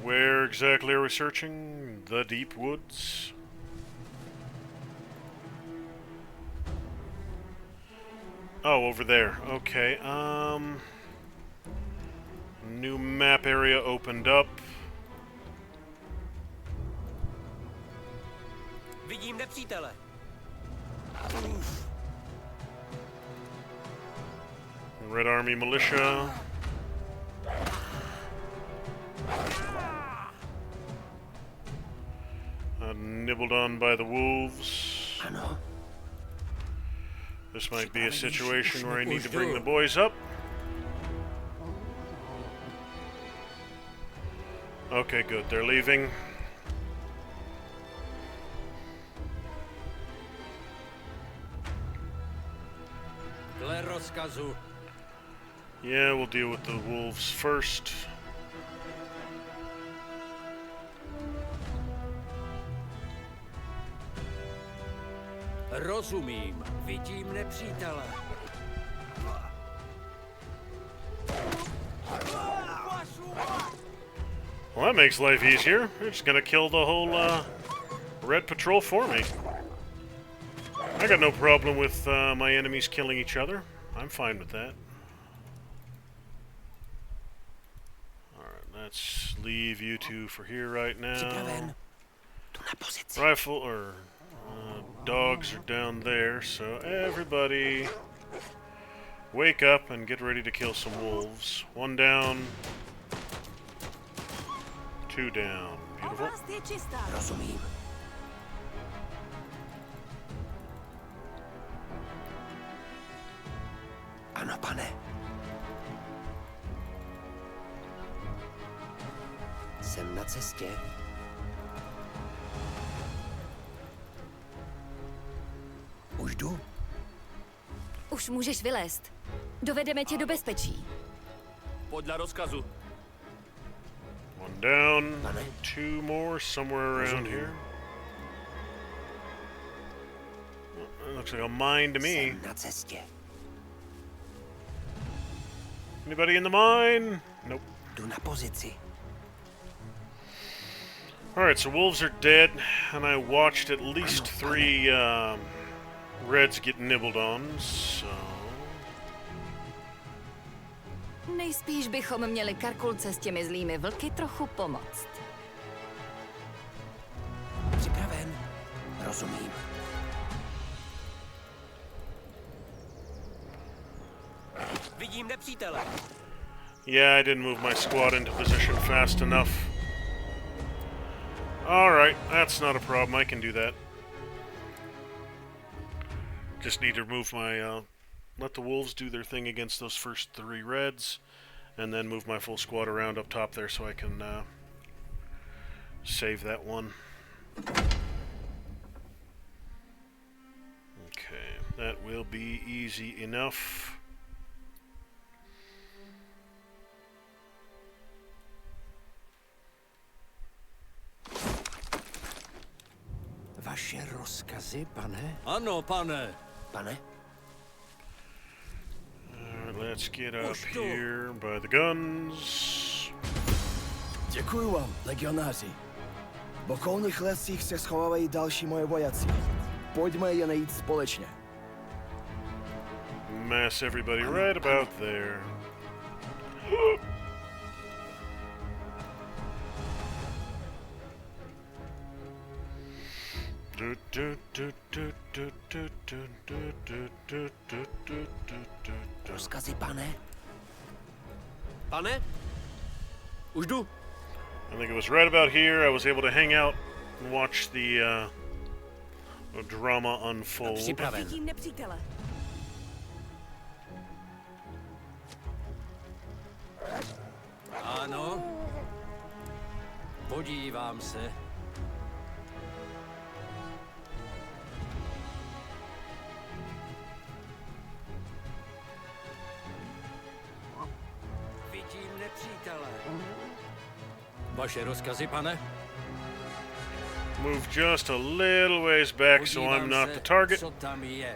Speaker 1: Where exactly are we searching? The deep woods? Oh, over there. Okay. New map area opened up.
Speaker 8: Vidím nepřítele.
Speaker 1: Red Army militia. Nibbled on by the wolves.
Speaker 5: Ano.
Speaker 1: This might be a situation where I need to bring the boys up. Okay, good. They're leaving.
Speaker 8: Dle rozkazu.
Speaker 1: Yeah, we'll deal with the wolves first.
Speaker 8: Rozumím. Vidím nepřítele.
Speaker 1: Well, that makes life easier. They're just gonna kill the whole red patrol for me. I got no problem with my enemies killing each other. I'm fine with that. Alright, let's leave you two for here right now.
Speaker 5: Připraven. Tu na pozici.
Speaker 1: Rifle, or dogs are down there, so everybody wake up and get ready to kill some wolves. One down. Two down. Beautiful.
Speaker 10: Oblast je čistá.
Speaker 5: Rozumím. Ano, pane. Jsem na cestě. Už jdu.
Speaker 10: Už můžeš vylézt. Dovedeme tě do bezpečí.
Speaker 8: Podle rozkazu.
Speaker 1: One down. Two more somewhere around here. It looks like a mine to me.
Speaker 5: Jsem na cestě.
Speaker 1: Anybody in the mine? Nope.
Speaker 5: Jdu na pozici.
Speaker 1: Alright, so wolves are dead, and I watched at least 3 reds get nibbled on, so...
Speaker 10: Nejspíš bychom měli Karkulce s těmi zlými vlky trochu pomoct.
Speaker 5: Připraven. Rozumím.
Speaker 8: Vidím nepřítele.
Speaker 1: Yeah, I didn't move my squad into position fast enough. Alright, that's not a problem, I can do that. Just need to move my, let the wolves do their thing against those first 3 reds, and then move my full squad around up top there so I can, save that one. Okay, that will be easy enough.
Speaker 5: Vaše rozkazy, pane?
Speaker 8: Ano, pane.
Speaker 5: Pane?
Speaker 1: Alright, let's get up here by the guns.
Speaker 11: Děkuju vám, legionáři. V okolních lesích se schovávají další moje vojaci. Pojďme je najít společně.
Speaker 1: Mass everybody right about there.
Speaker 5: Rozkazy, pane? Pane? Už jdu.
Speaker 1: I think it was right about here I was able to hang out and watch the drama unfold.
Speaker 5: Připraven.
Speaker 10: Vidím nepřítele.
Speaker 8: Ano. Podívám se. Vidím nepřítele. Vaše rozkazy, pane?
Speaker 1: Move just a little ways back so I'm not the target.
Speaker 8: Co tam je?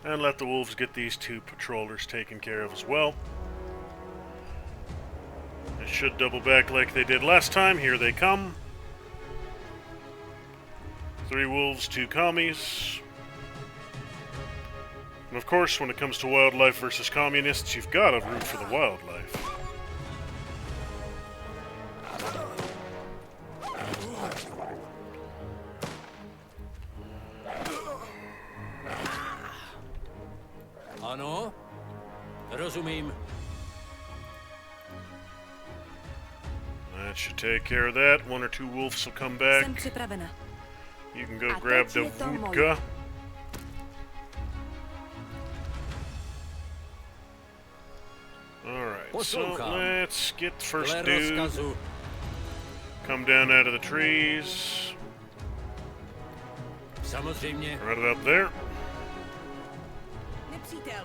Speaker 1: And let the wolves get these 2 patrollers taken care of as well. They should double back like they did last time. Here they come. 3 wolves, 2 commies. And of course, when it comes to wildlife versus communists, you've got to root for the wildlife.
Speaker 8: Ano. Rozumím.
Speaker 1: That should take care of that. 1 or 2 wolves will come back.
Speaker 10: Jsem připravena.
Speaker 1: You can go
Speaker 10: A
Speaker 1: grab
Speaker 10: teď
Speaker 1: the
Speaker 10: je to moje.
Speaker 1: vodka. Alright, so
Speaker 8: Poslouchám.
Speaker 1: let's get the first
Speaker 8: Dle
Speaker 1: dude.
Speaker 8: rozkazu.
Speaker 1: Come down out of the trees.
Speaker 8: Samozřejmě.
Speaker 1: Right about there.
Speaker 10: Nepřítel.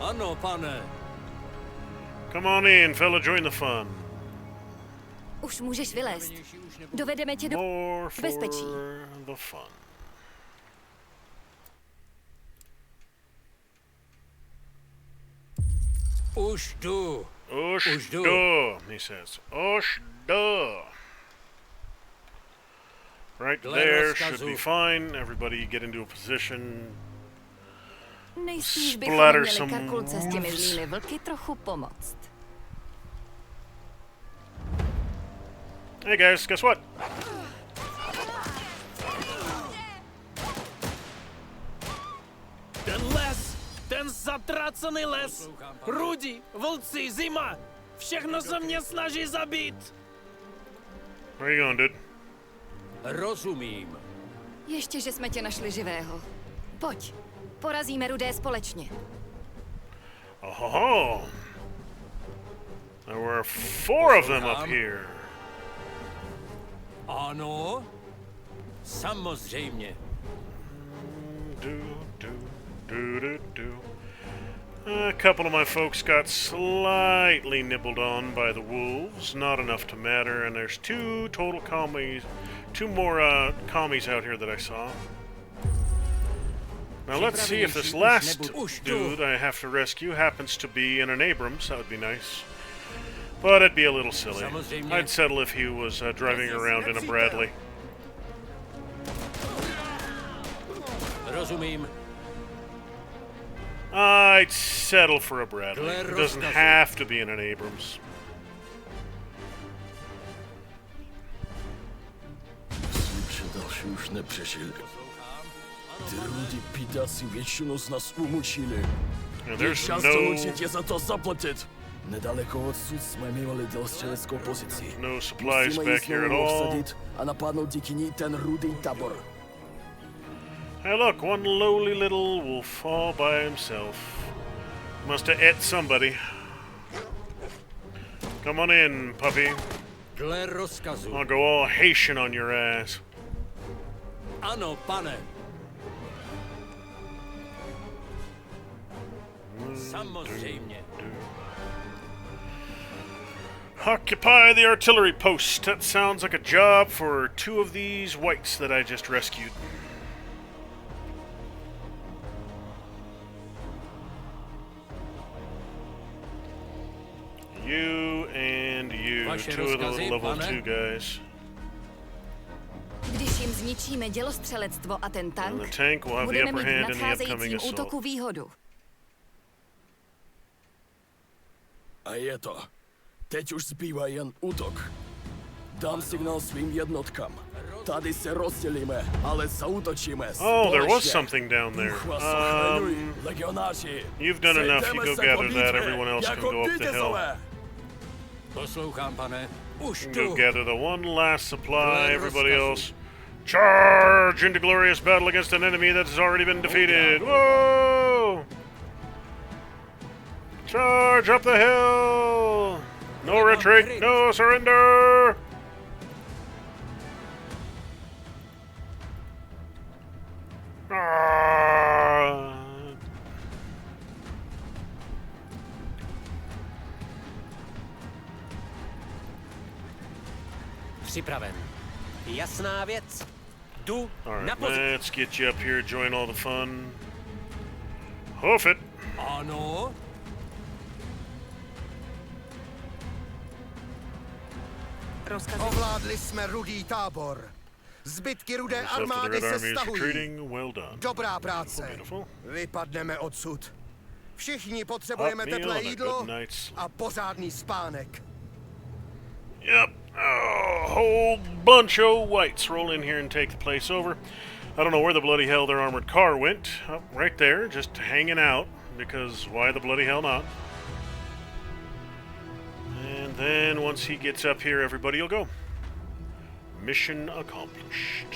Speaker 8: Ano, pane.
Speaker 1: Come on in, fella, join the fun.
Speaker 10: Už můžeš vylézt. Dovedeme tě do
Speaker 1: More for
Speaker 10: bezpečí.
Speaker 1: the fun.
Speaker 8: Už jdu.
Speaker 1: Ush
Speaker 8: Už jdu.
Speaker 1: duh, he says. Ush duh. Right
Speaker 8: Dle
Speaker 1: there
Speaker 8: rozkazu.
Speaker 1: should be fine. Everybody get into a position.
Speaker 10: Nejspíš bychom
Speaker 1: Splatter
Speaker 10: měli
Speaker 1: some
Speaker 10: Karkulce s těmi
Speaker 1: wolves.
Speaker 10: zlými vlky trochu pomoct.
Speaker 1: Hey guys, guess what?
Speaker 6: Ten les! Ten zatracený les! Rudy, vlci, zima! Všechno se mě snaží zabít!
Speaker 1: Where you going, dude?
Speaker 8: Rozumím.
Speaker 10: Ještě, že jsme tě našli živého. Pojď, porazíme rudé společně.
Speaker 1: Oh, there were 4 of them up here.
Speaker 8: Ano. Samozřejmě.
Speaker 1: A couple of my folks got slightly nibbled on by the wolves, not enough to matter, and there's 2 total commies, 2 more commies out here that I saw. Now let's see if this last dude I have to rescue happens to be in an Abrams. That would be nice. But it'd be a little silly. I'd settle if he was driving around in a Bradley.
Speaker 8: Rozumím.
Speaker 1: I'd settle for a Bradley. It doesn't have to be in an Abrams.
Speaker 11: Další už nepřežili. Ty rudy pidáci většinu z nás umučili. Je čas to určitě za to zaplatit. Nedaleko odsud jsme mimo dělstřeleckou pozici.
Speaker 1: No supplies
Speaker 11: musíme
Speaker 1: back here at all.
Speaker 11: obsadit a napadnout díky ní ten rudý tábor.
Speaker 1: Hey look, one lowly little wolf all by himself. Must have ate somebody. Come on in, puppy.
Speaker 8: Dle rozkazu.
Speaker 1: I'll go all Haitian on your ass.
Speaker 8: Ano, pane. Samozřejmě.
Speaker 1: Occupy the artillery post. That sounds like a job for 2 of these whites that I just rescued. You and you,
Speaker 8: Vaše
Speaker 1: 2 of the
Speaker 8: rozkazy,
Speaker 1: level
Speaker 8: pane?
Speaker 1: 2 guys.
Speaker 10: Když jim zničíme dělostřelectvo a ten
Speaker 1: And
Speaker 10: tank,
Speaker 1: the tank will have the
Speaker 10: budeme
Speaker 1: upper
Speaker 10: mít v
Speaker 1: hand in the upcoming
Speaker 10: nadcházejícím
Speaker 1: assault.
Speaker 10: útoku výhodu.
Speaker 11: A je to. Teď už zbývá jen útok. Dám signál svým jednotkám. Tady se rozdělíme, ale zaútočíme
Speaker 1: Oh, there was
Speaker 11: společně.
Speaker 1: something down there.
Speaker 11: Bůh vás ochraňuj, legionáři.
Speaker 1: You've done enough. You
Speaker 11: Sejdeme
Speaker 1: go
Speaker 11: se
Speaker 1: gather
Speaker 11: po
Speaker 1: that.
Speaker 11: bitvě,
Speaker 1: Everyone else can
Speaker 11: jako
Speaker 1: go up the hill.
Speaker 11: vítězové.
Speaker 8: Poslouchám, pane. Už
Speaker 1: Go
Speaker 8: tu.
Speaker 1: gather the one last supply. Everybody else, charge into glorious battle against an enemy that has already been defeated. Whoa! Charge up the hill! No retreat, no surrender! Ah.
Speaker 8: Připraven. Jasná věc. Jdu
Speaker 1: All
Speaker 8: na
Speaker 1: right,
Speaker 8: pozici.
Speaker 1: let's get you up here, join all the fun. Hoof it.
Speaker 8: Ano.
Speaker 3: Ovládli jsme rudý tábor. Zbytky rudé
Speaker 1: Looks up to the
Speaker 3: armády
Speaker 1: Red
Speaker 3: se
Speaker 1: Army is
Speaker 3: stahují.
Speaker 1: retreating. Well done.
Speaker 3: Dobrá práce.
Speaker 1: Beautiful.
Speaker 3: Vypadneme odsud. Všichni potřebujeme
Speaker 1: Hot meal
Speaker 3: teplé
Speaker 1: and a
Speaker 3: jídlo
Speaker 1: good night's sleep.
Speaker 3: a pořádný spánek.
Speaker 1: Yep, a whole bunch of whites roll in here and take the place over. I don't know where the bloody hell their armored car went. Oh, right there, just hanging out, because why the bloody hell not? And then once he gets up here, everybody will go. Mission accomplished.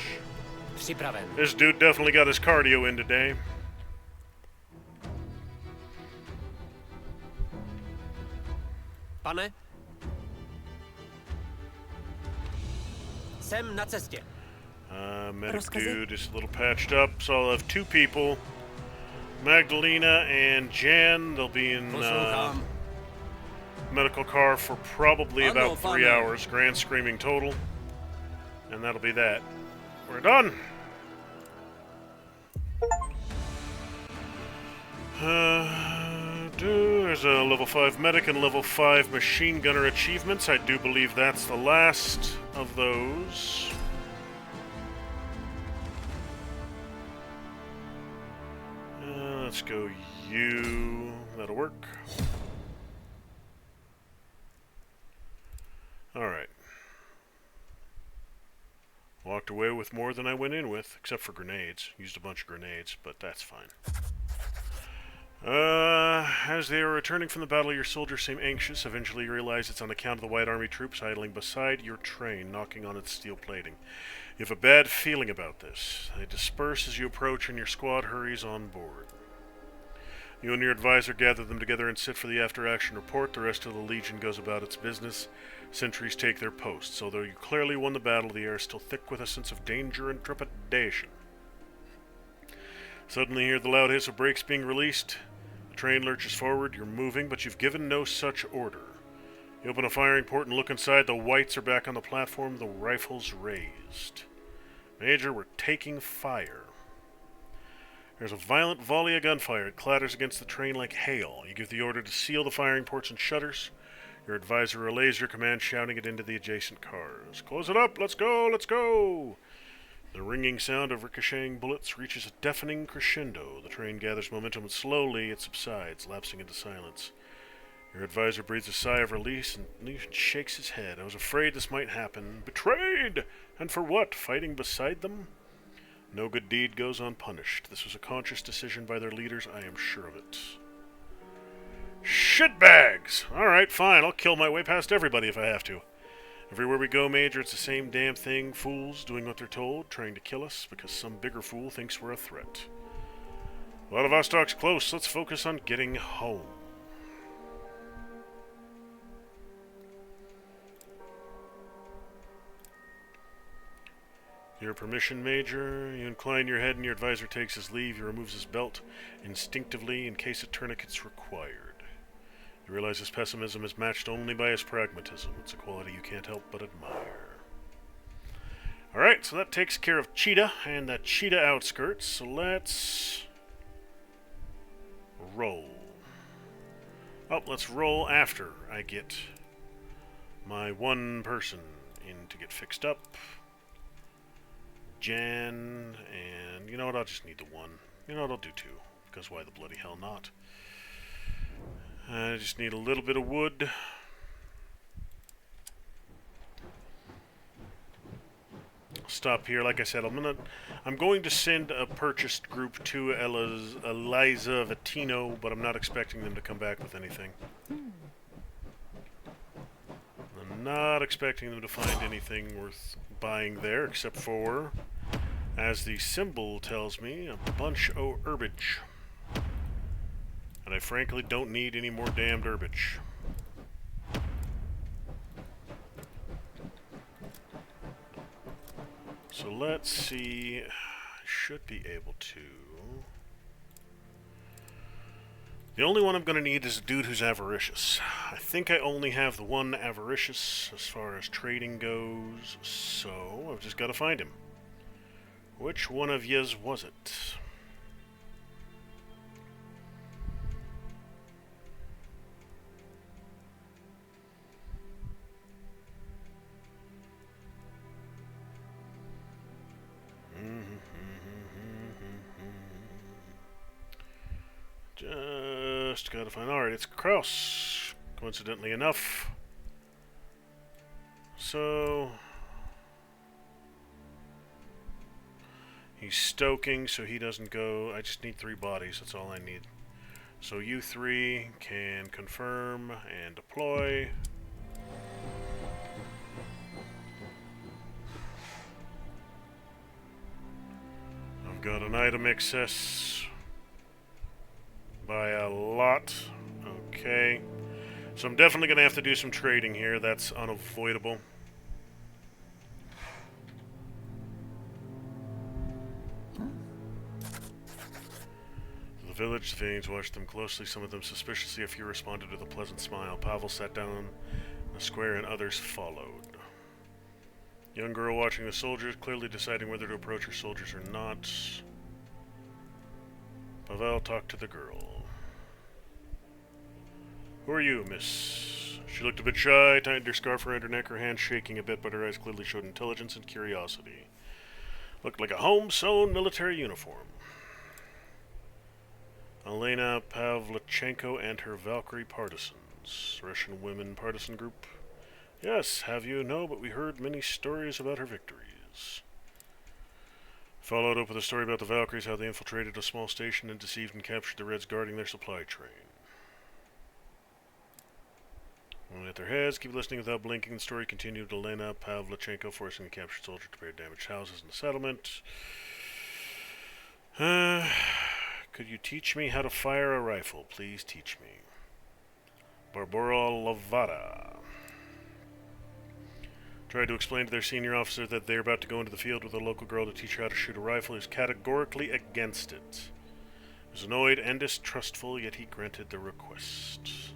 Speaker 8: Připraven.
Speaker 1: This dude definitely got his cardio in today.
Speaker 8: Pane? Jsem na cestě.
Speaker 1: Medic dude is a little patched up, so I'll have 2 people. Magdalena and Jan, they'll be in medical car for probably about 3 hours, grand screaming total. And that'll be that. We're done! There's a level 5 medic and level 5 machine gunner achievements. I do believe that's the last of those. Let's go you. That'll work. Alright. Walked away with more than I went in with, except for grenades. Used a bunch of grenades, but that's fine. As they are returning from the battle, your soldiers seem anxious. Eventually you realize it's on account of the White Army troops idling beside your train, knocking on its steel plating. You have a bad feeling about this. They disperse as you approach and your squad hurries on board. You and your advisor gather them together and sit for the after-action report. The rest of the Legion goes about its business. Sentries take their posts. Although you clearly won the battle, the air is still thick with a sense of danger and trepidation. Suddenly you hear the loud hiss of brakes being released. The train lurches forward. You're moving, but you've given no such order. You open a firing port and look inside. The whites are back on the platform, the rifles raised. Major, we're taking fire. There's a violent volley of gunfire. It clatters against the train like hail. You give the order to seal the firing ports and shutters. Your advisor relays your command, shouting it into the adjacent cars. Close it up! Let's go! Let's go! The ringing sound of ricocheting bullets reaches a deafening crescendo. The train gathers momentum and slowly it subsides, lapsing into silence. Your advisor breathes a sigh of release and shakes his head. I was afraid this might happen. Betrayed! And for what? Fighting beside them? No good deed goes unpunished. This was a conscious decision by their leaders, I am sure of it. Shitbags! Alright, fine, I'll kill my way past everybody if I have to. Everywhere we go, Major, it's the same damn thing. Fools doing what they're told, trying to kill us because some bigger fool thinks we're a threat. Vladivostok's close. Let's focus on getting home. Your permission, Major. You incline your head and your advisor takes his leave. He removes his belt instinctively in case a tourniquet's required. You realize his pessimism is matched only by his pragmatism. It's a quality you can't help but admire. Alright, so that takes care of Cheetah and that Cheetah outskirts. So let's roll. Oh, let's roll after I get my one person in to get fixed up. Jan, and you know what, I'll just need the one. You know what, I'll do two, because why the bloody hell not? I just need a little bit of wood. I'll stop here. Like I said, I'm going to send a purchased group to Eliza Vatino, but I'm not expecting them to come back with anything. I'm not expecting them to find anything worth buying there, except for, as the symbol tells me, a bunch of herbage. And I frankly don't need any more damned herbage. So let's see, I should be able to... The only one I'm going to need is a dude who's avaricious. I think I only have the one avaricious as far as trading goes, so I've just got to find him. Which one of yez was it? Just gotta find... Alright, it's Kraus, coincidentally enough. So... he's stoking, so he doesn't go... I just need 3 bodies, that's all I need. So you 3 can confirm and deploy. I've got an item excess by a lot. Okay. So I'm definitely going to have to do some trading here. That's unavoidable. The village, the Vanes watched them closely, some of them suspiciously. A few responded with a pleasant smile. Pavel sat down in the square and others followed. Young girl watching the soldiers, clearly deciding whether to approach her soldiers or not. Pavel talked to the girl. Who are you, miss? She looked a bit shy, tightened her scarf around her neck, her hands shaking a bit, but her eyes clearly showed intelligence and curiosity. Looked like a home-sewn military uniform. Elena Pavlichenko and her Valkyrie partisans. Russian women partisan group. Yes, have you? No, but we heard many stories about her victories. Followed up with a story about the Valkyries, how they infiltrated a small station and deceived and captured the Reds guarding their supply train. At their heads, keep listening without blinking. The story continued. Elena Pavlichenko forcing the captured soldier to repair damaged houses in the settlement. Could you teach me how to fire a rifle? Please teach me. Barbara Lavada tried to explain to their senior officer that they're about to go into the field with a local girl to teach her how to shoot a rifle. He was categorically against it. He was annoyed and distrustful, yet he granted the request.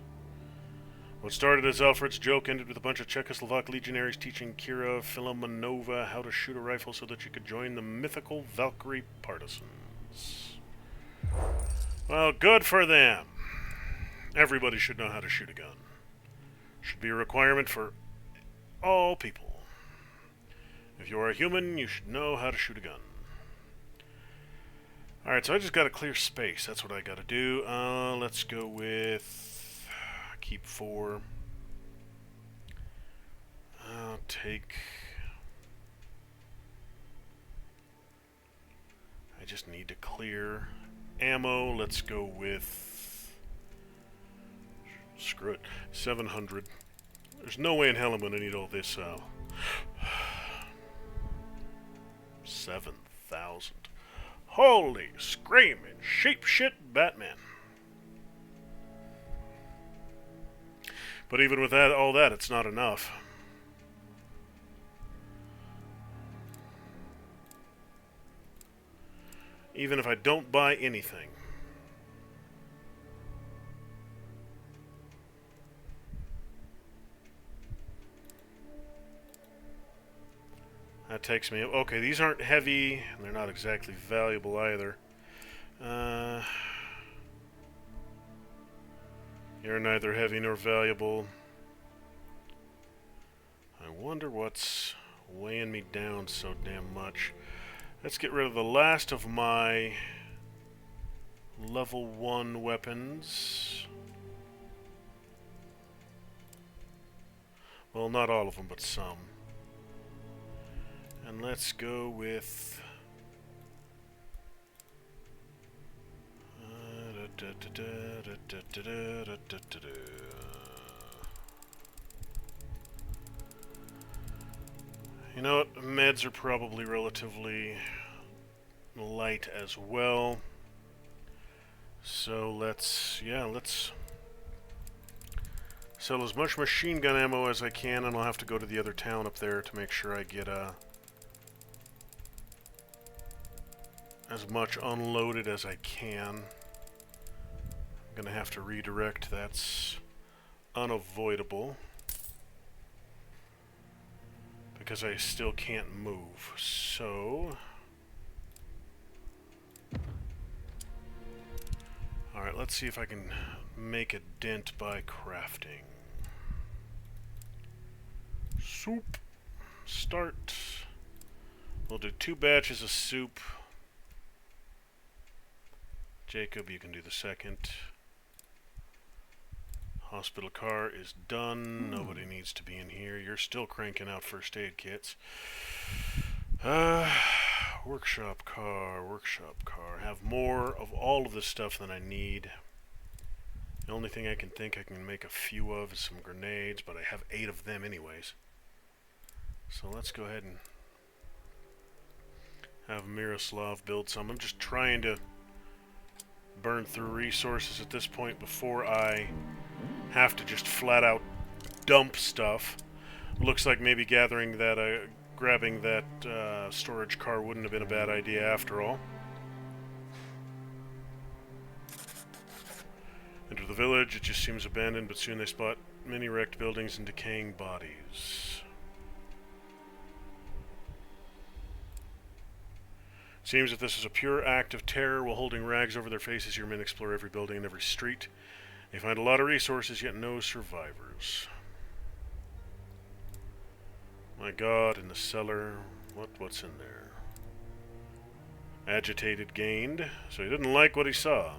Speaker 1: What started as Alfred's joke ended with a bunch of Czechoslovak legionaries teaching Kira Filomonova how to shoot a rifle so that she could join the mythical Valkyrie partisans. Well, good for them. Everybody should know how to shoot a gun. Should be a requirement for all people. If you are a human, you should know how to shoot a gun. Alright, so I just gotta clear space. That's what I gotta do. Let's go with... keep 4. I'll take... I just need to clear ammo. Let's go with... screw it. 700. There's no way in hell I'm gonna need all this, 7,000. Holy screaming sheep shit Batman. But even with that, all that, it's not enough. Even if I don't buy anything. That takes me... okay, these aren't heavy, and they're not exactly valuable either. You're neither heavy nor valuable. I wonder what's weighing me down so damn much. Let's get rid of the last of my level 1 weapons. Well, not all of them, but some. And let's go with... you know what? Meds are probably relatively light as well. So let's sell as much machine gun ammo as I can, and I'll have to go to the other town up there to make sure I get as much unloaded as I can. I'm gonna have to redirect. That's unavoidable because I still can't move. So alright, let's see if I can make a dent by crafting. Soup. Start. We'll do 2 batches of soup. Jacob, you can do the second. Hospital car is done. Nobody needs to be in here. You're still cranking out first aid kits. Workshop car, workshop car. Have more of all of this stuff than I need. The only thing I can think I can make a few of is some grenades, but I have 8 of them anyways. So let's go ahead and have Miroslav build some. I'm just trying to burn through resources at this point before I have to just flat out dump stuff. Looks like maybe grabbing that storage car wouldn't have been a bad idea after all. Enter the village. It just seems abandoned, but soon they spot many wrecked buildings and decaying bodies. Seems that this is a pure act of terror. While holding rags over their faces, your men explore every building and every street. They find a lot of resources, yet no survivors. My God, in the cellar, what's in there? Agitated gained, so he didn't like what he saw.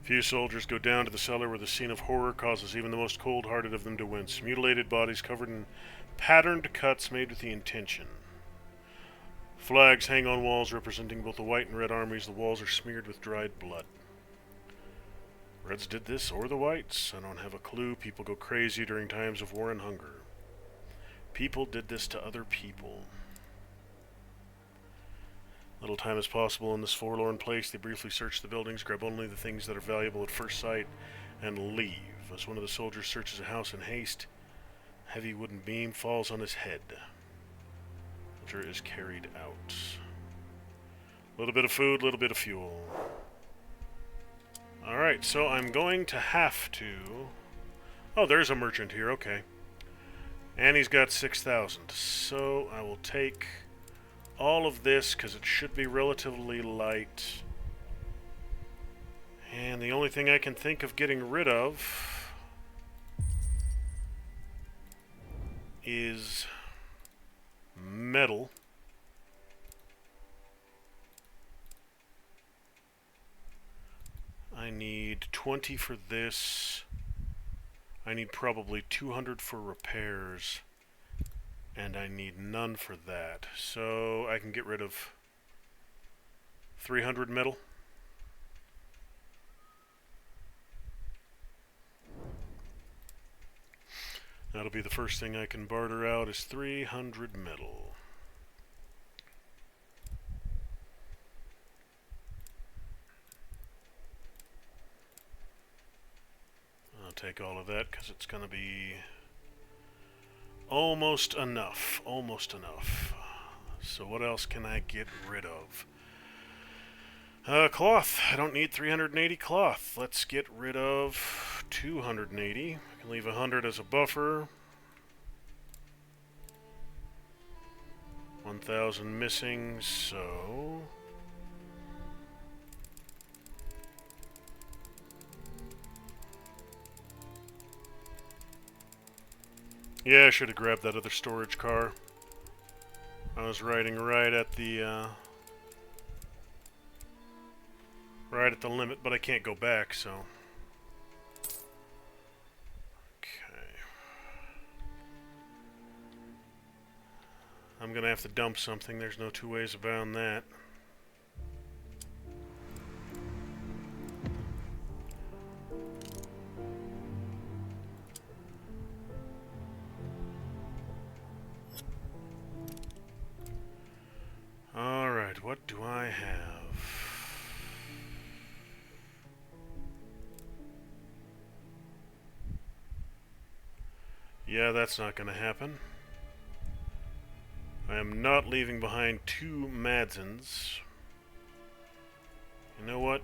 Speaker 1: Few soldiers go down to the cellar where the scene of horror causes even the most cold-hearted of them to wince. Mutilated bodies covered in patterned cuts made with the intention. Flags hang on walls representing both the white and red armies. The walls are smeared with dried blood. Reds did this, or the whites. I don't have a clue. People go crazy during times of war and hunger. People did this to other people. Little time as possible in this forlorn place. They briefly search the buildings, grab only the things that are valuable at first sight, and leave. As one of the soldiers searches a house in haste, a heavy wooden beam falls on his head. Is carried out. A little bit of food, a little bit of fuel. Alright, so I'm going to have to... oh, there's a merchant here, okay. And he's got 6,000. So I will take all of this, because it should be relatively light. And the only thing I can think of getting rid of is metal. I need 20 for this. I need probably 200 for repairs. And I need none for that. So I can get rid of 300 metal. That'll be the first thing I can barter out is 300 metal. I'll take all of that because it's going to be almost enough. Almost enough. So what else can I get rid of? Cloth. I don't need 380 cloth. Let's get rid of 280. I can leave 100 as a buffer. 1,000 missing, so... Yeah, I should have grabbed that other storage car. I was riding right at the limit, but I can't go back, so... Okay. I'm gonna have to dump something, there's no two ways about that. Alright, what do I have? Yeah, that's not going to happen. I am not leaving behind 2 Madzens. You know what?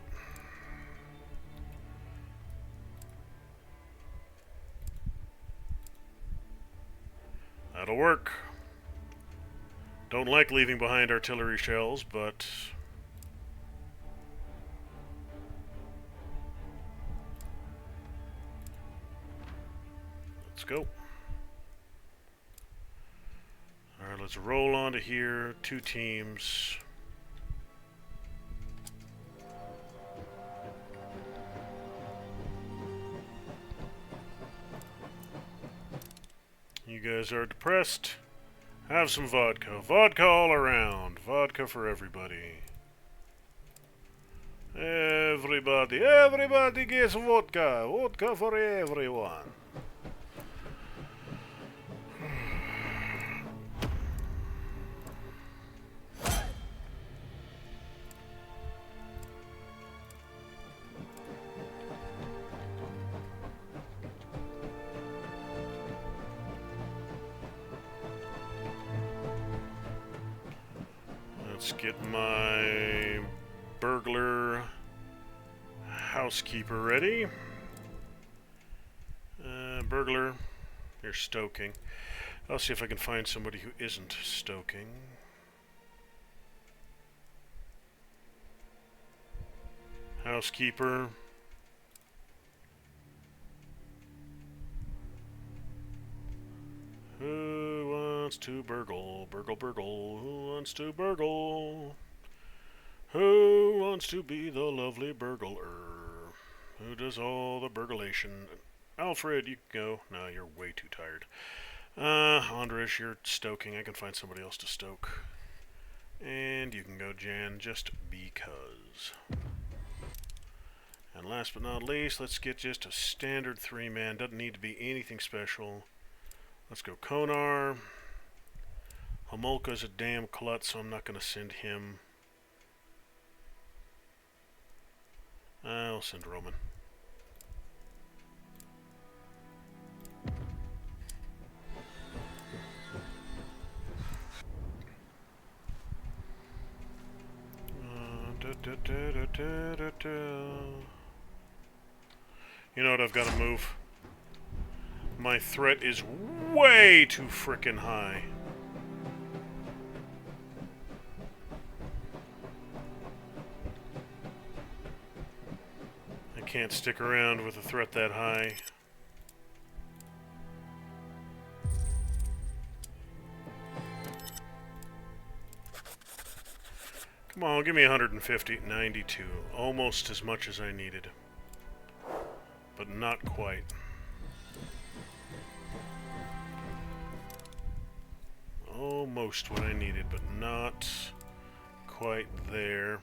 Speaker 1: That'll work. Don't like leaving behind artillery shells, but... let's go. Alright, let's roll on to here. 2 teams. You guys are depressed. Have some vodka. Vodka all around. Vodka for everybody. Everybody gets vodka. Vodka for everyone. Let's get my burglar housekeeper ready. Burglar, you're stoking. I'll see if I can find somebody who isn't stoking. Housekeeper. Who wants to burgle? Burgle, burgle. Who wants to burgle? Who wants to be the lovely burglar? Who does all the burglation? Alfred, you can go. No, you're way too tired. Andres, you're stoking. I can find somebody else to stoke. And you can go, Jan, just because. And last but not least, let's get just a standard 3-man. Doesn't need to be anything special. Let's go Konar. Homolka's a damn klutz, so I'm not going to send him. I'll send Roman. You know what, I've got to move. My threat is way too frickin' high. can't stick around with a threat that high. Come on, give me 150. 92. Almost as much as I needed. But not quite. Almost what I needed, but not quite there.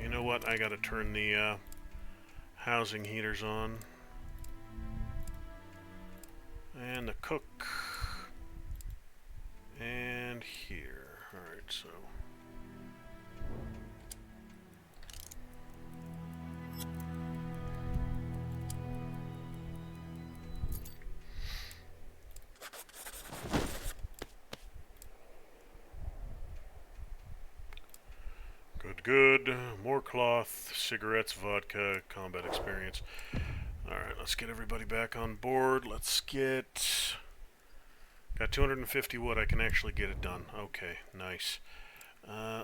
Speaker 1: You know what? I gotta turn the housing heaters on. And the cook. And here. Alright, so. Good. More cloth, cigarettes, vodka, combat experience. Alright, let's get everybody back on board. Let's get... Got 250 wood. I can actually get it done. Okay, nice.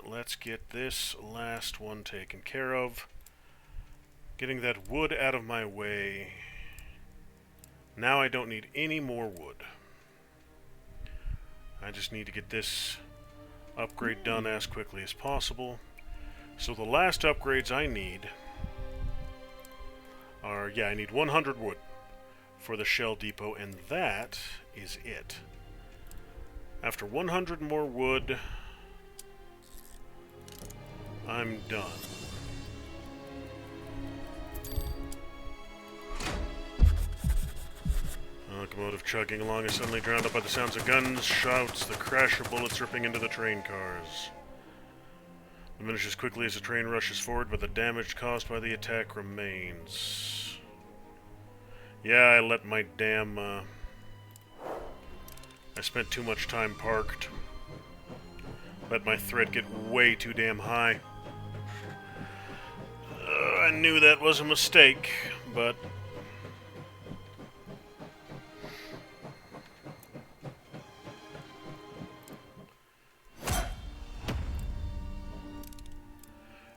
Speaker 1: Let's get this last one taken care of. Getting that wood out of my way. Now I don't need any more wood. I just need to get this upgrade done as quickly as possible. So the last upgrades I need are, yeah, I need 100 wood for the shell depot, and that is it. After 100 more wood, I'm done. Locomotive chugging along is suddenly drowned out by the sounds of guns, shouts, the crash of bullets ripping into the train cars. Diminishes quickly as the train rushes forward, but the damage caused by the attack remains. Yeah, I let my damn, I spent too much time parked. Let my threat get way too damn high. I knew that was a mistake, but...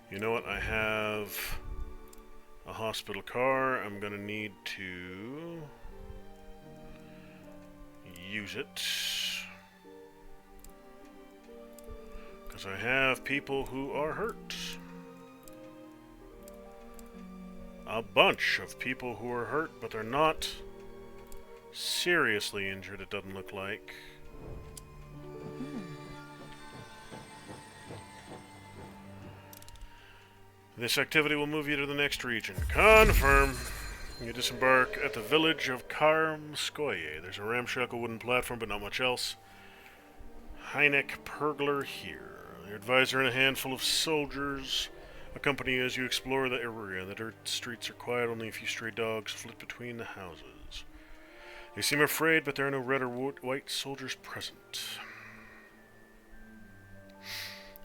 Speaker 1: You know what, I have a hospital car. I'm gonna need to use it because I have people who are hurt. A bunch of people who are hurt, but they're not seriously injured, it doesn't look like. This activity will move you to the next region. Confirm. You disembark at the village of Karmskoye. There's a ramshackle wooden platform, but not much else. Heineck Pergler here. Your advisor and a handful of soldiers accompany you as you explore the area. The dirt streets are quiet, only a few stray dogs flit between the houses. They seem afraid, but there are no red or white soldiers present.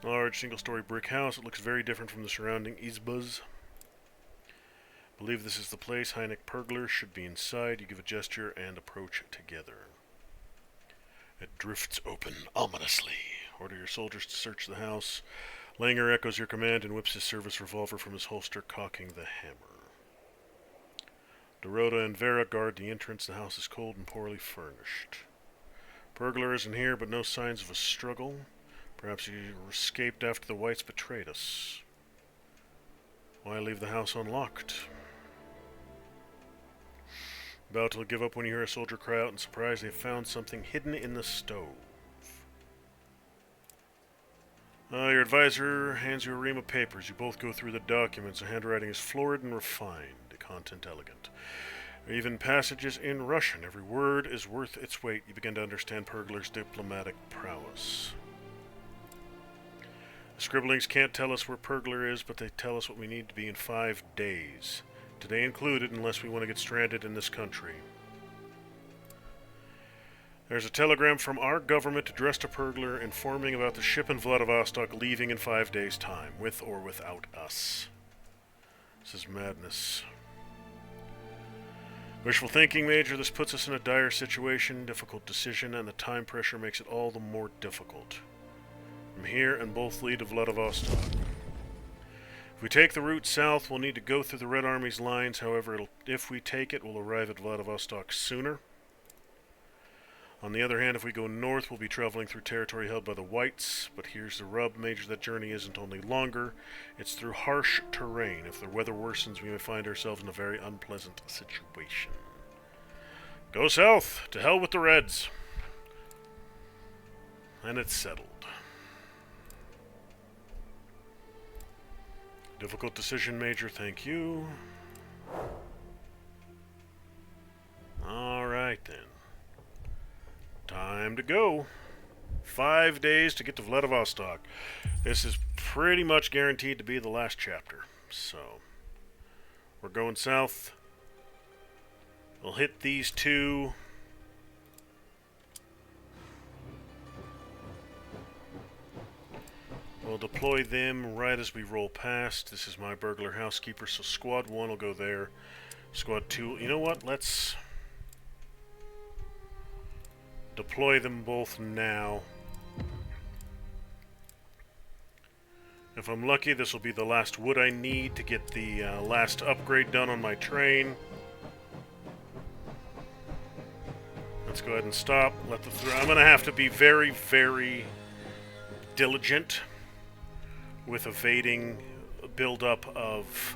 Speaker 1: A large single-story brick house. It looks very different from the surrounding izbas. Believe this is the place. Heineck Pergler should be inside. You give a gesture and approach together. It drifts open ominously. Order your soldiers to search the house. Langer echoes your command and whips his service revolver from his holster, cocking the hammer. Dorota and Vera guard the entrance. The house is cold and poorly furnished. Pergler isn't here, but no signs of a struggle. Perhaps you escaped after the whites betrayed us. Why leave the house unlocked? About to give up when you hear a soldier cry out in surprise. They found something hidden in the stove. Your advisor hands you a ream of papers. You both go through the documents. The handwriting is florid and refined, the content elegant. Even passages in Russian. Every word is worth its weight. You begin to understand Pergler's diplomatic prowess. The scribblings can't tell us where Pergler is, but they tell us what we need to be in 5 days. Today included, unless we want to get stranded in this country. There's a telegram from our government addressed to Pergler informing about the ship in Vladivostok leaving in 5 days' time, with or without us. This is madness. Wishful thinking, Major. This puts us in a dire situation, difficult decision, and the time pressure makes it all the more difficult. from here and both lead to Vladivostok. If we take the route south, we'll need to go through the Red Army's lines. However, if we take it, we'll arrive at Vladivostok sooner. On the other hand, if we go north, we'll be traveling through territory held by the Whites. But here's the rub, Major. That journey isn't only longer, it's through harsh terrain. If the weather worsens, we may find ourselves in a very unpleasant situation. Go south! To hell with the Reds! And it's settled. Difficult decision, Major. Thank you. Alright, then. Time to go. 5 days to get to Vladivostok. This is pretty much guaranteed to be the last chapter. So, we're going south. We'll hit these two. We'll deploy them right as we roll past. This is my burglar housekeeper, so Squad 1 will go there. Squad 2, you know what? Let's deploy them both now. If I'm lucky, this will be the last wood I need to get the last upgrade done on my train. Let's go ahead and stop. Let the I'm going to have to be very, very diligent with evading buildup of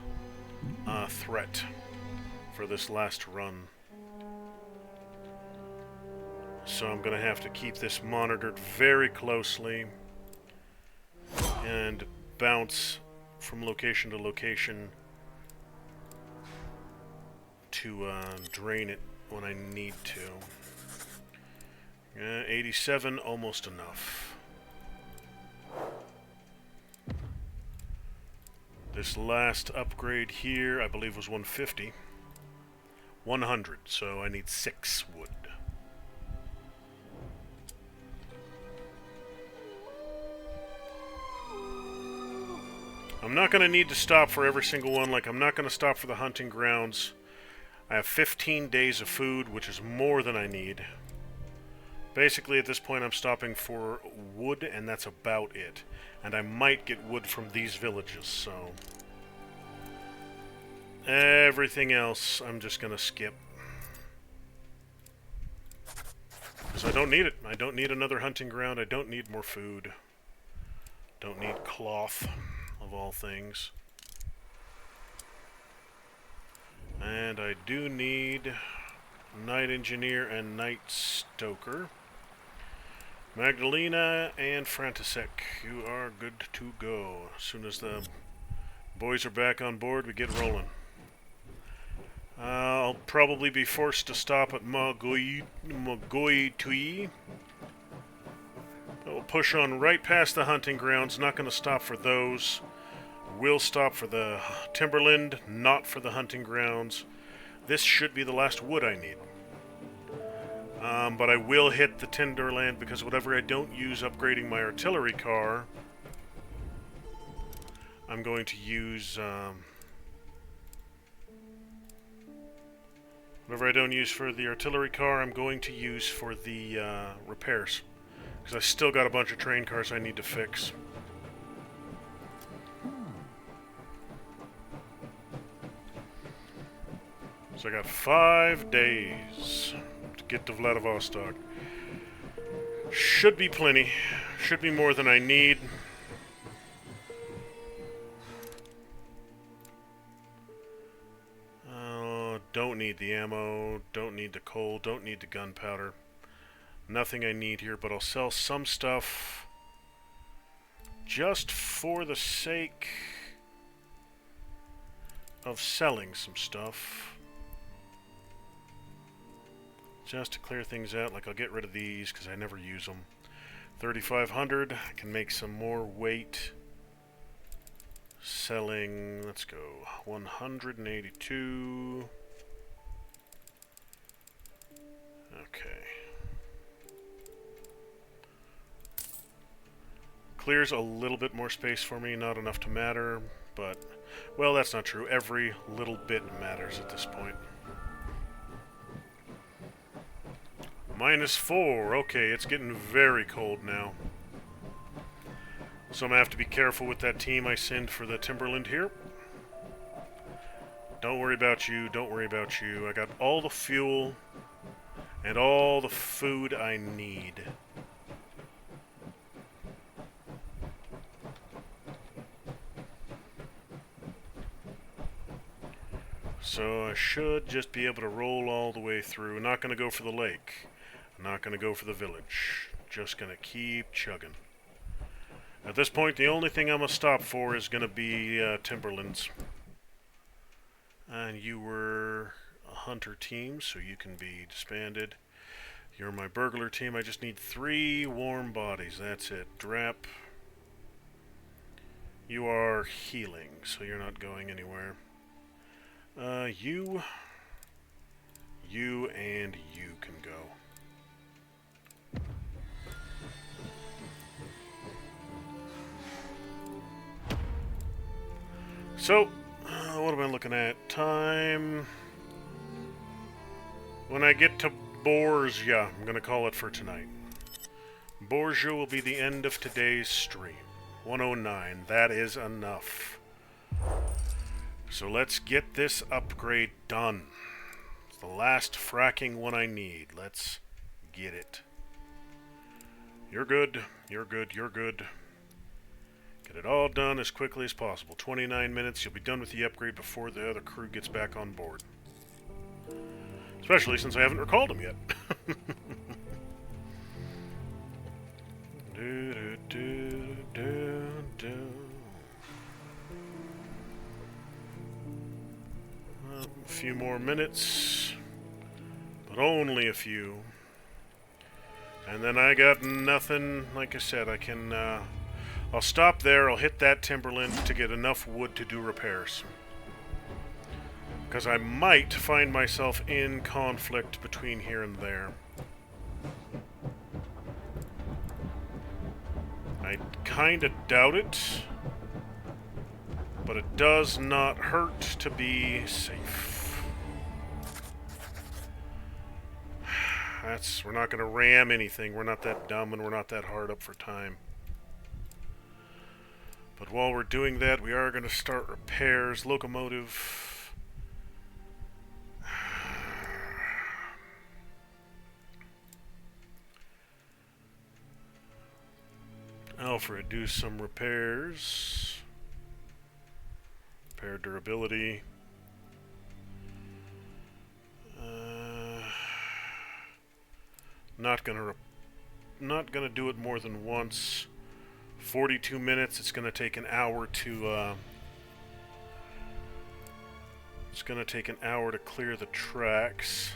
Speaker 1: threat for this last run. So I'm going to have to keep this monitored very closely and bounce from location to location to drain it when I need to. 87, almost enough. This last upgrade here, I believe, was 150. 100, so I need 6 wood. I'm not going to need to stop for every single one. Like, I'm not going to stop for the hunting grounds. I have 15 days of food, which is more than I need. Basically, at this point, I'm stopping for wood, and that's about it. And I might get wood from these villages, so... everything else, I'm just going to skip. Because I don't need it. I don't need another hunting ground. I don't need more food. Don't need cloth, of all things. And I do need Night Engineer and Night Stoker. Magdalena and Frantisek, you are good to go. As soon as the boys are back on board, we get rolling. I'll probably be forced to stop at Mogoi Tui. We'll push on right past the hunting grounds. Not going to stop for those. Will stop for the Timberland, not for the hunting grounds. This should be the last wood I need. But I will hit the Tinderland because whatever I don't use upgrading my artillery car, I'm going to use... whatever I don't use for the artillery car, I'm going to use for the repairs. Because I still got a bunch of train cars I need to fix. So I got 5 days to get to Vladivostok. Should be plenty. Should be more than I need. Don't need the ammo, don't need the coal, don't need the gunpowder. Nothing I need here, but I'll sell some stuff just for the sake of selling some stuff. Just to clear things out, like I'll get rid of these because I never use them. 3,500, I can make some more weight. Selling, let's go, 182. Okay. Clears a little bit more space for me, not enough to matter, but, well, that's not true. Every little bit matters at this point. -4. Okay, it's getting very cold now. So I'm going to have to be careful with that team I send for the Timberland here. Don't worry about you. Don't worry about you. I got all the fuel and all the food I need. So I should just be able to roll all the way through. Not going to go for the lake. Not going to go for the village. Just going to keep chugging. At this point, the only thing I'm going to stop for is going to be Timberlands. And you were a hunter team, so you can be disbanded. You're my burglar team. I just need 3 warm bodies. That's it. Drap. You are healing, so you're not going anywhere. You, and you can go. So, what am I looking at? Time. When I get to Borgia, I'm going to call it for tonight. Borgia will be the end of today's stream. 109. That is enough. So let's get this upgrade done. It's the last fracking one I need. Let's get it. You're good. You're good. You're good. Get it all done as quickly as possible. 29 minutes. You'll be done with the upgrade before the other crew gets back on board. Especially since I haven't recalled them yet. A few more minutes, but only a few. And then I got nothing. Like I said, I can, I'll stop there. I'll hit that Timberland to get enough wood to do repairs. Because I might find myself in conflict between here and there. I kind of doubt it, but it does not hurt to be safe. We're not going to ram anything. We're not that dumb and we're not that hard up for time. But while we're doing that, we are going to start repairs. Locomotive. Alfred, do some repairs. Repair durability. Not gonna do it more than once. 42 minutes. It's gonna take an hour to. It's gonna take an hour to clear the tracks.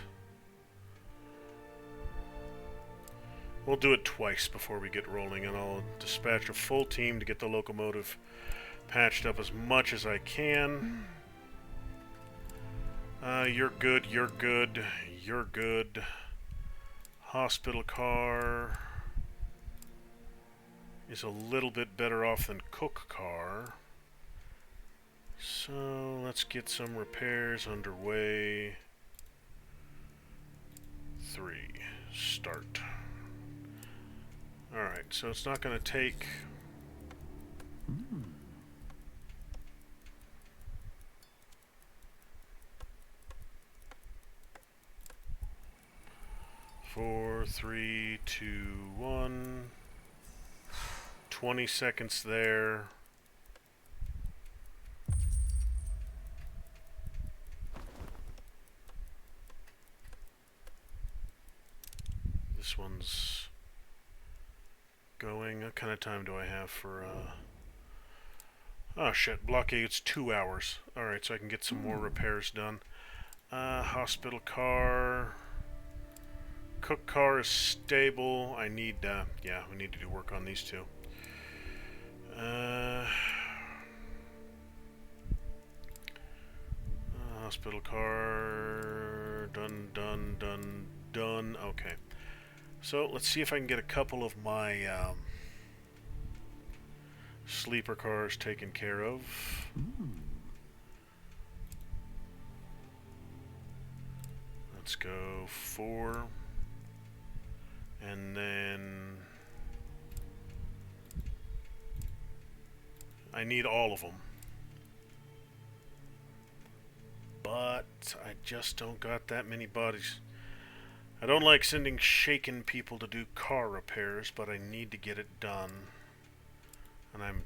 Speaker 1: We'll do it twice before we get rolling, and I'll dispatch a full team to get the locomotive patched up as much as I can. You're good. You're good. You're good. Hospital car is a little bit better off than cook car. So let's get some repairs underway. 3. Start. Alright, so it's not going to take... Four, 3, 2, 1. 20 seconds there. This one's going. What kind of time do I have for, oh shit, blockade's 2 hours. Alright, so I can get some more repairs done. Hospital car. Cook car is stable. I need, yeah, we need to do work on these two. Hospital car, done. Okay. So, let's see if I can get a couple of my, sleeper cars taken care of. Let's go 4. And then I need all of them. But I just don't got that many bodies. I don't like sending shaken people to do car repairs, but I need to get it done. And I'm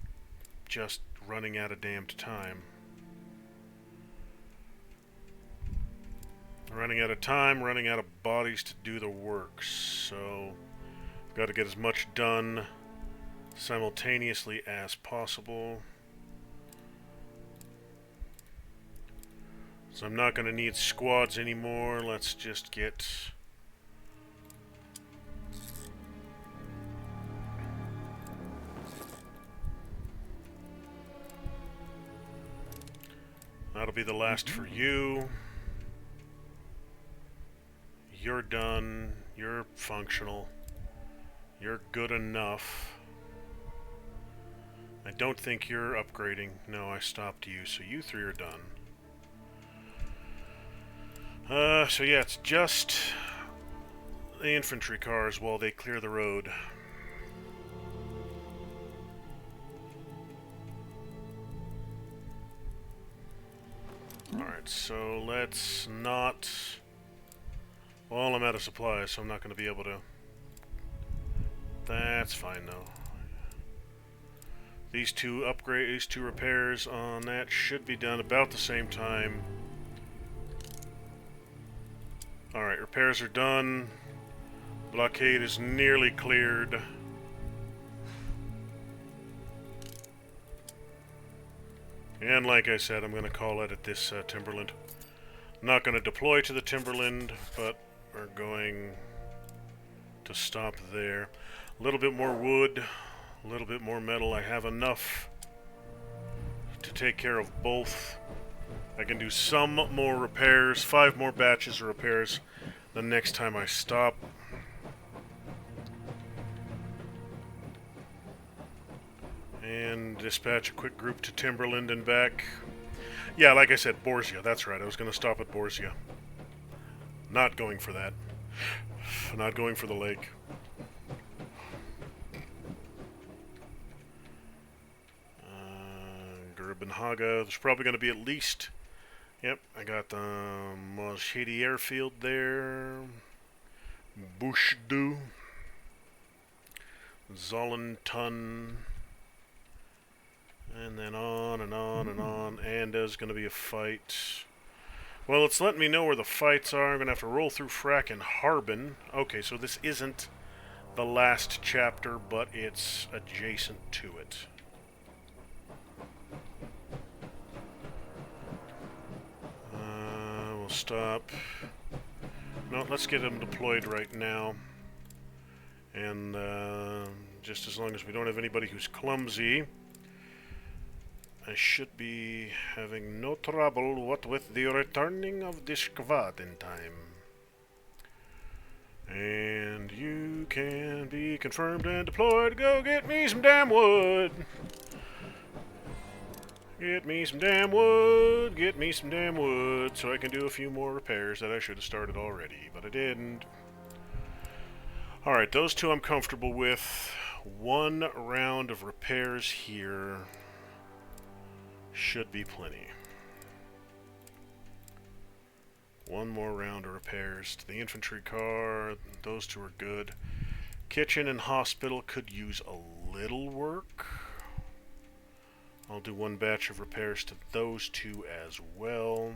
Speaker 1: just running out of damned time. Running out of time, running out of bodies to do the work. So, I've got to get as much done simultaneously as possible. So I'm not going to need squads anymore. Let's just get... That'll be the last for you. You're done. You're functional. You're good enough. I don't think you're upgrading. No, I stopped you, so you three are done. So yeah, it's just the infantry cars while they clear the road. Alright, so let's not... Well, I'm out of supplies, so I'm not going to be able to... That's fine, though. These two repairs on that should be done about the same time. Alright, repairs are done. Blockade is nearly cleared. And like I said, I'm going to call it at this Timberland. I'm not going to deploy to the Timberland, but we're going to stop there. A little bit more wood, a little bit more metal. I have enough to take care of both. I can do some more repairs, 5 more batches of repairs the next time I stop. And dispatch a quick group to Timberland and back. Yeah, like I said, Borgia, that's right. I was going to stop at Borgia. Not going for that. Not going for the lake. Gerbenhaga, there's probably going to be at least... Yep, I got the Moshedi airfield there. Bushdu. Zollenton. And then on and on and on. And there's going to be a fight. Well, it's letting me know where the fights are. I'm going to have to roll through Frack and Harbin. Okay, so this isn't the last chapter, but it's adjacent to it. We'll stop. No, let's get them deployed right now. And just as long as we don't have anybody who's clumsy, I should be having no trouble what with the returning of the squad in time. And you can be confirmed and deployed. Go get me some damn wood. Get me some damn wood. Get me some damn wood so I can do a few more repairs that I should have started already, but I didn't. Alright, those two I'm comfortable with. 1 round of repairs here should be plenty. 1 more round of repairs to the infantry car. Those two are good. Kitchen and hospital could use a little work. I'll do 1 batch of repairs to those two as well.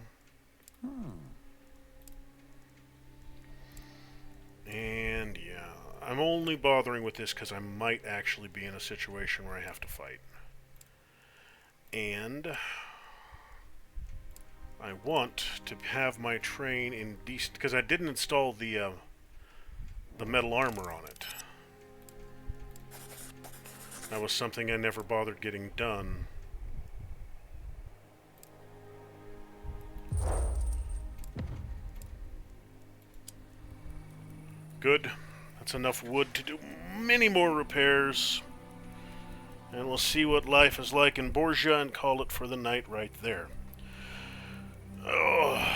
Speaker 1: And yeah, I'm only bothering with this because I might actually be in a situation where I have to fight. And I want to have my train in decent... Because I didn't install the metal armor on it. That was something I never bothered getting done. Good. That's enough wood to do many more repairs. And we'll see what life is like in Borgia and call it for the night right there. Oh.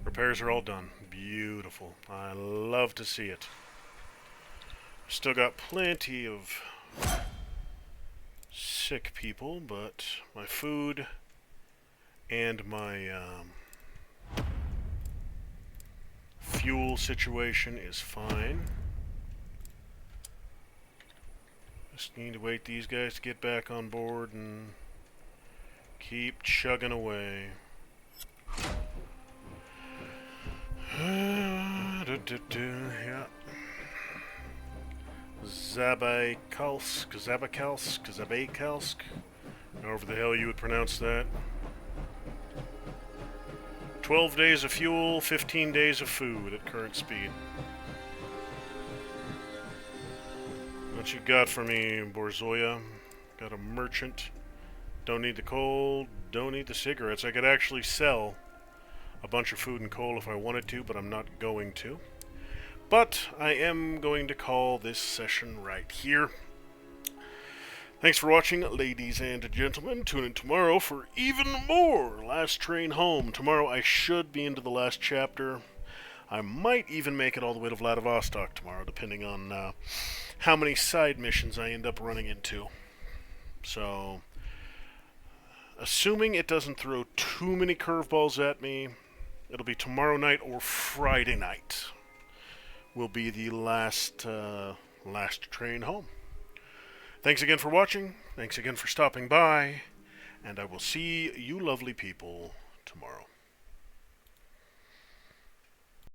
Speaker 1: Repairs are all done. Beautiful. I love to see it. Still got plenty of sick people, but my food and my fuel situation is fine. Just need to wait these guys to get back on board and keep chugging away. Yeah. Zabaykalsk, however the hell you would pronounce that. 12 days of fuel, 15 days of food at current speed. What you got for me, Borzoya? Got a merchant. Don't need the coal, don't need the cigarettes. I could actually sell a bunch of food and coal if I wanted to, but I'm not going to. But I am going to call this session right here. Thanks for watching, ladies and gentlemen. Tune in tomorrow for even more Last Train Home. Tomorrow I should be into the last chapter. I might even make it all the way to Vladivostok tomorrow, depending on how many side missions I end up running into. So, assuming it doesn't throw too many curveballs at me, it'll be tomorrow night or Friday night will be the last train home. Thanks again for watching. Thanks again for stopping by. And I will see you lovely people tomorrow.